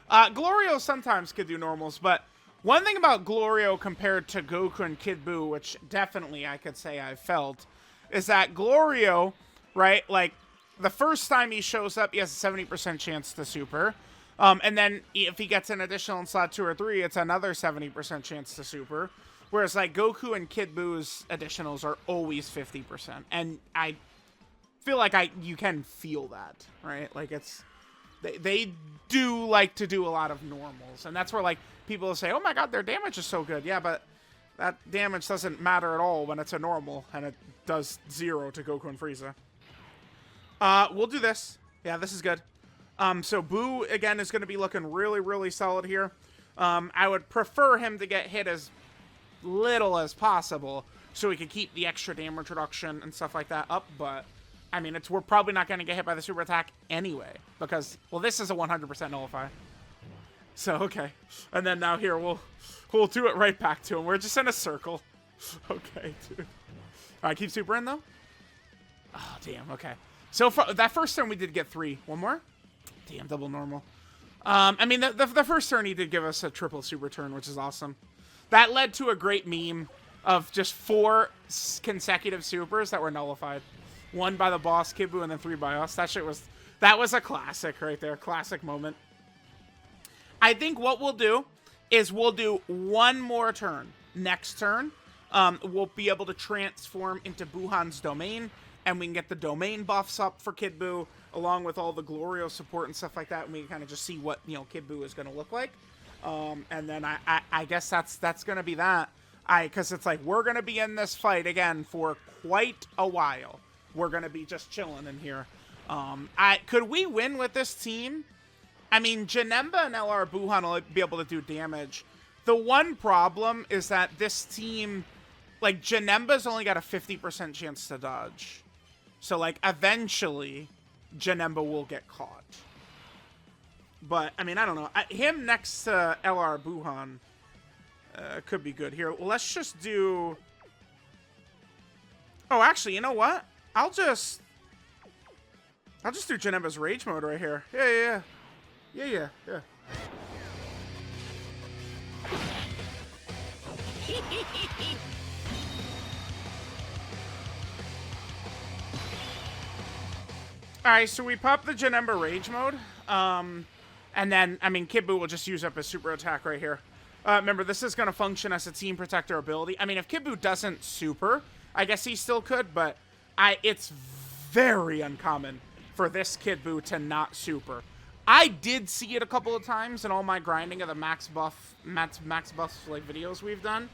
Glorio sometimes could do normals, but one thing about Glorio compared to Goku and Kid Buu, which definitely I could say I felt, is that Glorio, right, like, the first time he shows up, he has a 70% chance to super. And then if he gets an additional in slot 2 or 3, it's another 70% chance to super. Whereas, like, Goku and Kid Buu's additionals are always 50%. And I feel like you can feel that, right? Like, it's... They do like to do a lot of normals. And that's where, like, people will say, oh my god, their damage is so good. Yeah, but that damage doesn't matter at all when it's a normal. And it does 0 to Goku and Frieza. We'll do this. Yeah, this is good. So Buu, again, is going to be looking really, really solid here. I would prefer him to get hit as little as possible so we can keep the extra damage reduction and stuff like that up, but I mean, we're probably not going to get hit by the super attack anyway because, well, this is a 100% nullify. So, okay. And then now here, we'll do it right back to him. We're just in a circle. Okay, dude. All right, keep super in, though. Oh, damn, okay. So, for that first turn, we did get 3. One more? Damn, double normal. I mean, the first turn, he did give us a triple super turn, which is awesome. That led to a great meme of just 4 consecutive supers that were nullified. 1 by the boss, Kid Buu, and then 3 by us. That was a classic right there. Classic moment. I think what we'll do is we'll do 1 more turn. Next turn, we'll be able to transform into Buhan's domain, and we can get the domain buffs up for Kid Buu, along with all the Glorio support and stuff like that, and we can kind of just see what, Kid Buu is going to look like. And then I guess that's going to be that. Because it's like, we're going to be in this fight again for quite a while. We're going to be just chilling in here. Could we win with this team? I mean, Janemba and LR Buhan will be able to do damage. The one problem is that this team, like, Janemba's only got a 50% chance to dodge. So, like, eventually, Janemba will get caught. But, I mean, I don't know. Him next to LR Buhan could be good here. Let's just do... Oh, actually, you know what? I'll just do Janemba's Rage Mode right here. Yeah. Alright, so we pop the Janemba Rage Mode. And then, I mean, Kid Buu will just use up his super attack right here. Remember, this is going to function as a team protector ability. I mean, if Kid Buu doesn't super, I guess he still could, but it's very uncommon for this Kid Buu to not super. I did see it a couple of times in all my grinding of the max buffs like videos we've done.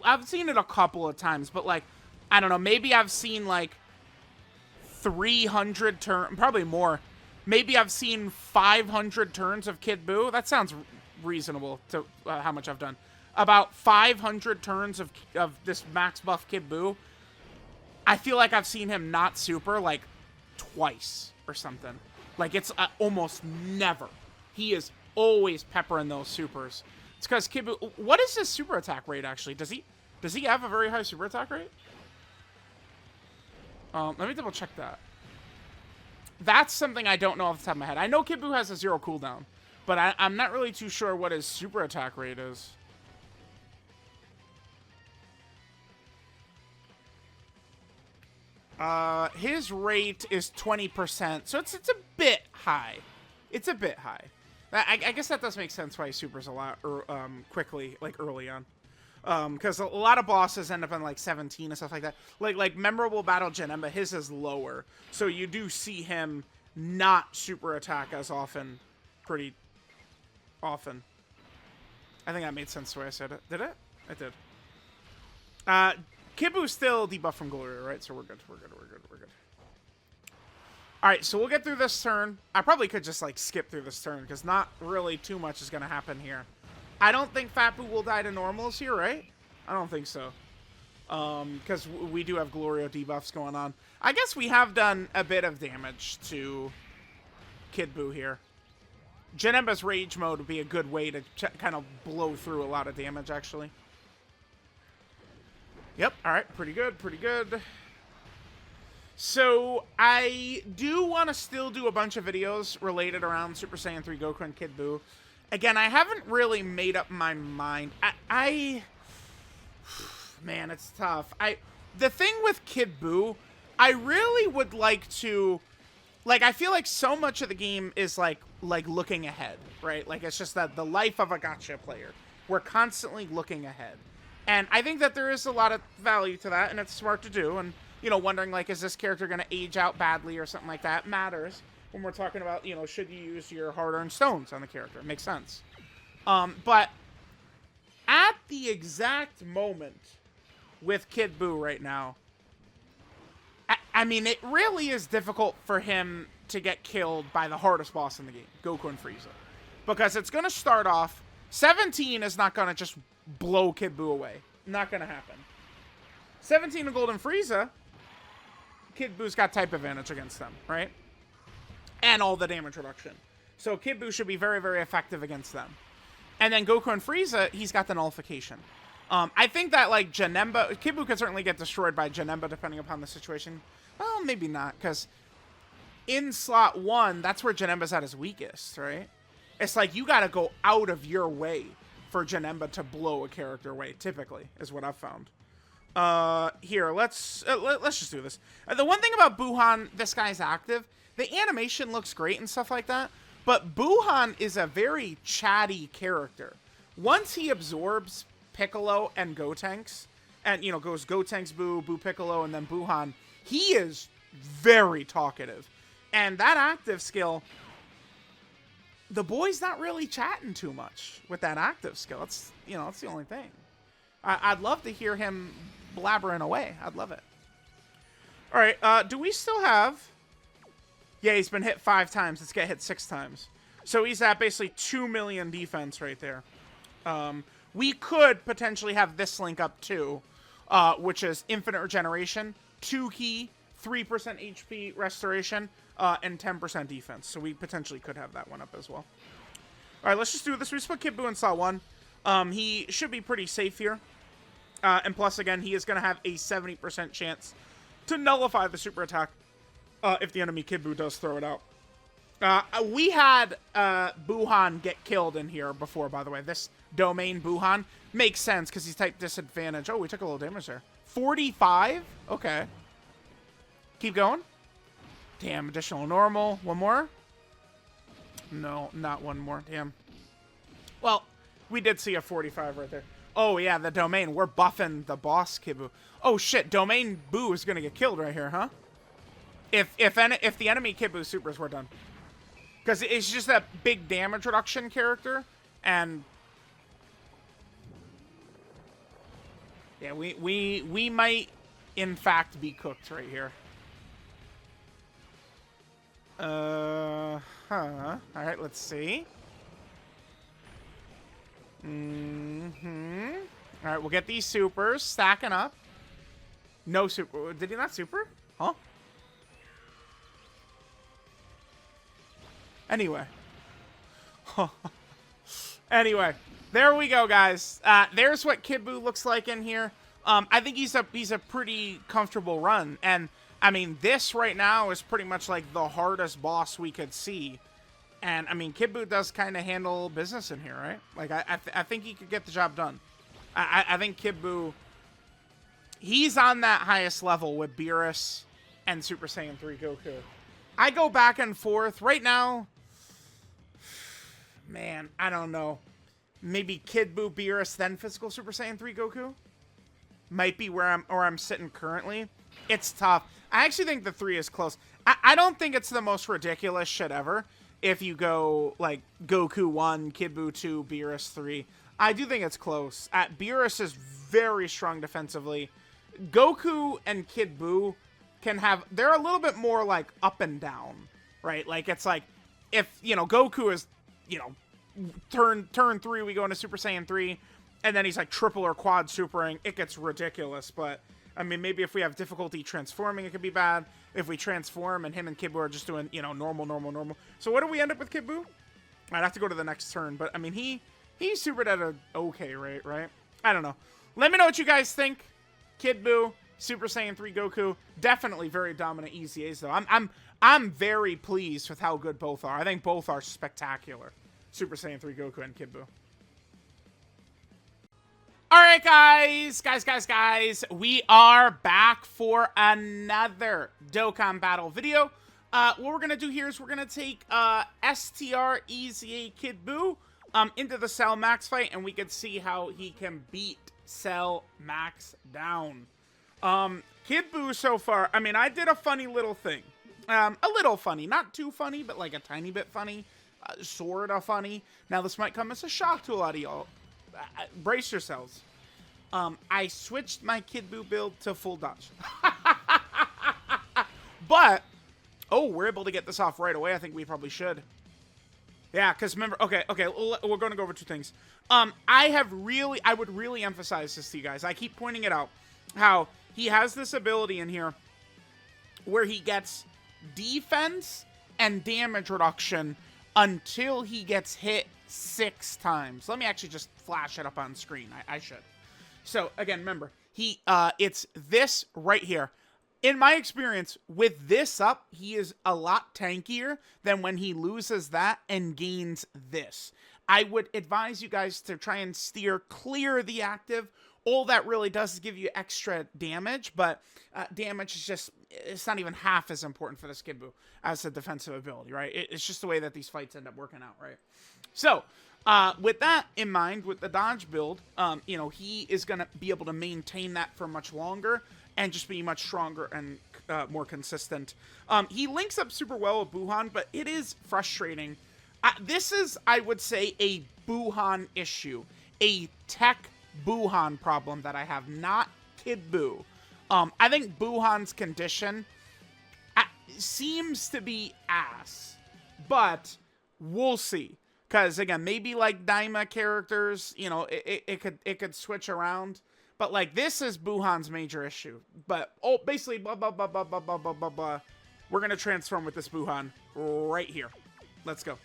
I've seen it a couple of times, but like, I don't know, maybe I've seen like 300 turns, probably more. Maybe I've seen 500 turns of Kid Buu. That sounds reasonable to how much I've done. About 500 turns of this max buff Kid Buu. I feel like I've seen him not super like twice or something. Like, it's almost never. He is always peppering those supers. It's because Kid Buu... What is his super attack rate, actually? Does he have a very high super attack rate? Let me double check that. That's something I don't know off the top of my head. I know Kid Buu has a 0 cooldown, but I'm not really too sure what his super attack rate is. His rate is 20%, so it's a bit high. It's a bit high. I guess that does make sense why he supers a lot quickly, like early on. Because a lot of bosses end up in like 17 and stuff like that. Like Memorable Battle Janemba, his is lower, so you do see him not super attack as often, pretty often. I think that made sense the way I said it. Did it? It did. Kid Buu's still debuffed from Gloria, right? So we're good. Alright, so we'll get through this turn. I probably could just, like, skip through this turn, because not really too much is going to happen here. I don't think Fat Buu will die to normals here, right? I don't think so. Because we do have Glorio debuffs going on. I guess we have done a bit of damage to Kid Buu here. Janemba's Rage Mode would be a good way to kind of blow through a lot of damage, actually. Yep, alright, pretty good, pretty good. So, I do want to still do a bunch of videos related around Super Saiyan 3 Goku and Kid Buu. Again, I haven't really made up my mind. Man, it's tough. The thing with Kid Buu, I really would like to... Like, I feel like so much of the game is, like looking ahead, right? Like, it's just that the life of a gacha player. We're constantly looking ahead. And I think that there is a lot of value to that, and it's smart to do, and... You know, wondering, like, is this character going to age out badly or something like that? Matters when we're talking about, you know, should you use your hard-earned stones on the character? It makes sense. But at the exact moment with Kid Buu right now, I mean, it really is difficult for him to get killed by the hardest boss in the game, Goku and Frieza. Because it's going to start off, 17 is not going to just blow Kid Buu away. Not going to happen. 17 and Golden Frieza... Kid Buu's got type advantage against them, right? And all the damage reduction. So Kid Buu should be very, very effective against them. And then Goku and Frieza, he's got the nullification. I think that, like, Janemba... Kid Buu could certainly get destroyed by Janemba depending upon the situation. Well, maybe not, because in slot 1, that's where Janemba's at his weakest, right? It's like, you gotta go out of your way for Janemba to blow a character away, typically, is what I've found. Here, let's just do this. The one thing about Buhan, this guy's active. The animation looks great and stuff like that, but Buhan is a very chatty character. Once he absorbs Piccolo and Gotenks, and, you know, goes Gotenks, Buu Piccolo, and then Buhan, he is very talkative. And that active skill, the boy's not really chatting too much with that active skill. It's, you know, that's the only thing. I'd love to hear him blabbering away. I'd love it. All right, do we still have... Yeah, he's been hit 5 times. Let's get hit 6 times. So he's at basically 2 million defense right there. We could potentially have this link up too, which is infinite regeneration, 2 key, 3% HP restoration, and 10% defense. So we potentially could have that one up as well. All right, let's just do this. We just put Kid Buu in slot 1. He should be pretty safe here. And plus, again, he is going to have a 70% chance to nullify the super attack if the enemy Kid Buu does throw it out. We had Buhan get killed in here before, by the way. This domain Buhan makes sense because he's type disadvantage. Oh, we took a little damage there. 45? Okay. Keep going. Damn, additional normal. One more? No, not one more. Damn. Well, we did see a 45 right there. Oh, yeah, the domain. We're buffing the boss, Kid Buu. Oh, shit. Domain Buu is going to get killed right here, huh? If the enemy Kid Buu supers, we're done. Because it's just that big damage reduction character. And... yeah, we might, in fact, be cooked right here. Alright, let's see. Alright, we'll get these supers stacking up. No super. Did he not super? Huh? Anyway. Anyway, there we go, guys. There's what Kid Buu looks like in here. I think he's a pretty comfortable run. And, I mean, this right now is pretty much like the hardest boss we could see. And, I mean, Kid Buu does kind of handle business in here, right? Like, I think he could get the job done. I think Kid Buu, he's on that highest level with Beerus and Super Saiyan 3 Goku. I go back and forth. Right now, man, I don't know. Maybe Kid Buu, Beerus, then Physical Super Saiyan 3 Goku? Might be where I'm sitting currently. It's tough. I actually think the 3 is close. I don't think it's the most ridiculous shit ever. If you go, like, Goku 1, Kid Buu 2, Beerus 3. I do think it's close. Beerus is very strong defensively. Goku and Kid Buu can have... they're a little bit more, like, up and down, right? Like, it's like, if, you know, Goku is, you know, turn 3, we go into Super Saiyan 3, and then he's, like, triple or quad supering. It gets ridiculous, but... I mean, maybe if we have difficulty transforming, it could be bad. If we transform and him and Kid Buu are just doing, you know, normal. So what do we end up with Kid Buu? I'd have to go to the next turn. But, I mean, he supered at a okay rate, right? I don't know. Let me know what you guys think. Kid Buu, Super Saiyan 3 Goku, definitely very dominant EZAs though. I'm very pleased with how good both are. I think both are spectacular. Super Saiyan 3 Goku and Kid Buu. Alright guys, we are back for another Dokkan Battle video. What we're going to do here is we're going to take STR EZA Kid Buu into the Cell Max fight, and we can see how he can beat Cell Max down. Kid Buu so far, I mean, I did a funny little thing. A little funny, not too funny, but like a tiny bit funny. Sorta funny. Now this might come as a shock to a lot of y'all. Brace yourselves. I switched my Kid Buu build to full dodge. But, oh, we're able to get this off right away. I think we probably should. Yeah, because remember, okay, we're going to go over two things. I would really emphasize this to you guys. I keep pointing it out, how he has this ability in here where he gets defense and damage reduction until he gets hit 6 times. Let me actually just flash it up on screen. I should. So, again, remember, it's this right here. In my experience, with this up, he is a lot tankier than when he loses that and gains this. I would advise you guys to try and steer clear of the active. All that really does is give you extra damage, but damage is just, it's not even half as important for this Kid Buu as a defensive ability, right? It's just the way that these fights end up working out, right? So, with that in mind, with the dodge build, you know, he is going to be able to maintain that for much longer and just be much stronger and more consistent. He links up super well with Gohan, but it is frustrating. This is, I would say, a Gohan issue. A tech Gohan problem that I have, not Kid Buu. I think Gohan's condition seems to be ass, but we'll see. Because, again, maybe like Daima characters, you know, it could switch around. But, like, this is Gohan's major issue. But, oh, basically, blah, blah, blah, blah, blah, blah, blah, blah, blah. We're going to transform with this Gohan right here. Let's go.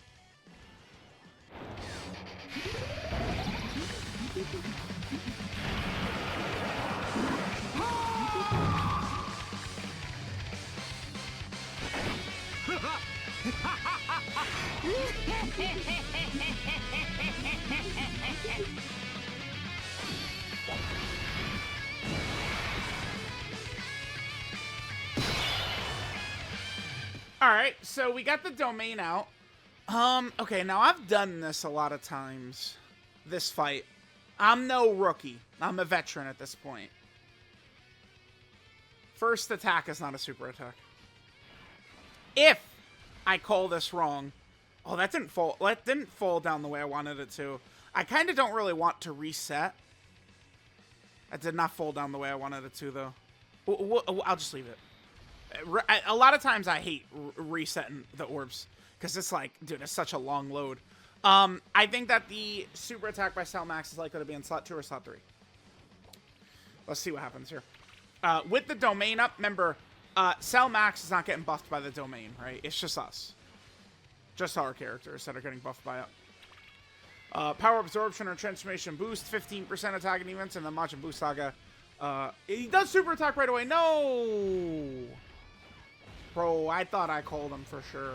Alright, so we got the domain out. Okay, now I've done this a lot of times, this fight. I'm no rookie. I'm a veteran at this point. First attack is not a super attack. If I call this wrong... Oh, that didn't fall down the way I wanted it to. I kind of don't really want to reset. That did not fall down the way I wanted it to, though. I'll just leave it. A lot of times I hate resetting the orbs because it's like, dude, it's such a long load. I think that the super attack by Cell Max is likely to be in slot 2 or slot 3. Let's see what happens here. With the domain up, remember, Cell Max is not getting buffed by the domain, right? It's just us. Just our characters that are getting buffed by it. Power Absorption or Transformation Boost, 15% attack and defense, and then Majin Buu Saga. He does super attack right away. No! Bro, I thought I called him for sure.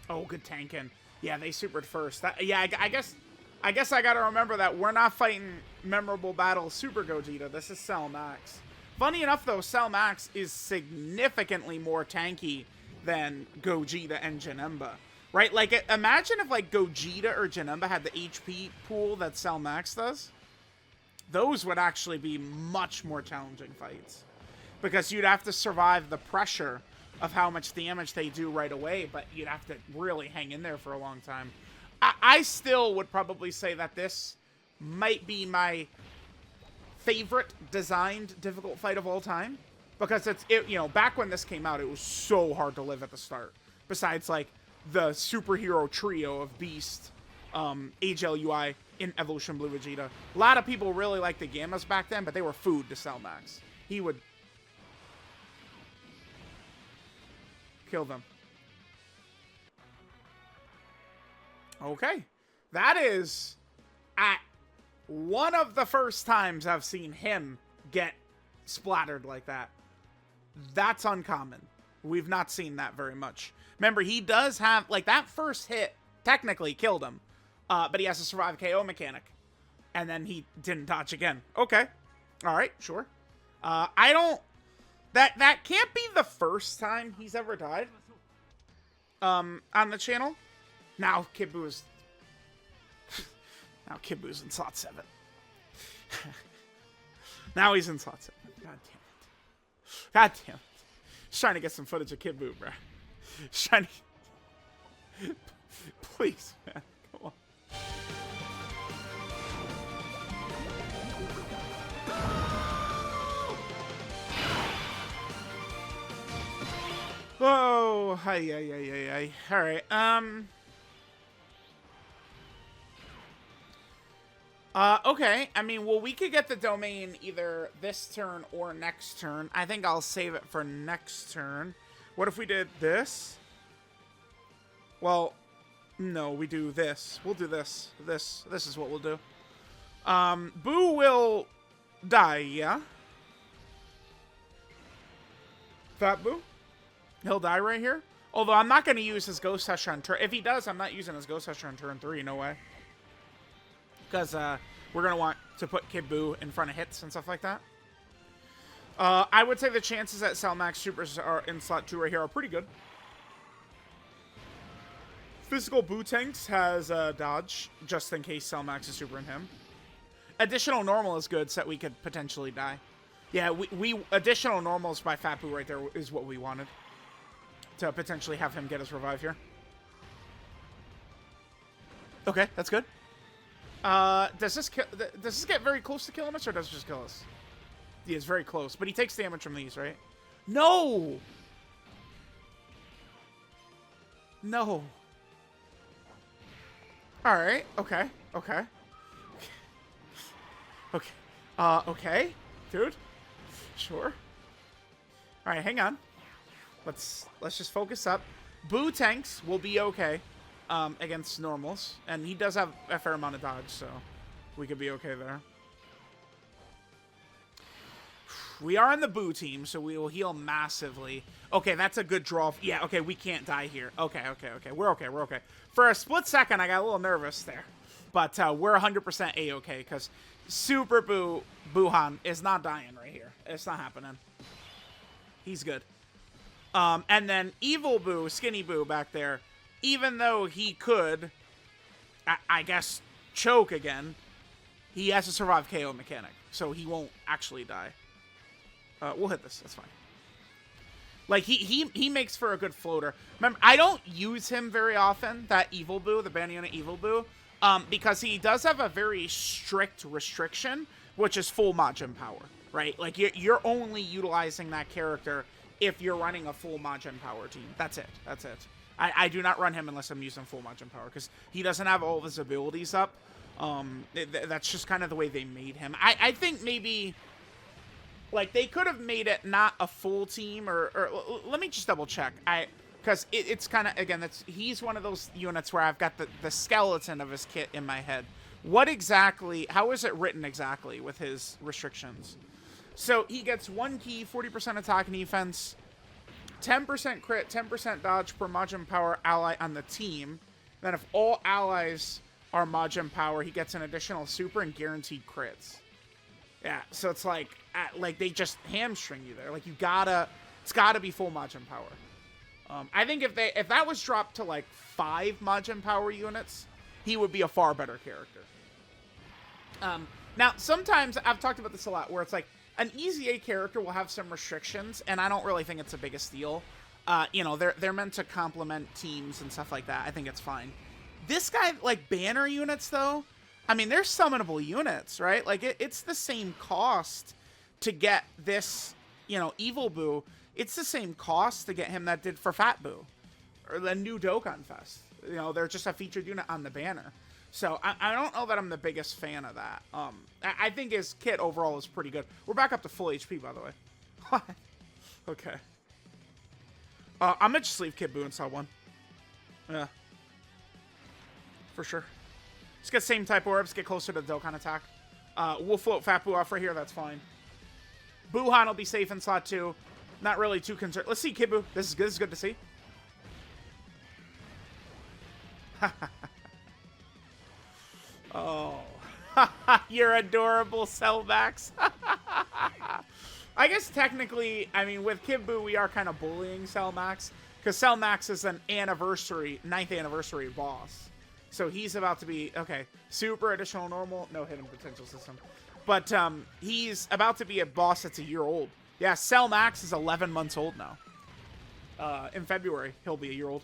Oh, good tanking. Yeah, they supered first. Yeah, I guess I gotta remember that we're not fighting memorable battle Super Gogeta. This is Cell Max. Funny enough, though, Cell Max is significantly more tanky than Gogeta and Janemba. Right? Like, imagine if, like, Gogeta or Janemba had the HP pool that Cell Max does. Those would actually be much more challenging fights. Because you'd have to survive the pressure of how much damage they do right away, but you'd have to really hang in there for a long time. I still would probably say that this might be my favorite designed difficult fight of all time. Because you know, back when this came out, it was so hard to live at the start. Besides, like, the superhero trio of Beast, HLUI, in Evolution Blue Vegeta. A lot of people really liked the Gammas back then, but they were food to Cell Max. He would kill them. Okay. That is at one of the first times I've seen him get splattered like that. That's uncommon. We've not seen that very much. Remember, he does have, like, that first hit technically killed him, but he has a survive KO mechanic. And then he didn't dodge again. Okay. All right, sure. I don't... That can't be the first time he's ever died on the channel. Now Kid Buu is... now Kid Buu's in slot 7. Now he's in slot 7. God damn it. God damn it. Just trying to get some footage of Kid Buu, bro. Just trying to... Please, man. Come on. Oh, hi. All right. Okay. I mean, well, we could get the domain either this turn or next turn. I think I'll save it for next turn. What if we did this? Well, no, we do this. We'll do this. This is what we'll do. Buu will die, yeah? Fat Buu? He'll die right here. Although I'm not going to use his Ghost Tester on turn... If he does, I'm not using his Ghost Tester on turn 3. No way. Because we're going to want to put Kid Buu in front of hits and stuff like that. I would say the chances that Cell Max Supers are in slot 2 right here are pretty good. Physical Buu Tanks has dodge, just in case Cell Max is super in him. Additional normal is good, so that we could potentially die. Yeah, we additional normals by Fat Buu right there is what we wanted. To potentially have him get his revive here. Okay, that's good. Does this get very close to killing us, or does it just kill us? Yeah, it's very close, but he takes damage from these, right? No! No. Alright, okay. Okay. Dude? Sure. Alright, hang on. Let's just focus up. Buu tanks will be okay against normals. And he does have a fair amount of dodge, so we could be okay there. We are on the Buu team, so we will heal massively. Okay, that's a good draw. Yeah, okay, we can't die here. Okay. We're okay. For a split second, I got a little nervous there. But we're 100% A-okay, because Super Gohan is not dying right here. It's not happening. He's good. And then Evil Buu, Skinny Buu back there, even though he could, I guess, choke again, he has a survive KO mechanic, so he won't actually die. We'll hit this. That's fine. Like, he makes for a good floater. Remember, I don't use him very often, that Evil Buu, the Band Unit Evil Buu, because he does have a very strict restriction, which is full Majin power, right? Like, you're only utilizing that character if you're running a full Majin power team. That's it. I do not run him unless I'm using full Majin power, because he doesn't have all of his abilities up. That's just kind of the way they made him. I think maybe... Like, they could have made it not a full team, or let me just double check. Because it's kind of, again, he's one of those units where I've got the skeleton of his kit in my head. What exactly, how is it written exactly with his restrictions? So he gets 1 key, 40% attack and defense, 10% crit, 10% dodge per Majin power ally on the team. Then if all allies are Majin power, he gets an additional super and guaranteed crits. Yeah, so it's like they just hamstring you there. Like, it's gotta be full Majin power. I think if that was dropped to like 5 Majin power units, he would be a far better character. Now, sometimes, I've talked about this a lot, where it's like, an EZA character will have some restrictions, and I don't really think it's the biggest deal. You know, they're meant to complement teams and stuff like that. I think it's fine. This guy, like, banner units, though, I mean, they're summonable units, right? Like, it's the same cost to get this, you know, Evil Buu. It's the same cost to get him that did for Fat Buu. Or the new Dokkan Fest. You know, they're just a featured unit on the banner. So, I don't know that I'm the biggest fan of that. I think his kit overall is pretty good. We're back up to full HP, by the way. Okay. I'm gonna just leave Kid Buu in slot 1. Yeah. For sure. Just get same type orbs, get closer to the Dokkan attack. We'll float Fat Buu off right here, that's fine. Buhan will be safe in slot 2. Not really too concerned. Let's see Kid Buu. This is good. This is good to see. Oh. You're adorable, Cellmax. I guess technically, I mean, with Kid Buu, we are kind of bullying Cellmax. Because Cellmax is an anniversary, 9th anniversary boss. So he's about to be, okay, super additional normal, no hidden potential system. But he's about to be a boss that's a year old. Yeah, Cellmax is 11 months old now. In February, he'll be a year old.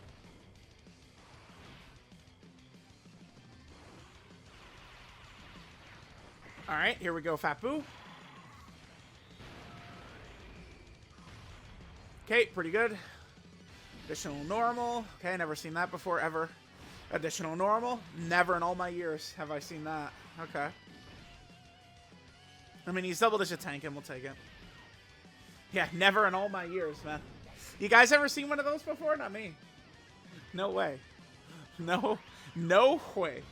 All right, here we go, Fat Buu. Okay, pretty good. Additional normal. Okay, never seen that before, ever. Additional normal. Never in all my years have I seen that. Okay. I mean, he's double-digit tanking. We'll take it. Yeah, never in all my years, man. You guys ever seen one of those before? Not me. No way. No way.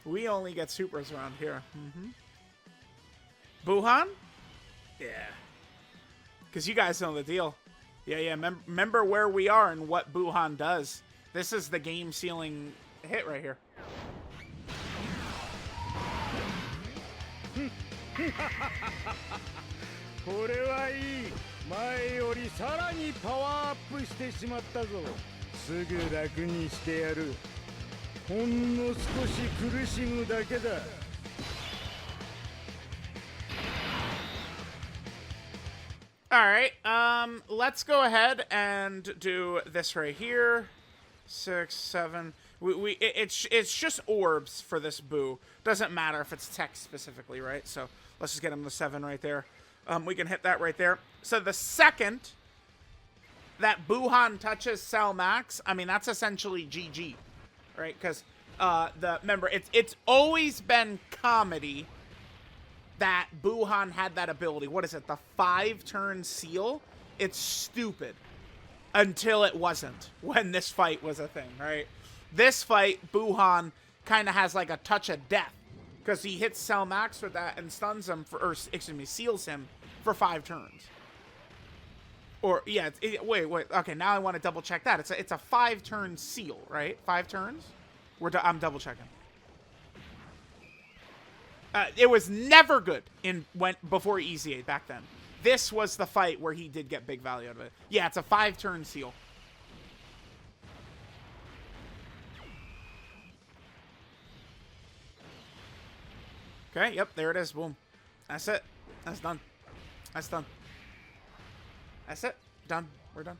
We only get supers around here. Buhan? Yeah. Because you guys know the deal. Yeah. Remember where we are and what Buhan does. This is the game-sealing hit right here. これはいい。前よりさらにパワーアップしてしまったぞ。すぐ楽にしてやる。ほんの少し苦しむだけだ。Alright, let's go ahead and do this right here. 6, 7. It's just orbs for this Buu. Doesn't matter if it's text specifically, right? So let's just get him the 7 right there. We can hit that right there. So the second that Buhan touches Cellmax, I mean, that's essentially GG, right? Because remember, it's always been comedy that Buhan had that ability. What is it? The 5-turn seal? It's stupid. Until it wasn't. When this fight was a thing, right? This fight, Buhan kind of has like a touch of death. Because he hits Cellmax with that and stuns him, or excuse me, seals him for 5 turns. Or, yeah, wait. Okay, now I want to double check that. It's a 5-turn seal, right? 5 turns? I'm double checking. It was never good before EZA back then. This was the fight where he did get big value out of it. Yeah, it's a 5-turn seal. Okay, yep, there it is. Boom. That's it. That's done. That's done. That's it. Done. We're done.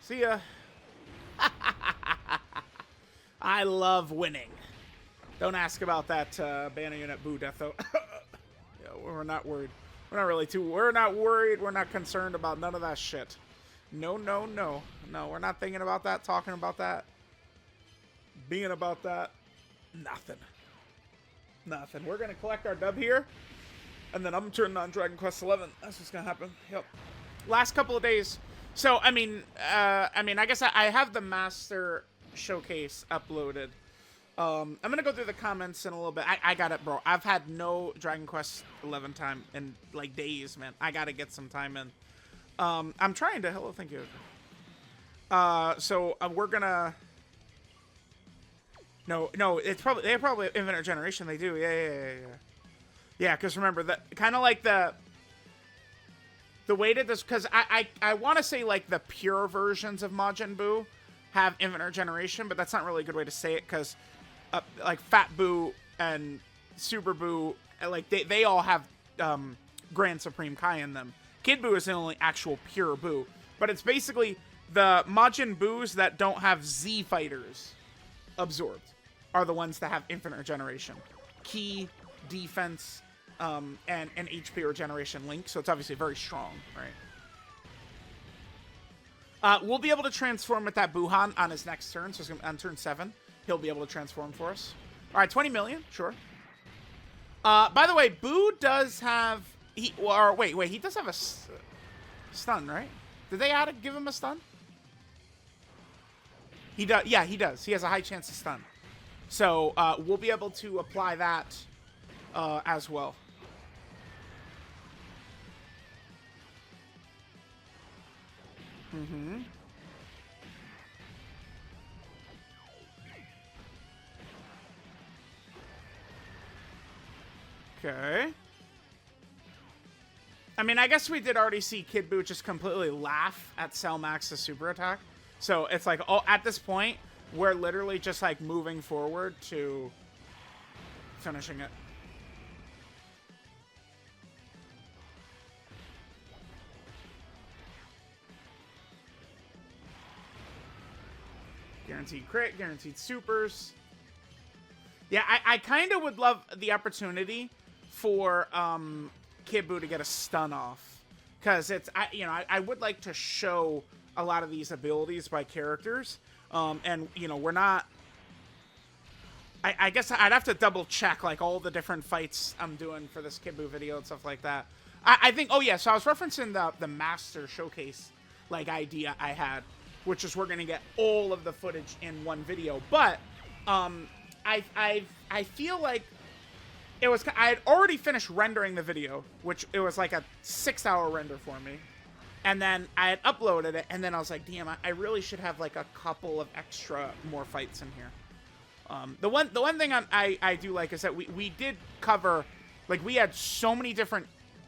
See ya. I love winning. Don't ask about that banner unit Buu death, though. Yeah, we're not worried. We're not really we're not worried. We're not concerned about none of that shit. No. No, we're not thinking about that, talking about that, being about that. Nothing. We're going to collect our dub here, and then I'm turning on Dragon Quest XI. That's what's going to happen. Yep. Last couple of days. So, I mean, I guess I have the Master Showcase uploaded. I'm going to go through the comments in a little bit. I got it, bro. I've had no Dragon Quest XI time in, like, days, man. I got to get some time in. I'm trying to... Hello, thank you. So, we're going to... No, it's probably... They probably have Infinite Generation. They do. Yeah. Yeah, because remember, kind of like the way that this... Because I want to say, like, the pure versions of Majin Buu have Infinite Generation, but that's not really a good way to say it, because... like Fat Buu and Super Buu, like they all have Grand Supreme Kai in them. Kid Buu is the only actual pure Buu, but it's basically the Majin Buus that don't have Z fighters absorbed are the ones that have Infinite Generation, Ki, defense, and HP regeneration link. So it's obviously very strong, right? We'll be able to transform with that Buhan on his next turn, so it's gonna, on turn 7. He'll be able to transform for us. All right, 20 million, sure. By the way, Buu does have... He does have a stun, right? Did they give him a stun? He does. Yeah, he does. He has a high chance to stun. So we'll be able to apply that as well. Mm-hmm. Okay. I mean, I guess we did already see Kid Buu just completely laugh at Cell Max's super attack. So it's like, oh, at this point, we're literally just like moving forward to finishing it. Guaranteed crit, guaranteed supers. Yeah, I kind of would love the opportunity for Kid Buu to get a stun off, because it's I would like to show a lot of these abilities by characters, and we're not. I guess I'd have to double check like all the different fights I'm doing for this Kid Buu video and stuff like that. I think, oh yeah, so I was referencing the Master Showcase like idea I had, which is we're gonna get all of the footage in one video, but I feel like I had already finished rendering the video, which it was like a 6-hour render for me. And then I had uploaded it, and then I was like, damn, I really should have like a couple of extra more fights in here. The one thing I do like is that we did cover, like, we had so many different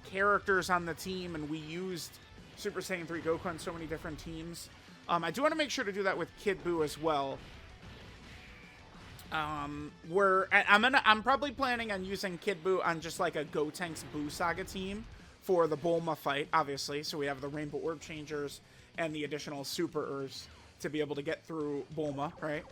characters on the team, and we used Super Saiyan 3 Goku on so many different teams. I do want to make sure to do that with Kid Buu as well. I'm probably planning on using Kid Buu on just like a Gotenks Buu Saga team for the Bulma fight, obviously. So we have the Rainbow Orb Changers and the additional Super Urs to be able to get through Bulma, right?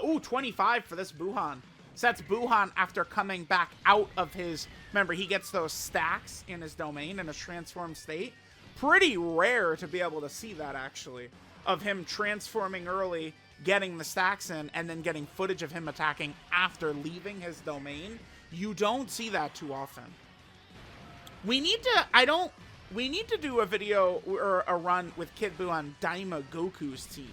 Ooh, 25 for this Buhan. So that's Buhan after coming back out of his... Remember, he gets those stacks in his domain in his transformed state. Pretty rare to be able to see that, actually. Of him transforming early, getting the stacks in, and then getting footage of him attacking after leaving his domain. You don't see that too often. We need to do a video or a run with Kid Buu on Daima Goku's team.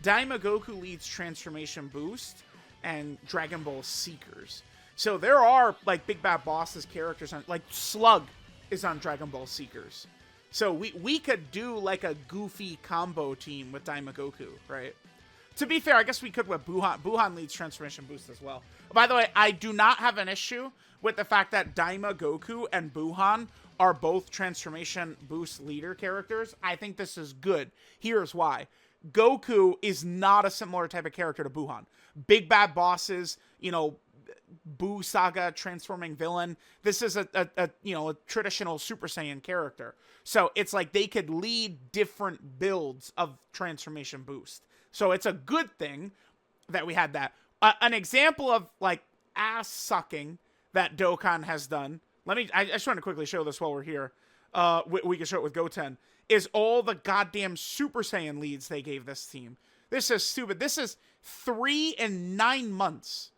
Daima Goku leads Transformation Boost and Dragon Ball Seekers. So there are like big bad bosses characters on, like Slug is on Dragon Ball Seekers. So we could do like a goofy combo team with Daima Goku, right? To be fair, I guess we could with Buhan. Buhan leads Transformation Boost as well. By the way, I do not have an issue with the fact that Daima Goku and Buhan are both Transformation Boost leader characters. I think this is good. Here's why. Goku is not a similar type of character to Buhan. Big bad bosses, Buu Saga transforming villain. This is a traditional Super Saiyan character. So it's like they could lead different builds of Transformation Boost. So it's a good thing that we had that. An example of like ass sucking that Dokkan has done. I just want to quickly show this while we're here. We can show it with Goten. Is all the goddamn Super Saiyan leads they gave this team. This is stupid. This is 3 in 9 months.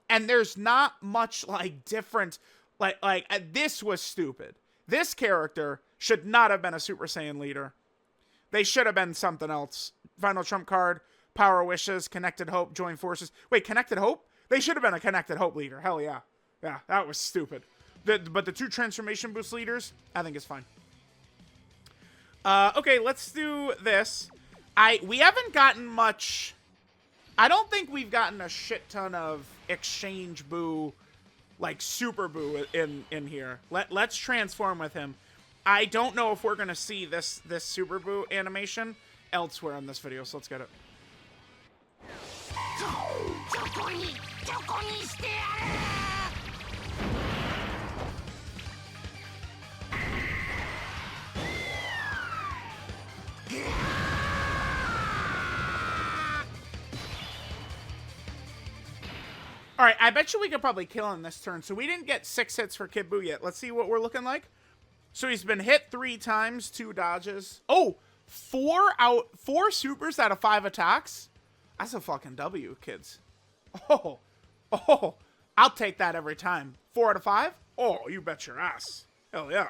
And there's not much like different. Like this was stupid. This character should not have been a Super Saiyan leader. They should have been something else. Final trump card, Power Wishes, Connected Hope, Join Forces. Wait, Connected Hope? They should have been a Connected Hope leader. Hell yeah. Yeah, that was stupid. But the 2 Transformation Boost leaders, I think is fine. Okay, let's do this. We haven't gotten much... I don't think we've gotten a shit ton of Exchange Buu, like Super Buu in here. Let's transform with him. I don't know if we're going to see this Super Buu animation elsewhere in this video, so let's get it. Alright, I bet you we could probably kill him this turn. So we didn't get 6 hits for Kid Buu yet. Let's see what we're looking like. So he's been hit 3 times, 2 dodges. Oh, 4 supers out of 5 attacks? That's a fucking W, kids. Oh, I'll take that every time. 4 out of 5? Oh, you bet your ass. Hell yeah.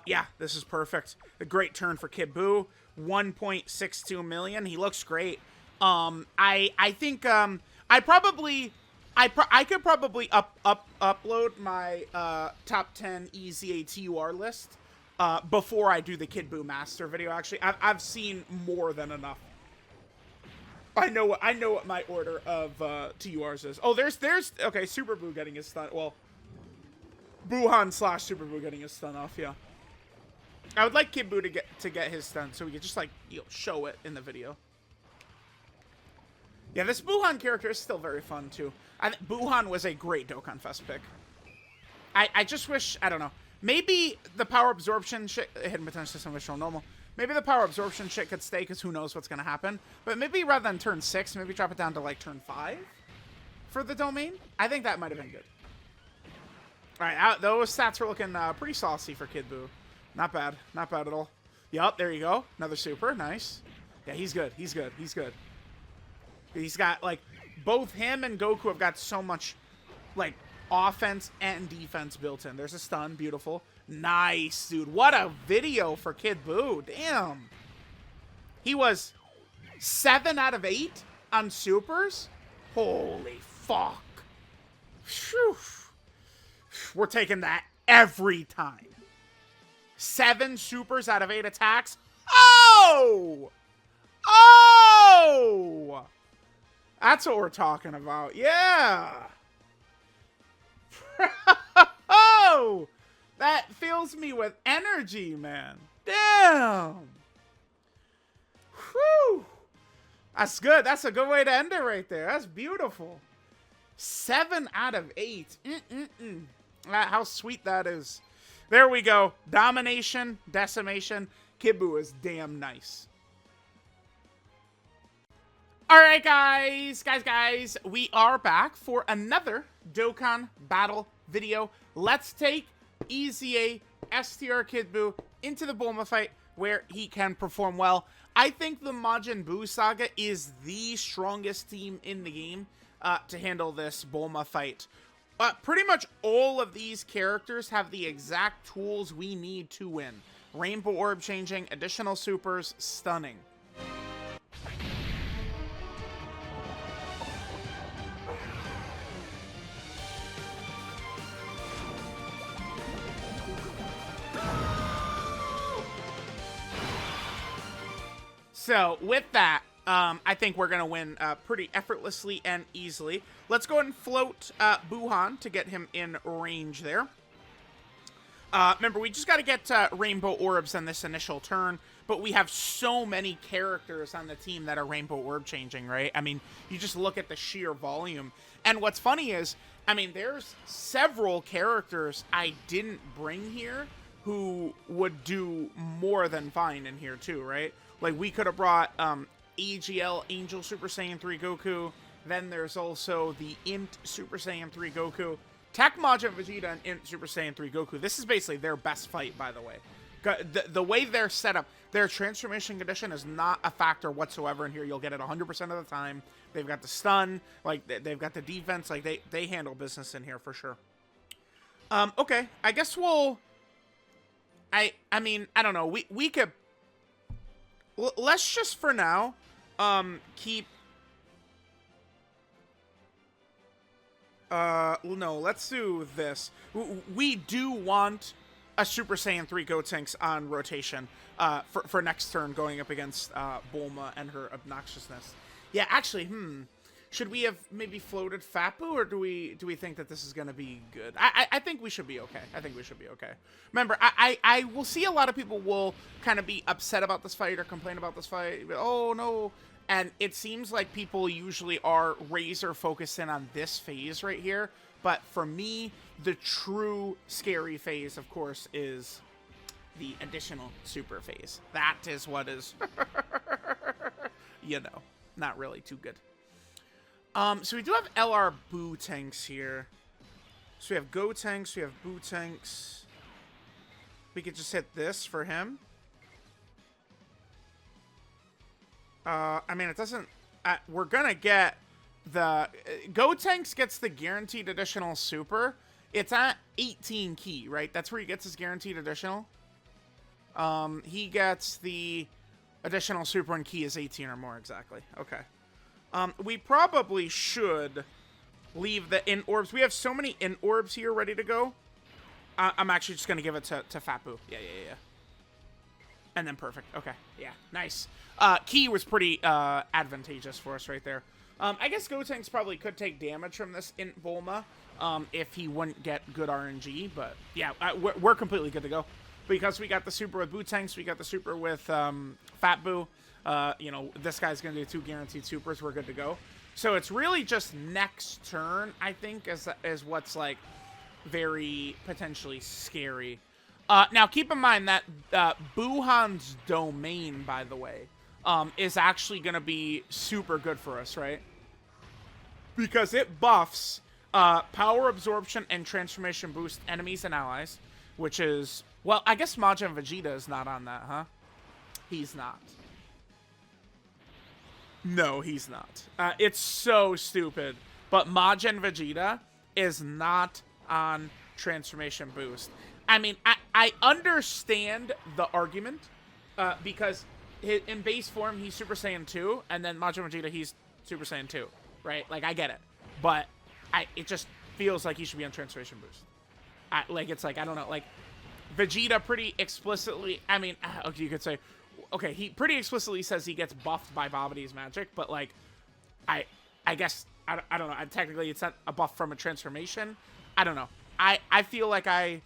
Yeah, this is perfect. A great turn for Kid Buu. 1.62 million. He looks great. I think, I could probably upload my, top 10 EZA TUR list, before I do the Kid Buu Master video. Actually, I've seen more than enough. I know what my order of TURs is. Oh, there's okay, Super Buu getting his stun. Well, Buhan / Super Buu getting his stun off. Yeah, I would like Kid Buu to get his stun so we could just like show it in the video. Yeah, this Buhan character is still very fun too. I think Buhan was a great Dokkan Fest pick. I just wish, I don't know, maybe the power absorption shit, hidden potential system was shown normal. Maybe the power absorption shit could stay because who knows what's going to happen. But maybe rather than turn 6, maybe drop it down to like turn 5 for the domain. I think that might have been good. Alright, those stats are looking pretty saucy for Kid Buu. Not bad. Not bad at all. Yup, there you go. Another super. Nice. Yeah, he's good. He's good. He's good. He's got, like, both him and Goku have got so much, like, offense and defense built in. There's a stun. Beautiful. Nice, dude. What a video for Kid Buu. Damn. He was 7 out of 8 on supers. Holy fuck. Whew. We're taking that every time. 7 supers out of 8 attacks. Oh! Oh! That's what we're talking about. Yeah. Oh! That fills me with energy, man. Damn. Whew. That's good. That's a good way to end it right there. That's beautiful. 7 out of 8. How sweet that is. There we go. Domination, decimation. Kid Buu is damn nice. Alright, guys. We are back for another Dokkan Battle video. Let's take EZA STR Kid Buu into the Bulma fight where he can perform well. I think the Majin Buu Saga is the strongest team in the game to handle this Bulma fight. Pretty much all of these characters have the exact tools we need to win. Rainbow Orb changing, additional supers, stunning. So, with that, I think we're going to win pretty effortlessly and easily. Let's go ahead and float Buhan to get him in range there. Remember, we just got to get Rainbow Orbs on this initial turn, but we have so many characters on the team that are Rainbow Orb changing, right? I mean, you just look at the sheer volume. And what's funny is, I mean, there's several characters I didn't bring here who would do more than fine in here too, right? Like, we could have brought AGL, Angel Super Saiyan 3 Goku. Then there's also the Int Super Saiyan 3 Goku. Tech Majin Vegeta and Int Super Saiyan 3 Goku. This is basically their best fight, by the way. The way they're set up, their transformation condition is not a factor whatsoever in here. You'll get it 100% of the time. They've got the stun. Like, they've got the defense. Like, they handle business in here for sure. Okay. I guess we'll... I mean, I don't know. We could... Let's just, for now, keep... no, let's do this. We do want a Super Saiyan 3 Gotenks on rotation for next turn going up against Bulma and her obnoxiousness. Yeah, actually, should we have maybe floated Fappu, or do we think that this is going to be good? I think we should be okay. I think we should be okay. Remember, I will see a lot of people will kind of be upset about this fight or complain about this fight. Oh, no. And it seems like people usually are razor focused in on this phase right here. But for me, the true scary phase, of course, is the additional super phase. That is what is, you know, not really too good. So we do have LR Buu tanks here. So we have Go tanks, we have Buu tanks. We could just hit this for him. I mean, it doesn't... we're gonna get the... Go tanks gets the guaranteed additional super. It's at 18 key, right? That's where he gets his guaranteed additional. He gets the additional super and key is 18 or more, exactly. Okay. We probably should leave the in orbs. We have so many in orbs here ready to go. I'm actually just going to give it to Fappu. Yeah. And then perfect. Okay. Yeah. Nice. Ki was pretty advantageous for us right there. I guess Gotenks probably could take damage from this in Bulma if he wouldn't get good RNG. But yeah, we're completely good to go. Because we got the super with Bootanks, we got the super with Fat Boo. You know, this guy's going to do 2 guaranteed supers. We're good to go. So it's really just next turn, I think, is what's, like, very potentially scary. Now, keep in mind that Buhan's domain, by the way, is actually going to be super good for us, right? Because it buffs power absorption and transformation boost enemies and allies, which is... Well, I guess Majin Vegeta is not on that, huh? He's not. No, he's not. It's so stupid. But Majin Vegeta is not on transformation boost. I mean, I understand the argument because in base form, he's Super Saiyan 2, and then Majin Vegeta, he's Super Saiyan 2, right? Like, I get it. But it just feels like he should be on transformation boost. Like, it's like, I don't know, like... Vegeta pretty explicitly, I mean, you could say, okay, he pretty explicitly says he gets buffed by Babidi's magic, but, like, I guess, I don't know, technically it's not a buff from a transformation. I don't know. I feel like I'm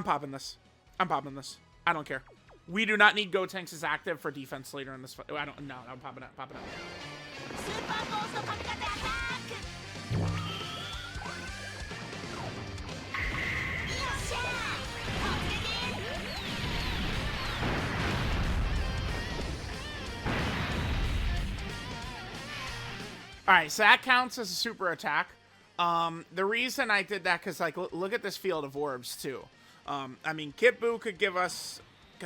popping this. I'm popping this. I don't care. We do not need Gotenks' active for defense later in this fight. I don't, no, I'm popping it, popping it. Alright, so that counts as a super attack. The reason I did that, because, like, look at this field of orbs, too. I mean, Kid Buu could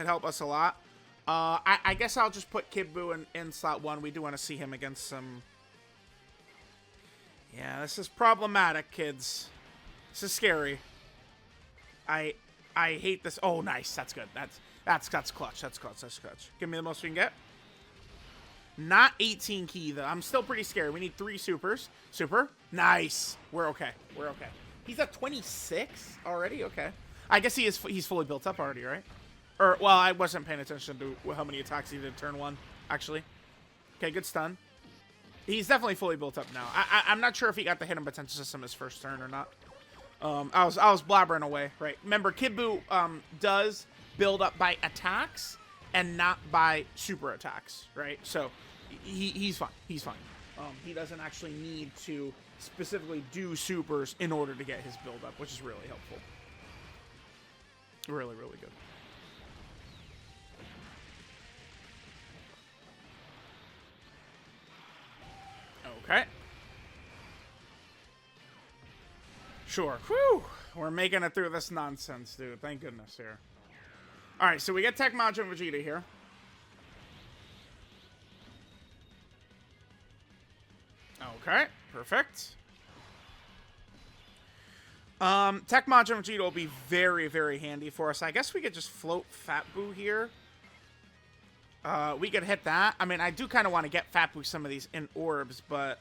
help us a lot. I guess I'll just put Kid Buu in slot 1. We do want to see him against some... Yeah, this is problematic, kids. This is scary. I hate this. Oh, nice. That's good. That's clutch. That's clutch. That's clutch. Give me the most we can get. Not 18 key, though. I'm still pretty scared. We need 3 supers. Super. Nice. We're okay. We're okay. He's at 26 already? Okay. I guess he's fully built up already, right? Or, well, I wasn't paying attention to how many attacks he did turn 1, actually. Okay, good stun. He's definitely fully built up now. I'm not sure if he got the hidden potential system his first turn or not. I was blabbering away, right? Remember, Kid Buu does build up by attacks and not by super attacks, right? So he's fine. He's fine. He doesn't actually need to specifically do supers in order to get his build up, which is really helpful. Really, really good. Okay. Sure. Whew. We're making it through this nonsense, dude. Thank goodness here. Alright, so we get Tech Majin Vegeta here. Okay, perfect. Tech Majin Vegeta will be very, very handy for us. I guess we could just float Fat Buu here. We could hit that. I mean, I do kind of want to get Fat Buu some of these in orbs, but...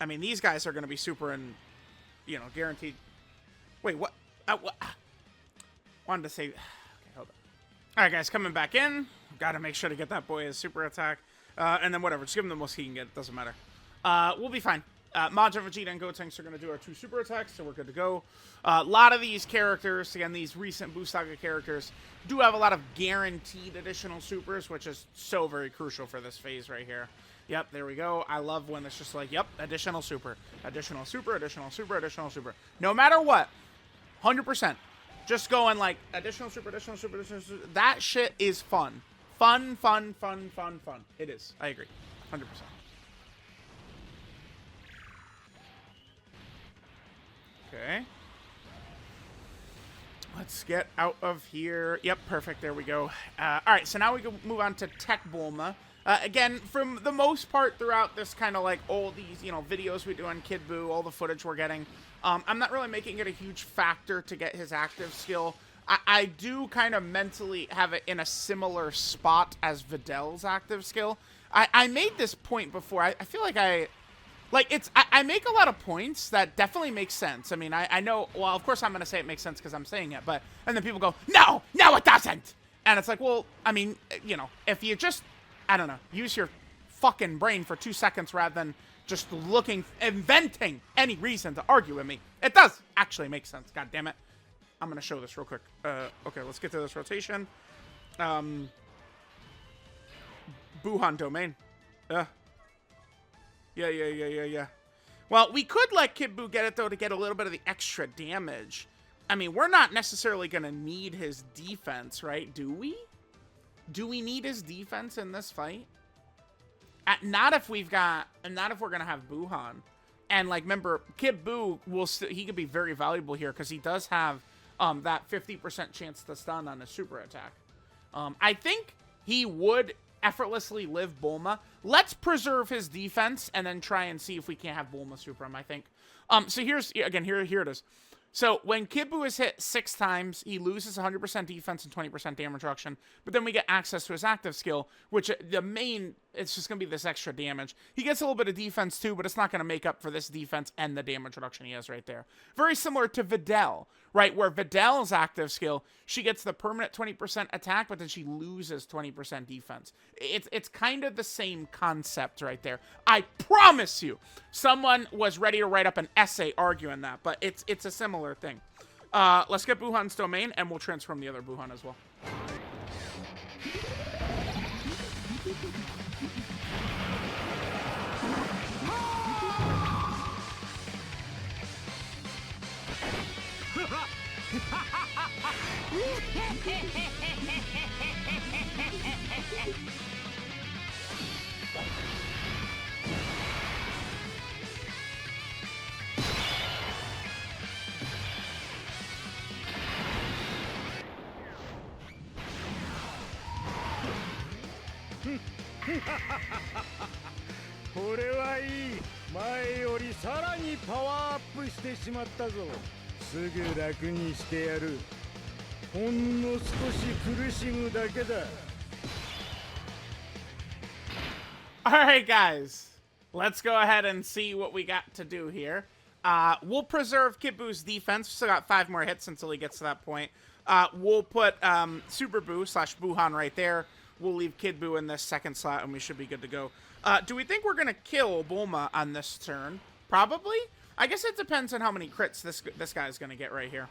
I mean, these guys are going to be super and, you know, guaranteed... Wait, what? What? Wanted to say... Okay, hold on. Alright, guys, coming back in. Gotta make sure to get that boy his super attack. And then whatever, just give him the most he can get. It doesn't matter. We'll be fine. Majin Vegeta and Gotenks are going to do our 2 super attacks, so we're good to go. A lot of these characters, again, these recent Buu Saga characters, do have a lot of guaranteed additional supers, which is so very crucial for this phase right here. Yep, there we go. I love when it's just like, yep, additional super, additional super, additional super, additional super. No matter what, 100%. Just going like additional super, additional super, additional super. That shit is fun. Fun, fun, fun, fun, fun. It is. I agree. 100%. Okay. Let's get out of here. Yep, perfect. There we go. All right, so now we can move on to Tech Bulma. Again, from the most part throughout this kind of like all these, you know, videos we do on Kid Buu, all the footage we're getting, I'm not really making it a huge factor to get his active skill. I do kind of mentally have it in a similar spot as Videl's active skill. I made this point before. I feel like I make a lot of points that definitely make sense. I mean, I know, well, of course I'm going to say it makes sense because I'm saying it, but, and then people go, no, it doesn't. And it's like, well, I mean, you know, if you just, I don't know, use your fucking brain for 2 seconds rather than just inventing any reason to argue with me, it does actually make sense. God damn it. I'm going to show this real quick. Okay, let's get to this rotation. Buhan domain. Yeah. Well, we could let Kid Buu get it, though, to get a little bit of the extra damage. I mean, we're not necessarily going to need his defense, right? Do we? Do we need his defense in this fight? Not if we're going to have Buhan. And, like, remember, Kid Buu, he could be very valuable here because he does have that 50% chance to stun on a super attack. I think he would effortlessly live Bulma. Let's preserve his defense and then try and see if we can't have Bulma super him, I think. So here's, again, here it is. So when Kid Buu is hit 6 times, he loses 100% defense and 20% damage reduction. But then we get access to his active skill, which it's just going to be this extra damage. He gets a little bit of defense too, but it's not going to make up for this defense and the damage reduction he has right there. Very similar to Videl, right? Where Videl's active skill, she gets the permanent 20% attack, but then she loses 20% defense. It's kind of the same concept right there. I promise you, someone was ready to write up an essay arguing that, but it's a similar thing. Let's get Buhan's domain, and we'll transform the other Buhan as well.これはいい。前よりさらにパワーアップしてしまったぞ。すぐ楽にしてやる。ほんの少し苦しむだけだ。Alright, guys. Let's go ahead and see what we got to do here. We'll preserve Kid Buu's defense. Still got 5 more hits until he gets to that point. We'll put Super Buu / Buhan right there. We'll leave Kid Buu in this second slot, and we should be good to go. Do we think we're going to kill Bulma on this turn? Probably. I guess it depends on how many crits this guy's going to get right here.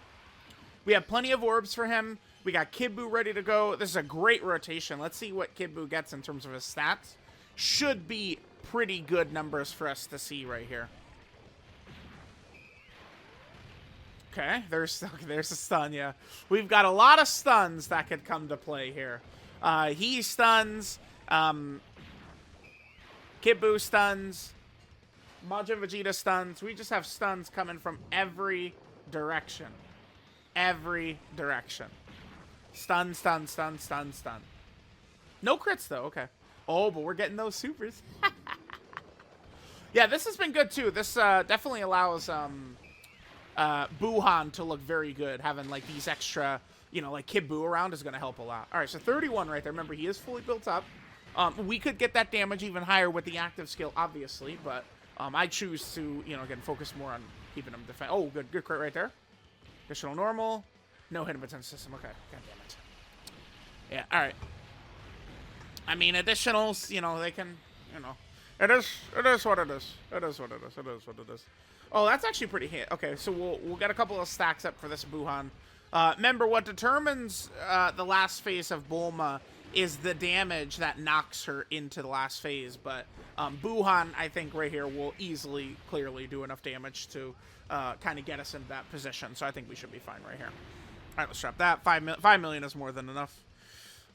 We have plenty of orbs for him. We got Kid Buu ready to go. This is a great rotation. Let's see what Kid Buu gets in terms of his stats. Should be pretty good numbers for us to see right here. Okay, there's a stun, yeah. We've got a lot of stuns that could come to play here. He stuns, Kid Buu stuns, Majin Vegeta stuns. We just have stuns coming from every direction. Every direction. Stun, stun, stun, stun, stun. No crits, though. Okay. Oh, but we're getting those supers. Yeah, this has been good, too. This definitely allows Buhan to look very good. Having, like, these extra, you know, like, Kid Buu around is going to help a lot. All right, so 31 right there. Remember, he is fully built up. We could get that damage even higher with the active skill, obviously, but I choose to, you know, again, focus more on keeping him defend. Oh, good crit right there. Additional normal. No hidden potential system. Okay, god damn it. Yeah, all right. I mean, additionals, you know, they can, you know, it is what it is. It is what it is. It is what it is. Oh, that's actually pretty hit. Okay, so we'll get a couple of stacks up for this Buhan. Remember, what determines the last phase of Bulma is the damage that knocks her into the last phase. But Buhan, I think, right here will easily, clearly do enough damage to kind of get us into that position. So I think we should be fine right here. All right, let's drop that. 5 million is more than enough.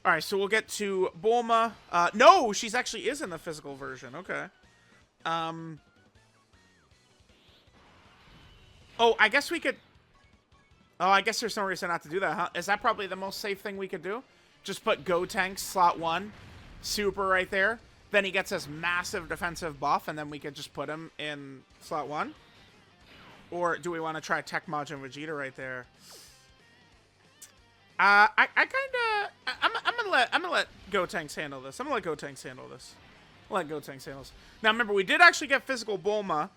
All right, so we'll get to Bulma. No, she's actually is in the physical version. Okay. Oh, I guess we could... Oh, I guess there's no reason not to do that, huh? Is that probably the most safe thing we could do? Just put Goten slot 1, super right there. Then he gets his massive defensive buff, and then we could just put him in slot 1. Or do we want to try Tech Majin Vegeta right there? I'm gonna let Gotenks handle this. I'm gonna let Gotenks handle this. Let Gotenks handle this. Now remember, we did actually get physical Bulma.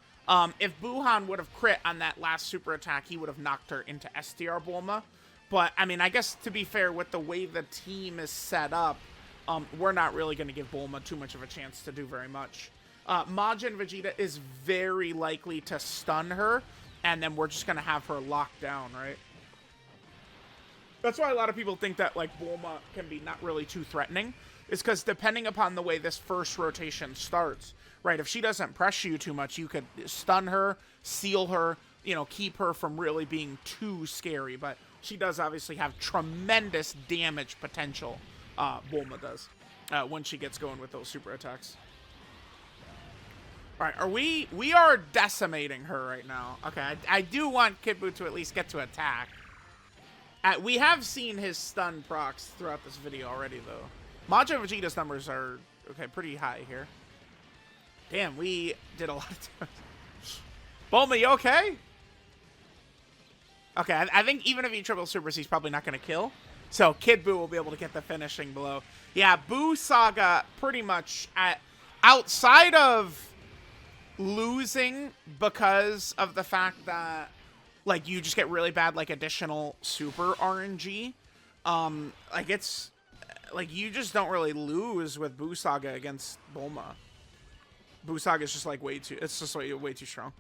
If Buhan would have crit on that last super attack, he would have knocked her into STR Bulma. But, I mean, I guess to be fair, with the way the team is set up, we're not really going to give Bulma too much of a chance to do very much. Majin Vegeta is very likely to stun her, and then we're just going to have her locked down, right? That's why a lot of people think that, like, Bulma can be not really too threatening, is because depending upon the way this first rotation starts, right, if she doesn't press you too much, you could stun her, seal her, you know, keep her from really being too scary, but she does obviously have tremendous damage potential, Bulma does, when she gets going with those super attacks. All right, we are decimating her right now. Okay, I do want Kid Buu to at least get to attack. We have seen his stun procs throughout this video already, though. Majin Vegeta's numbers are, okay, pretty high here. Damn, we did a lot of damage. Bulma, you okay? Okay, I think even if he triple supers, he's probably not going to kill. So Kid Buu will be able to get the finishing blow. Yeah, Buu Saga pretty much, outside of losing because of the fact that, like, you just get really bad, like, additional super RNG. Like, it's, like, you just don't really lose with Buu Saga against Bulma. Buu Saga is just, like, it's just way too strong.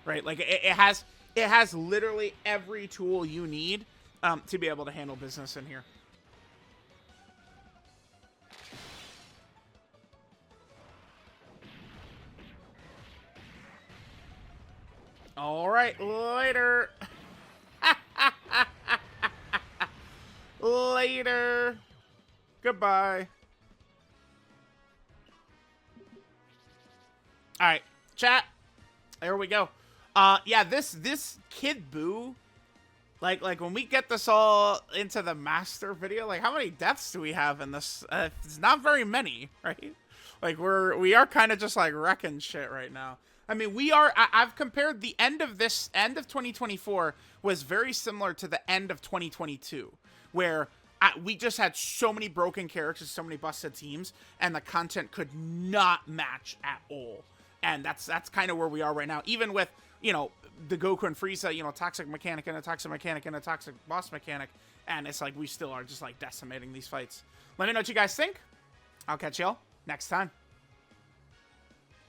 Right? Like, it has literally every tool you need to be able to handle business in here. All right, later. Later. Goodbye. All right, chat. There we go. Yeah, this Kid Buu, like when we get this all into the master video, like how many deaths do we have in this? It's not very many, right? Like we are kind of just like wrecking shit right now. I mean, I've compared the end of 2024 was very similar to the end of 2022, where we just had so many broken characters, so many busted teams, and the content could not match at all. And that's kind of where we are right now. Even with, you know, the Goku and Frieza, you know, toxic mechanic and a toxic mechanic and a toxic boss mechanic, and it's like we still are just like decimating these fights. Let me know what you guys think. I'll catch y'all next time.